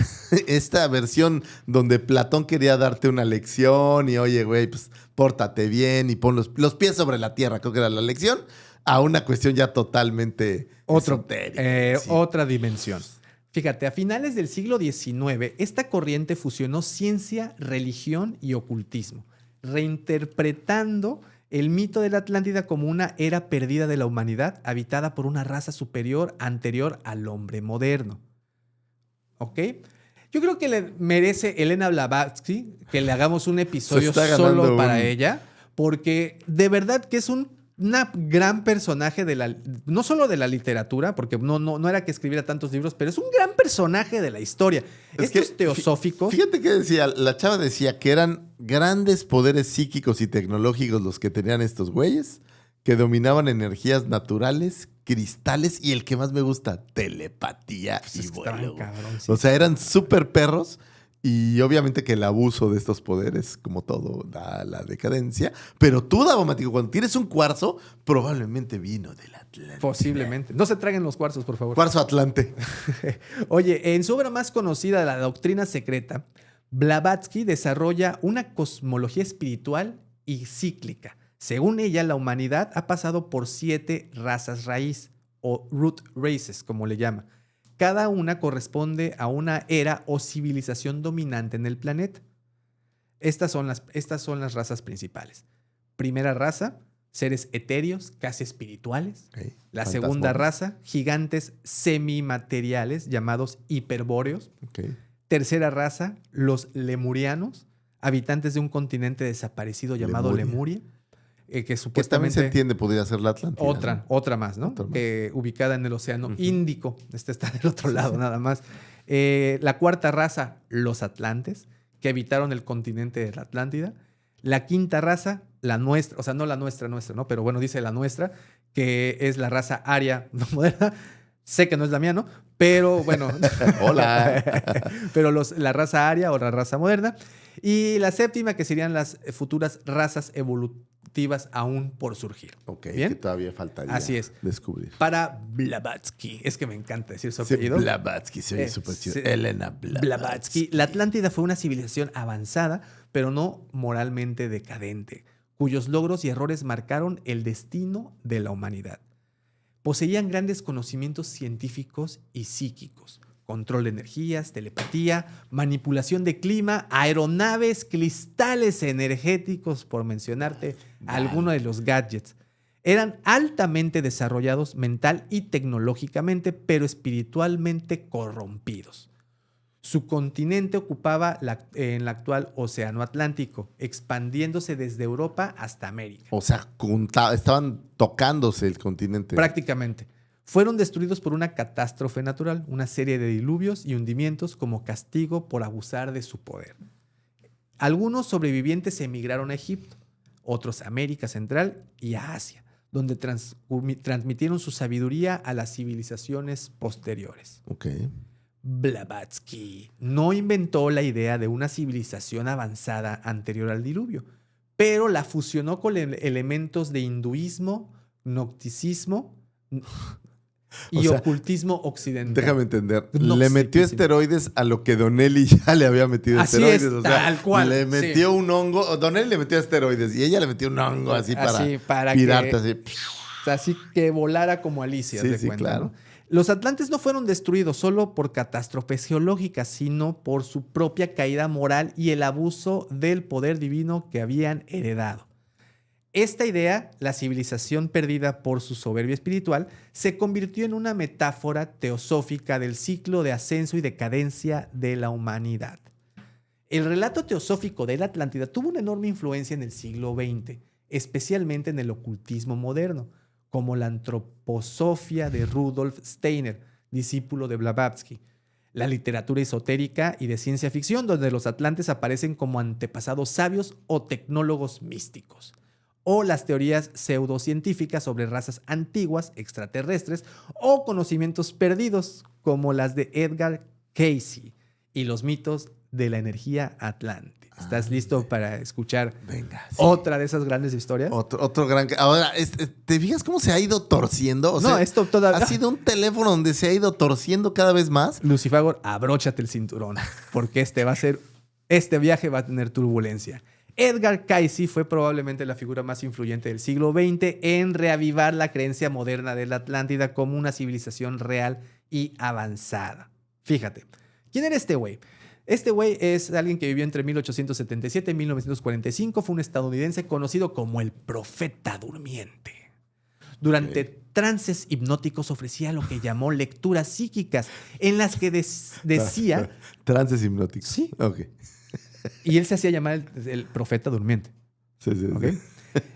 esta versión donde Platón quería darte una lección y oye, güey, pues pórtate bien y pon los pies sobre la tierra, creo que era la lección, a una cuestión ya totalmente esotérica. Sí. Otra dimensión. Fíjate, a finales del siglo XIX, esta corriente fusionó ciencia, religión y ocultismo, reinterpretando el mito de la Atlántida como una era perdida de la humanidad habitada por una raza superior anterior al hombre moderno. ¿Ok? Yo creo que le merece Elena Blavatsky que le hagamos un episodio solo para ella, porque de verdad que es una gran personaje no solo de la literatura, porque no era que escribiera tantos libros, pero es un gran personaje de la historia. Estos teosóficos. Fíjate que la chava decía que eran grandes poderes psíquicos y tecnológicos los que tenían estos güeyes, que dominaban energías naturales, cristales y el que más me gusta, telepatía y vuelo. Cabrón, sí. O sea, eran súper perros. Y obviamente que el abuso de estos poderes, como todo, da la decadencia. Pero tú, Davomático, cuando tienes un cuarzo, probablemente vino del Atlántico. Posiblemente. No se traguen los cuarzos, por favor. Cuarzo Atlante. Oye, en su obra más conocida, La Doctrina Secreta, Blavatsky desarrolla una cosmología espiritual y cíclica. Según ella, la humanidad ha pasado por 7 razas raíz, o root races, como le llama. Cada una corresponde a una era o civilización dominante en el planeta. Estas son las razas principales. Primera raza, seres etéreos, casi espirituales. Okay. La segunda raza, gigantes semimateriales llamados hiperbóreos. Okay. Tercera raza, los lemurianos, habitantes de un continente desaparecido llamado Lemuria. Que supuestamente... Que también se entiende, podría ser la Atlántida. Otra más, ¿no? Ubicada en el Océano Índico. Está del otro lado, nada más. La cuarta raza, los atlantes, que habitaron el continente de la Atlántida. La quinta raza, la nuestra, o sea, no la nuestra, ¿no? Pero bueno, dice la nuestra, que es la raza aria moderna. Sé que no es la mía, ¿no? Pero bueno. Hola. Pero la raza aria o la raza moderna. Y la séptima, que serían las futuras razas evolutivas aún por surgir. Ok, ¿bien? Que todavía faltaría descubrir. Para Blavatsky, es que me encanta decir su apellido. Blavatsky, soy súper chido. Elena Blavatsky. La Atlántida fue una civilización avanzada, pero no moralmente decadente, cuyos logros y errores marcaron el destino de la humanidad. Poseían grandes conocimientos científicos y psíquicos, control de energías, telepatía, manipulación de clima, aeronaves, cristales energéticos, por mencionarte alguno de los gadgets. Eran altamente desarrollados mental y tecnológicamente, pero espiritualmente corrompidos. Su continente ocupaba en el actual Océano Atlántico, expandiéndose desde Europa hasta América. O sea, estaban tocándose el continente. Prácticamente. Fueron destruidos por una catástrofe natural, una serie de diluvios y hundimientos como castigo por abusar de su poder. Algunos sobrevivientes emigraron a Egipto, otros a América Central y a Asia, donde transmitieron su sabiduría a las civilizaciones posteriores. Okay. Blavatsky no inventó la idea de una civilización avanzada anterior al diluvio, pero la fusionó con elementos de hinduismo, gnosticismo, y O sea, ocultismo occidental. Déjame entender. Le Gnosticismo. metió esteroides a lo que Donelli ya le había metido Así esteroides. es, O sea, tal cual, le sí. metió un hongo. O Donelli le metió esteroides y ella le metió un hongo así para pirarte que, así. así que volara como Alicia, Sí, de sí, cuenta, claro. ¿no? Los atlantes no fueron destruidos solo por catástrofes geológicas, sino por su propia caída moral y el abuso del poder divino que habían heredado. Esta idea, la civilización perdida por su soberbia espiritual, se convirtió en una metáfora teosófica del ciclo de ascenso y decadencia de la humanidad. El relato teosófico de la Atlántida tuvo una enorme influencia en el siglo XX, especialmente en el ocultismo moderno, como la antroposofia de Rudolf Steiner, discípulo de Blavatsky, la literatura esotérica y de ciencia ficción, donde los atlantes aparecen como antepasados sabios o tecnólogos místicos, o las teorías pseudocientíficas sobre razas antiguas, extraterrestres o conocimientos perdidos, como las de Edgar Cayce y los mitos de la energía atlántica. ¿Estás listo para escuchar Venga. Sí. otra de esas grandes historias? Otro gran... Ahora, ¿te fijas cómo se ha ido torciendo? O sea, No, esto todavía... ha sido un teléfono donde se ha ido torciendo cada vez más. Lucifagor, abróchate el cinturón, porque este viaje va a tener turbulencia. Edgar Cayce fue probablemente la figura más influyente del siglo XX en reavivar la creencia moderna de la Atlántida como una civilización real y avanzada. Fíjate, ¿quién era este güey? Este güey es alguien que vivió entre 1877 y 1945. Fue un estadounidense conocido como el Profeta Durmiente. Durante trances hipnóticos ofrecía lo que llamó lecturas psíquicas, en las que decía... Trances hipnóticos. Sí. Ok. Y él se hacía llamar el Profeta Durmiente. Sí, sí, ¿Ok? sí.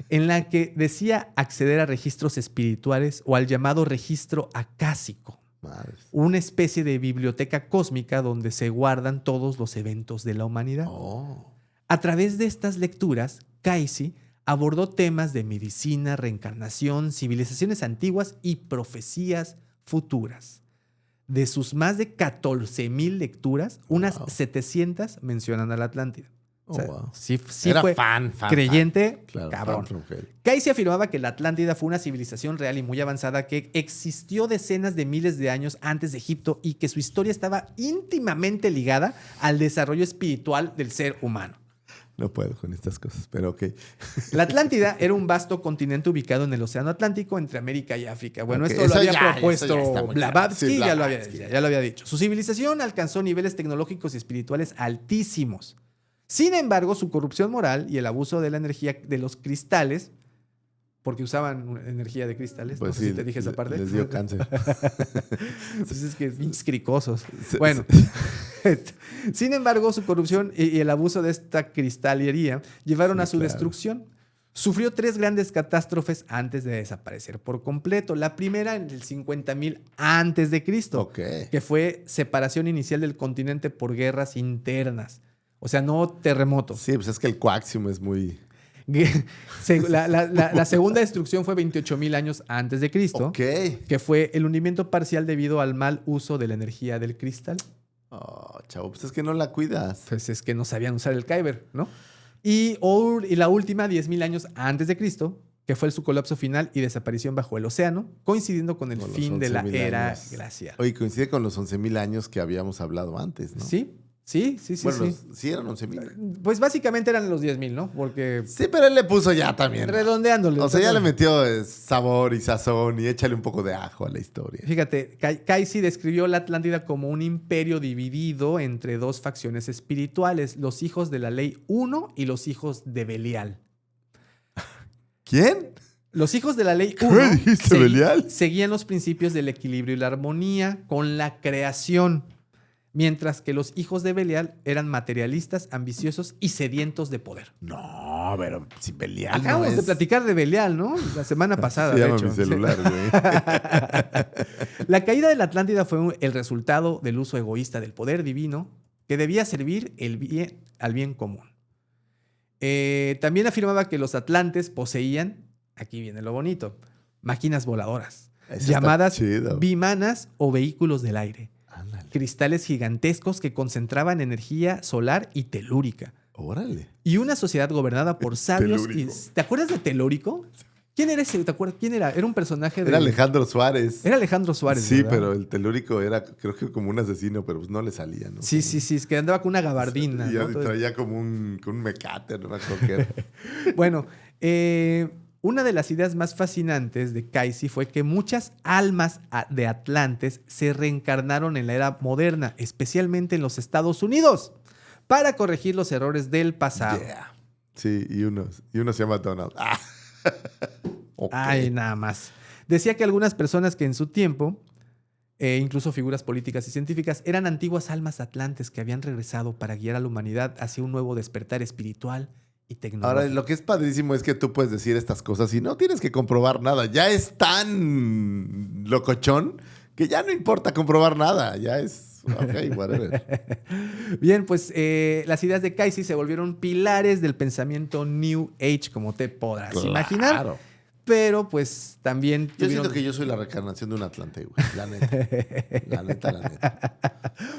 En la que decía acceder a registros espirituales o al llamado registro acásico. Madres. Una especie de biblioteca cósmica donde se guardan todos los eventos de la humanidad. Oh. A través de estas lecturas, Cayce abordó temas de medicina, reencarnación, civilizaciones antiguas y profecías futuras. De sus más de 14,000 lecturas, unas 700 mencionan a la Atlántida. O sea, wow. sí Era fue fan. creyente, Claro, cabrón. fan from hell. Cayce afirmaba que la Atlántida fue una civilización real y muy avanzada que existió decenas de miles de años antes de Egipto y que su historia estaba íntimamente ligada al desarrollo espiritual del ser humano. No puedo con estas cosas, pero ok. La Atlántida era un vasto continente ubicado en el Océano Atlántico entre América y África. Bueno, Ok, esto lo eso había ya propuesto está muy claro. Blavatsky, Sí, ya Blavatsky. lo había dicho. Su civilización alcanzó niveles tecnológicos y espirituales altísimos. Sin embargo, su corrupción moral y el abuso de la energía de los cristales, porque usaban energía de cristales, Pues no sé sí, si te dije esa parte. les dio cáncer. Entonces es que pinches cricosos. Sí, Bueno, sin embargo, su corrupción y el abuso de esta cristalería llevaron Sí, a su claro. destrucción. Sufrió 3 grandes catástrofes antes de desaparecer por completo. La primera en el 50,000 antes de Cristo, Ok. que fue separación inicial del continente por guerras internas. O sea, no terremotos. Sí, pues es que el coaxium es muy... La segunda destrucción fue 28,000 años antes de Cristo, Ok. que fue el hundimiento parcial debido al mal uso de la energía del cristal. Oh, chavo, pues es que no la cuidas. Pues es que no sabían usar el Kyber, ¿no? Y la última, 10,000 años antes de Cristo, que fue su colapso final y desaparición bajo el océano, coincidiendo con el Con los fin de la 11,000 era años. glacial. Oye, coincide con los 11,000 años que habíamos hablado antes, ¿no? Sí. Bueno, sí eran 11,000. Pues básicamente eran los 10,000, ¿no? Porque Sí, pero él le puso ya también. redondeándole. O sea, ya le metió sabor y sazón y échale un poco de ajo a la historia. Fíjate, Cayce describió la Atlántida como un imperio dividido entre 2 facciones espirituales, los hijos de la ley 1 y los hijos de Belial. ¿Quién? Los hijos de la ley ¿Qué 1 dijiste, Belial? seguían los principios del equilibrio y la armonía con la creación, mientras que los hijos de Belial eran materialistas, ambiciosos y sedientos de poder. No, pero si Belial Acabamos no de es... platicar de Belial, ¿no? La semana pasada, Se de llama hecho. mi celular, güey. La caída de la Atlántida fue el resultado del uso egoísta del poder divino que debía servir al bien común. También afirmaba que los atlantes poseían, aquí viene lo bonito, máquinas voladoras, Eso está llamadas chido. bimanas o vehículos del aire. Ándale. Cristales gigantescos que concentraban energía solar y telúrica. Órale. Y una sociedad gobernada por sabios. Telúrico. ¿Te acuerdas de telúrico? ¿Quién era ese? ¿Te acuerdas? ¿Quién era? Era un personaje de... Era Alejandro Suárez. Era Alejandro Suárez, Sí, ¿verdad? pero el telúrico era, creo que como un asesino, pero pues no le salía, ¿no? Sí, es que andaba con una gabardina. Y ¿no? traía como un mecate, no me acuerdo qué era. Bueno, una de las ideas más fascinantes de Casey fue que muchas almas de Atlantes se reencarnaron en la era moderna, especialmente en los Estados Unidos, para corregir los errores del pasado. Yeah. Sí, y uno se llama Donald. Ah. Okay. Ay, nada más. Decía que algunas personas que en su tiempo, incluso figuras políticas y científicas, eran antiguas almas atlantes que habían regresado para guiar a la humanidad hacia un nuevo despertar espiritual y tecnológico. Ahora, lo que es padrísimo es que tú puedes decir estas cosas y no tienes que comprobar nada. Ya es tan locochón que ya no importa comprobar nada. Ya es... Ok, whatever. Bien, pues las ideas de Casey se volvieron pilares del pensamiento New Age, como te podrás imaginar. Claro. Pero pues también Yo siento que yo soy la reencarnación de un Atlante, güey. La neta. La neta.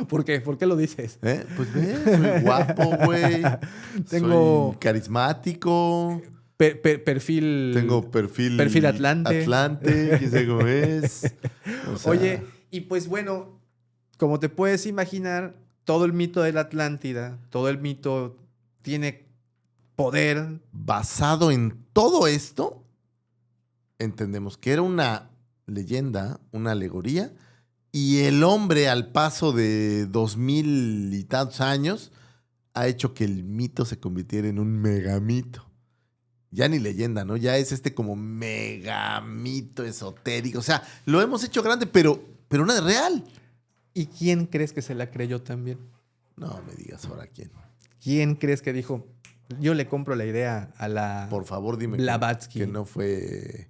¿Por qué? ¿Por qué lo dices? Pues ves, soy guapo, güey. Soy carismático. Perfil... Tengo perfil... Perfil Atlante. Atlante, quién sabe cómo es. O sea, Oye, y pues bueno, como te puedes imaginar, todo el mito de la Atlántida, todo el mito tiene poder. basado en todo esto, entendemos que era una leyenda, una alegoría, y el hombre al paso de 2000 y tantos años ha hecho que el mito se convirtiera en un megamito. Ya ni leyenda, ¿no? Ya es como megamito esotérico. O sea, lo hemos hecho grande, pero no es real. ¿Y quién crees que se la creyó también? No me digas ahora quién. ¿Quién crees que dijo, yo le compro la idea a la... Por favor, dime Blavatsky? que no fue...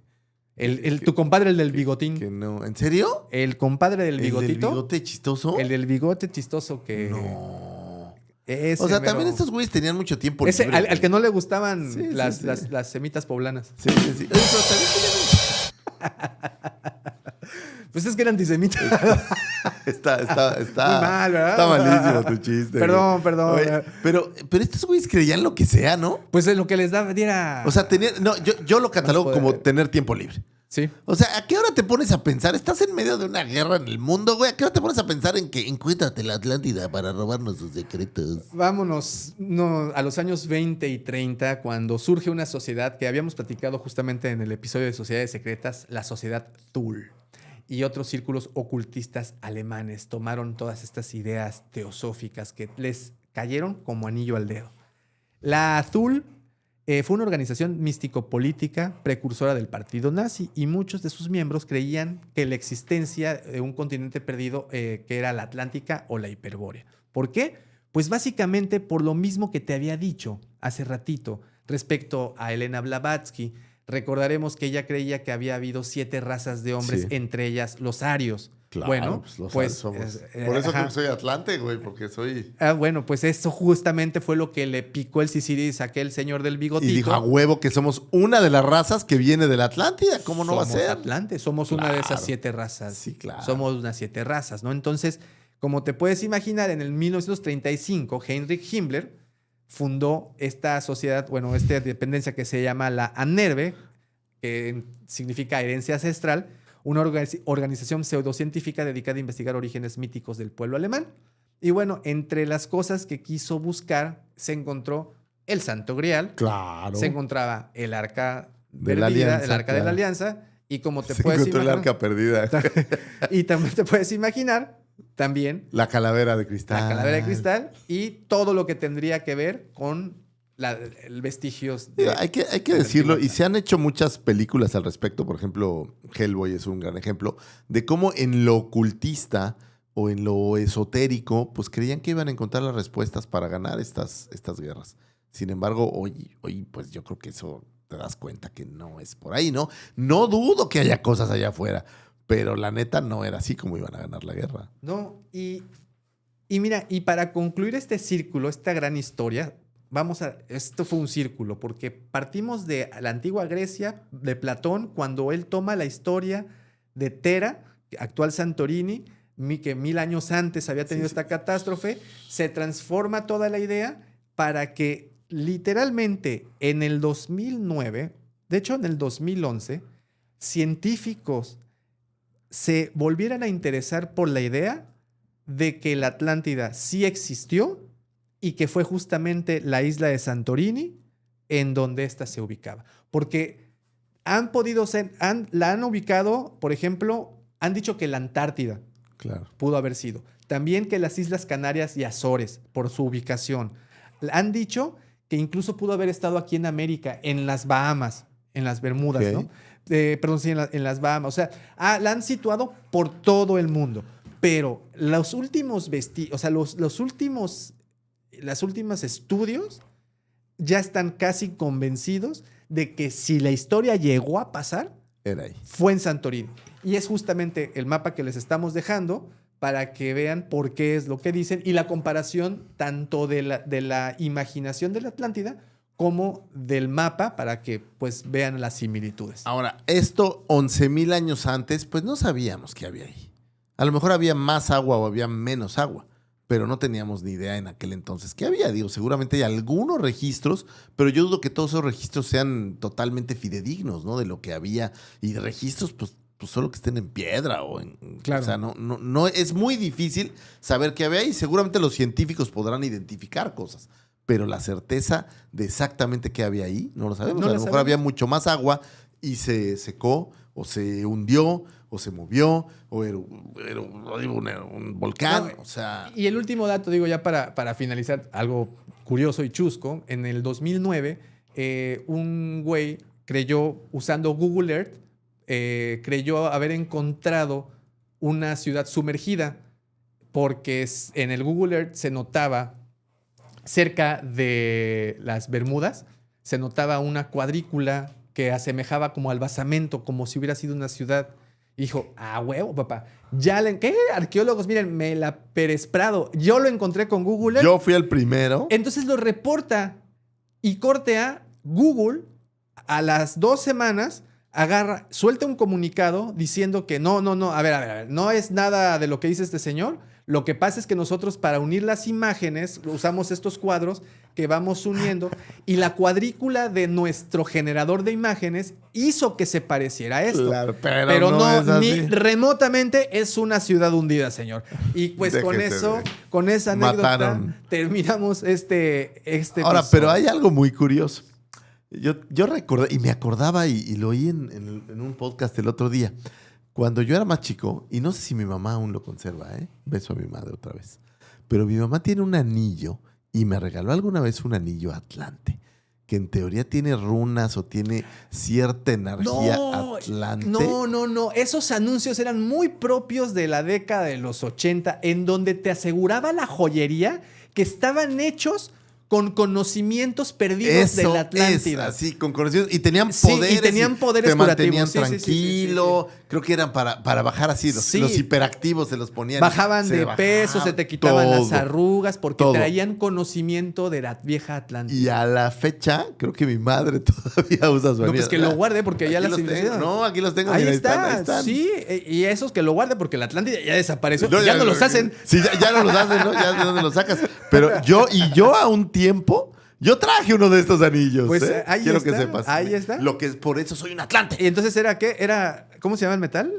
Tu compadre, el del bigotín. Que no. ¿En serio? El compadre del bigotito. ¿El del bigote chistoso? El del bigote chistoso que... No. Ese O sea, mero. también estos güeyes tenían mucho tiempo Ese, libre. al que no le gustaban Sí, las, sí. Las semitas poblanas. Sí. Oye, pero también Pues es que era antisemita. está Muy mal, ¿verdad? Está malísimo tu chiste. Perdón. Oye, pero estos güeyes creían lo que sea, ¿no? Pues en lo que les diera... O sea, yo lo catalogo poder. como tener tiempo libre. Sí. O sea, ¿a qué hora te pones a pensar? Estás en medio de una guerra en el mundo, güey. ¿A qué hora te pones a pensar en que encuéntrate la Atlántida para robarnos sus secretos? Vámonos a los años 20 y 30, cuando surge una sociedad que habíamos platicado justamente en el episodio de Sociedades Secretas, la sociedad Thule. Y otros círculos ocultistas alemanes tomaron todas estas ideas teosóficas que les cayeron como anillo al dedo. La Thule fue una organización místico-política precursora del partido nazi y muchos de sus miembros creían que la existencia de un continente perdido que era la Atlántica o la Hiperbórea. ¿Por qué? Pues básicamente por lo mismo que te había dicho hace ratito respecto a Elena Blavatsky. Recordaremos que ella creía que había habido 7 razas de hombres, Sí. entre ellas los arios. Claro, Bueno, pues somos. Por eso ajá. creo que soy Atlante, güey, porque soy... Bueno, pues eso justamente fue lo que le picó el sisiris a aquel señor del bigotito. Y dijo a huevo que somos una de las razas que viene de la Atlántida. ¿Cómo no va a Somos ser? Atlantes, somos una de esas 7 razas. Sí, claro. Somos unas 7 razas, ¿no? Entonces, como te puedes imaginar, en el 1935, Heinrich Himmler fundó esta sociedad, bueno, esta dependencia que se llama la ANERVE, que significa herencia ancestral, una organización pseudocientífica dedicada a investigar orígenes míticos del pueblo alemán. Y bueno, entre las cosas que quiso buscar, se encontró el Santo Grial, Claro. se encontraba el arca De la perdida, alianza, el arca de la claro. alianza, y como te Se puedes encontró el imaginar, arca perdida. y también te puedes imaginar también La calavera de cristal. la calavera de cristal y todo lo que tendría que ver con el vestigios de... Mira, hay que de la decirlo, antigua y se han hecho muchas películas al respecto. Por ejemplo, Hellboy es un gran ejemplo de cómo en lo ocultista o en lo esotérico, pues creían que iban a encontrar las respuestas para ganar estas guerras. Sin embargo, hoy, pues yo creo que eso te das cuenta que no es por ahí, ¿no? No dudo que haya cosas allá afuera, pero la neta no era así como iban a ganar la guerra. No, y mira, y para concluir este círculo, esta gran historia, esto fue un círculo, porque partimos de la antigua Grecia, de Platón, cuando él toma la historia de Tera, actual Santorini, que 1000 años antes había tenido esta catástrofe, se transforma toda la idea para que literalmente en el 2009 de hecho en el 2011, científicos se volvieran a interesar por la idea de que la Atlántida sí existió y que fue justamente la isla de Santorini en donde ésta se ubicaba. Porque la han ubicado, por ejemplo, han dicho que la Antártida Claro. pudo haber sido. También que las Islas Canarias y Azores, por su ubicación. Han dicho que incluso pudo haber estado aquí en América, en las Bahamas, en las Bermudas, Ok. ¿no? Perdón, sí, en las Bahamas. O sea, la han situado por todo el mundo. Pero los últimos vestigios, o sea, las últimas estudios ya están casi convencidos de que si la historia llegó a pasar, Era ahí. fue en Santorini. Y es justamente el mapa que les estamos dejando para que vean por qué es lo que dicen y la comparación tanto de la imaginación de la Atlántida como del mapa para que pues vean las similitudes. Ahora, esto 11,000 años antes, pues no sabíamos qué había ahí. A lo mejor había más agua o había menos agua, pero no teníamos ni idea en aquel entonces qué había. Digo, seguramente hay algunos registros, pero yo dudo que todos esos registros sean totalmente fidedignos, ¿no? De lo que había. Y de registros, pues solo que estén en piedra o en... Claro. O sea, no, es muy difícil saber qué había ahí. Seguramente los científicos podrán identificar cosas, pero la certeza de exactamente qué había ahí no lo sabemos. No A la lo mejor sabemos. había mucho más agua y se secó o se hundió o se movió o era un volcán. No, O sea, Y el último dato, digo ya para finalizar, algo curioso y chusco, en el 2009 un güey creyó, usando Google Earth, creyó haber encontrado una ciudad sumergida porque en el Google Earth se notaba cerca de las Bermudas, se notaba una cuadrícula que asemejaba como al basamento, como si hubiera sido una ciudad. Y dijo, huevo, papá. ¿Qué? Arqueólogos, miren, me la Pérez Prado. Yo lo encontré con Google Earth. yo fui el primero. Entonces lo reporta y cortea Google a las 2 semanas, suelta un comunicado diciendo que no, a ver, no es nada de lo que dice este señor. Lo que pasa es que nosotros para unir las imágenes usamos estos cuadros que vamos uniendo y la cuadrícula de nuestro generador de imágenes hizo que se pareciera a esto. Claro, pero no es ni así. remotamente es una ciudad hundida, señor. Y pues con Déjese eso, de- con esa anécdota, Mataron. terminamos este Ahora, episodio. pero hay algo muy curioso. Yo recordé, y me acordaba y lo oí en un podcast el otro día. Cuando yo era más chico, y no sé si mi mamá aún lo conserva, ¿eh? Beso a mi madre otra vez. Pero mi mamá tiene un anillo y me regaló alguna vez un anillo Atlante, que en teoría tiene runas o tiene cierta energía Atlante. No. Esos anuncios eran muy propios de la década de los 80, en donde te aseguraba la joyería que estaban hechos con conocimientos perdidos de la Atlántida. Es así, con conocimientos. Y tenían Sí, poderes. y tenían poderes te mantenían curativos. Sí, tranquilo. Creo que eran para bajar así. Sí. Los hiperactivos se los ponían. Bajaban de peso, se te quitaban las todo. arrugas, porque todo. traían conocimiento de la vieja Atlántida. Y a la fecha, creo que mi madre todavía usa su No, anillo. pues que lo guarde porque ya Aquí la los tengo. civilización. No, aquí los tengo. Ahí mira, está, sí. Y esos que lo guarde porque la Atlántida ya desapareció. No, ya no los hacen. Sí, ya no los hacen, ¿no? Ya de dónde los sacas. Pero yo a un tiempo, yo traje uno de estos anillos. Pues, ¿eh? ahí Quiero está, que sepas. ahí está. Lo que es, por eso soy un Atlante. Y entonces era ¿qué? ¿Cómo se llama el metal?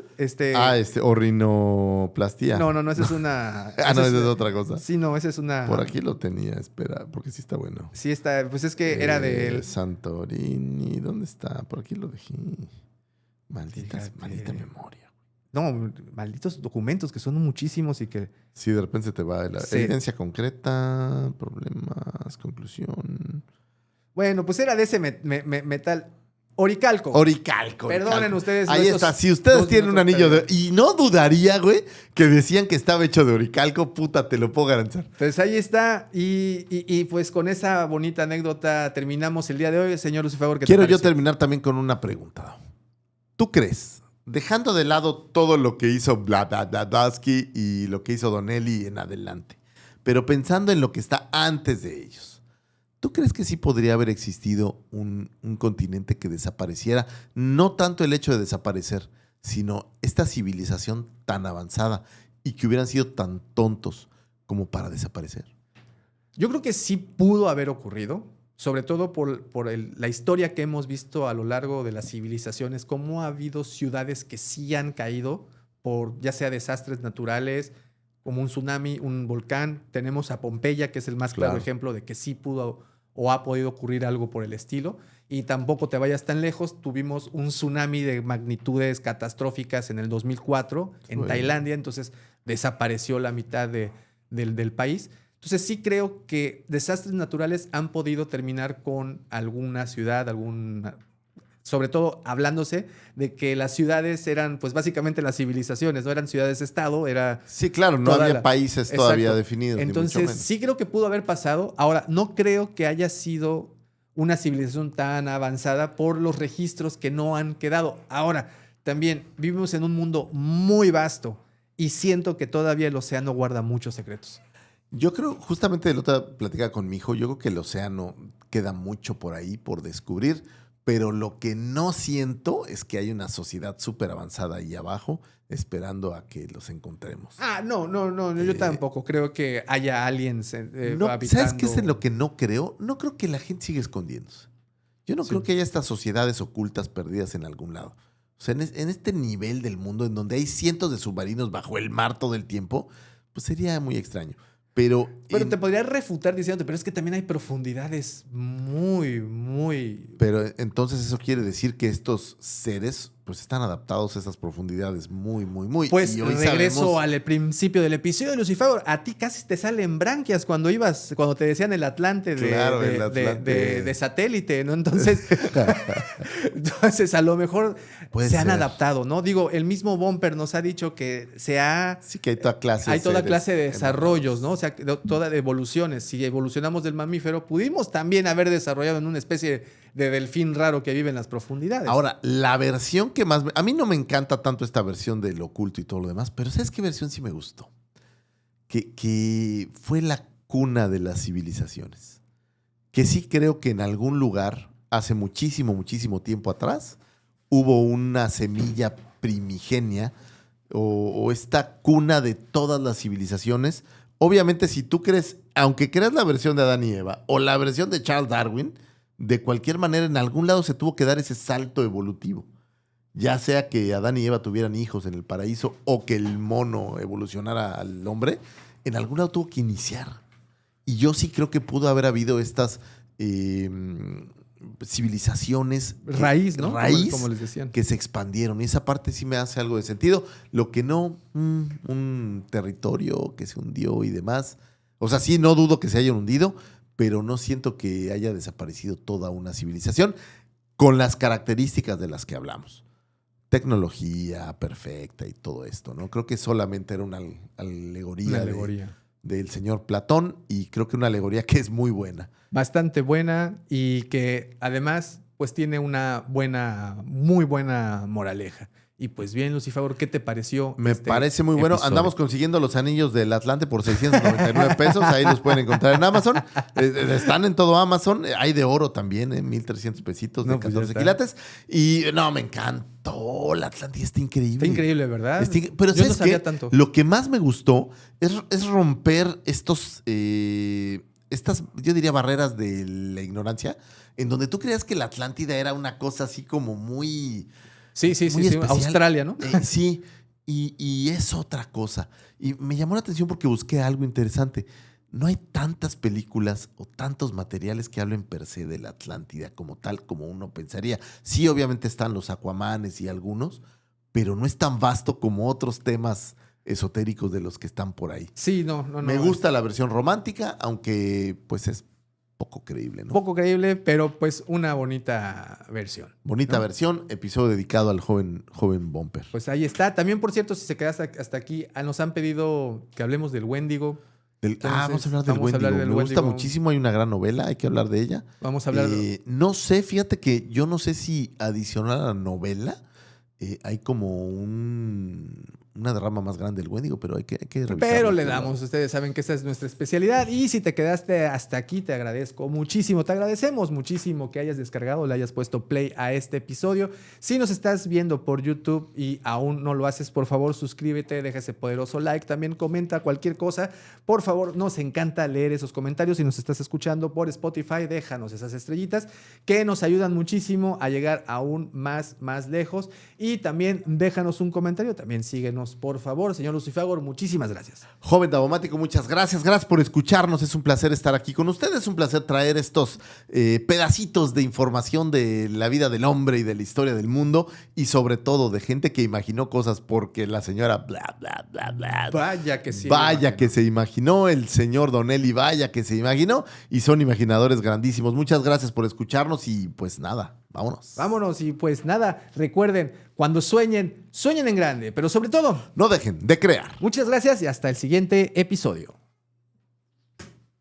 Orinoplastía. No, esa es una. No, esa es otra cosa. Sí, no, esa es una. Por aquí lo tenía, espera, porque sí está bueno. Sí está, pues es que era de Santorini, ¿dónde está? Por aquí lo dejé. Maldita Fíjate. memoria. No, malditos documentos que son muchísimos y que. Sí, de repente se te va la Sí. evidencia concreta, problemas, conclusión. Bueno, pues era de ese metal. Oricalco. Oricalco. Perdonen ustedes Ahí nuestros está. Si ustedes 2 tienen un minutos anillo de... perdidos. Y no dudaría, güey, que decían que estaba hecho de oricalco. Puta, te lo puedo garantizar. Pues ahí está. Y pues con esa bonita anécdota terminamos el día de hoy. Señor Lucifer, ¿qué te Quiero yo pareció? terminar también con una pregunta. ¿Tú crees, dejando de lado todo lo que hizo Blavatsky y lo que hizo Donnelly en adelante, pero pensando en lo que está antes de ellos, ¿tú crees que sí podría haber existido un continente que desapareciera? No tanto el hecho de desaparecer, sino esta civilización tan avanzada y que hubieran sido tan tontos como para desaparecer. Yo creo que sí pudo haber ocurrido. sobre todo por la historia que hemos visto a lo largo de las civilizaciones, cómo ha habido ciudades que sí han caído por ya sea desastres naturales, como un tsunami, un volcán. Tenemos a Pompeya, que es el más claro ejemplo de que sí pudo o ha podido ocurrir algo por el estilo. Y tampoco te vayas tan lejos, tuvimos un tsunami de magnitudes catastróficas en el 2004 en Tailandia, entonces desapareció la mitad del país. Entonces sí creo que desastres naturales han podido terminar con alguna ciudad, sobre todo hablándose de que las ciudades eran pues básicamente las civilizaciones, no eran ciudades-estado, era... Sí, claro, no había países todavía definidos. Entonces sí creo que pudo haber pasado. Ahora, no creo que haya sido una civilización tan avanzada por los registros que no han quedado. Ahora, también vivimos en un mundo muy vasto y siento que todavía el océano guarda muchos secretos. Yo creo, justamente de la otra platicaba con mi hijo, yo creo que el océano queda mucho por ahí, por descubrir, pero lo que no siento es que hay una sociedad súper avanzada ahí abajo esperando a que los encontremos. No, yo tampoco creo que haya aliens habitando. ¿Sabes qué es en lo que no creo? No creo que la gente siga escondiéndose. Yo no creo que haya estas sociedades ocultas perdidas en algún lado. O sea, en este nivel del mundo en donde hay cientos de submarinos bajo el mar todo el tiempo, pues sería muy extraño. Pero te podría refutar diciéndote, pero es que también hay profundidades muy... Pero entonces eso quiere decir que estos seres pues están adaptados a esas profundidades muy. Pues y hoy regreso al principio del episodio de Lucifer. A ti casi te salen branquias cuando te decían el Atlante de satélite, ¿no? Entonces, a lo mejor se han adaptado, ¿no? Digo, el mismo Bumper nos ha dicho que sí, que hay toda clase de desarrollos, ¿no? O sea, toda de evoluciones. Si evolucionamos del mamífero, pudimos también haber desarrollado en una especie de delfín raro que vive en las profundidades. Ahora, la versión que más... A mí no me encanta tanto esta versión del oculto y todo lo demás, pero ¿sabes qué versión sí me gustó? Que fue la cuna de las civilizaciones. Que sí creo que en algún lugar, hace muchísimo tiempo atrás, hubo una semilla primigenia o esta cuna de todas las civilizaciones. Obviamente, si tú crees, aunque creas la versión de Adán y Eva o la versión de Charles Darwin, de cualquier manera, en algún lado se tuvo que dar ese salto evolutivo. Ya sea que Adán y Eva tuvieran hijos en el paraíso o que el mono evolucionara al hombre, en algún lado tuvo que iniciar. Y yo sí creo que pudo haber habido estas civilizaciones raíz, ¿no? Raíz, como les decían, que se expandieron. Y esa parte sí me hace algo de sentido. Lo que no, un territorio que se hundió y demás. O sea, sí, no dudo que se hayan hundido, pero no siento que haya desaparecido toda una civilización con las características de las que hablamos. Tecnología perfecta y todo esto, ¿no? Creo que solamente era una alegoría. Del señor Platón, y creo que una alegoría que es muy buena. Bastante buena y que además pues tiene una muy buena moraleja. Y pues bien, Lucifer, ¿qué te pareció? Me parece muy bueno. Episodio? Andamos consiguiendo los anillos del Atlante por 699 pesos. Ahí los pueden encontrar en Amazon. Están en todo Amazon. Hay de oro también, 1,300 pesitos de 14 quilates. Y no, me encantó. La Atlántida está increíble. Está increíble, ¿verdad? Pero yo no sabía tanto. Lo que más me gustó es romper estas, yo diría, barreras de la ignorancia, en donde tú creías que la Atlántida era una cosa así como muy... Sí, Australia, ¿no? Sí, y es otra cosa. Y me llamó la atención porque busqué algo interesante. No hay tantas películas o tantos materiales que hablen per se de la Atlántida como tal, como uno pensaría. Sí, obviamente están los Aquamanes y algunos, pero no es tan vasto como otros temas esotéricos de los que están por ahí. Sí, no. Me gusta la versión romántica, aunque pues es poco creíble, ¿no? Poco creíble, pero pues una bonita versión. Bonita versión, episodio dedicado al joven Bumper. Pues ahí está. También, por cierto, si se queda hasta aquí, nos han pedido que hablemos del Wendigo. Vamos a hablar del Wendigo. Me gusta muchísimo, hay una gran novela, hay que hablar de ella. Vamos a hablar no sé, fíjate que yo no sé si adicional a la novela hay como una derrama más grande el Wendigo, pero hay que revisarlo. Pero le damos, ustedes saben que esta es nuestra especialidad y si te quedaste hasta aquí te agradezco muchísimo, te agradecemos muchísimo que hayas descargado, le hayas puesto play a este episodio. Si nos estás viendo por YouTube y aún no lo haces, por favor suscríbete, deja ese poderoso like, también comenta cualquier cosa, por favor, nos encanta leer esos comentarios. Si nos estás escuchando por Spotify, déjanos esas estrellitas que nos ayudan muchísimo a llegar aún más lejos y también déjanos un comentario, también síguenos por favor, señor Lucifagor, muchísimas gracias. Joven Davomático, muchas gracias. Gracias por escucharnos. Es un placer estar aquí con ustedes. Es un placer traer estos pedacitos de información de la vida del hombre y de la historia del mundo y sobre todo de gente que imaginó cosas porque la señora bla, bla, bla, bla. Vaya que sí. Vaya que se imaginó. El señor Donelli, vaya que se imaginó. Y son imaginadores grandísimos. Muchas gracias por escucharnos y pues nada. Vámonos. Vámonos y pues nada, recuerden, cuando sueñen en grande, pero sobre todo, no dejen de crear. Muchas gracias y hasta el siguiente episodio.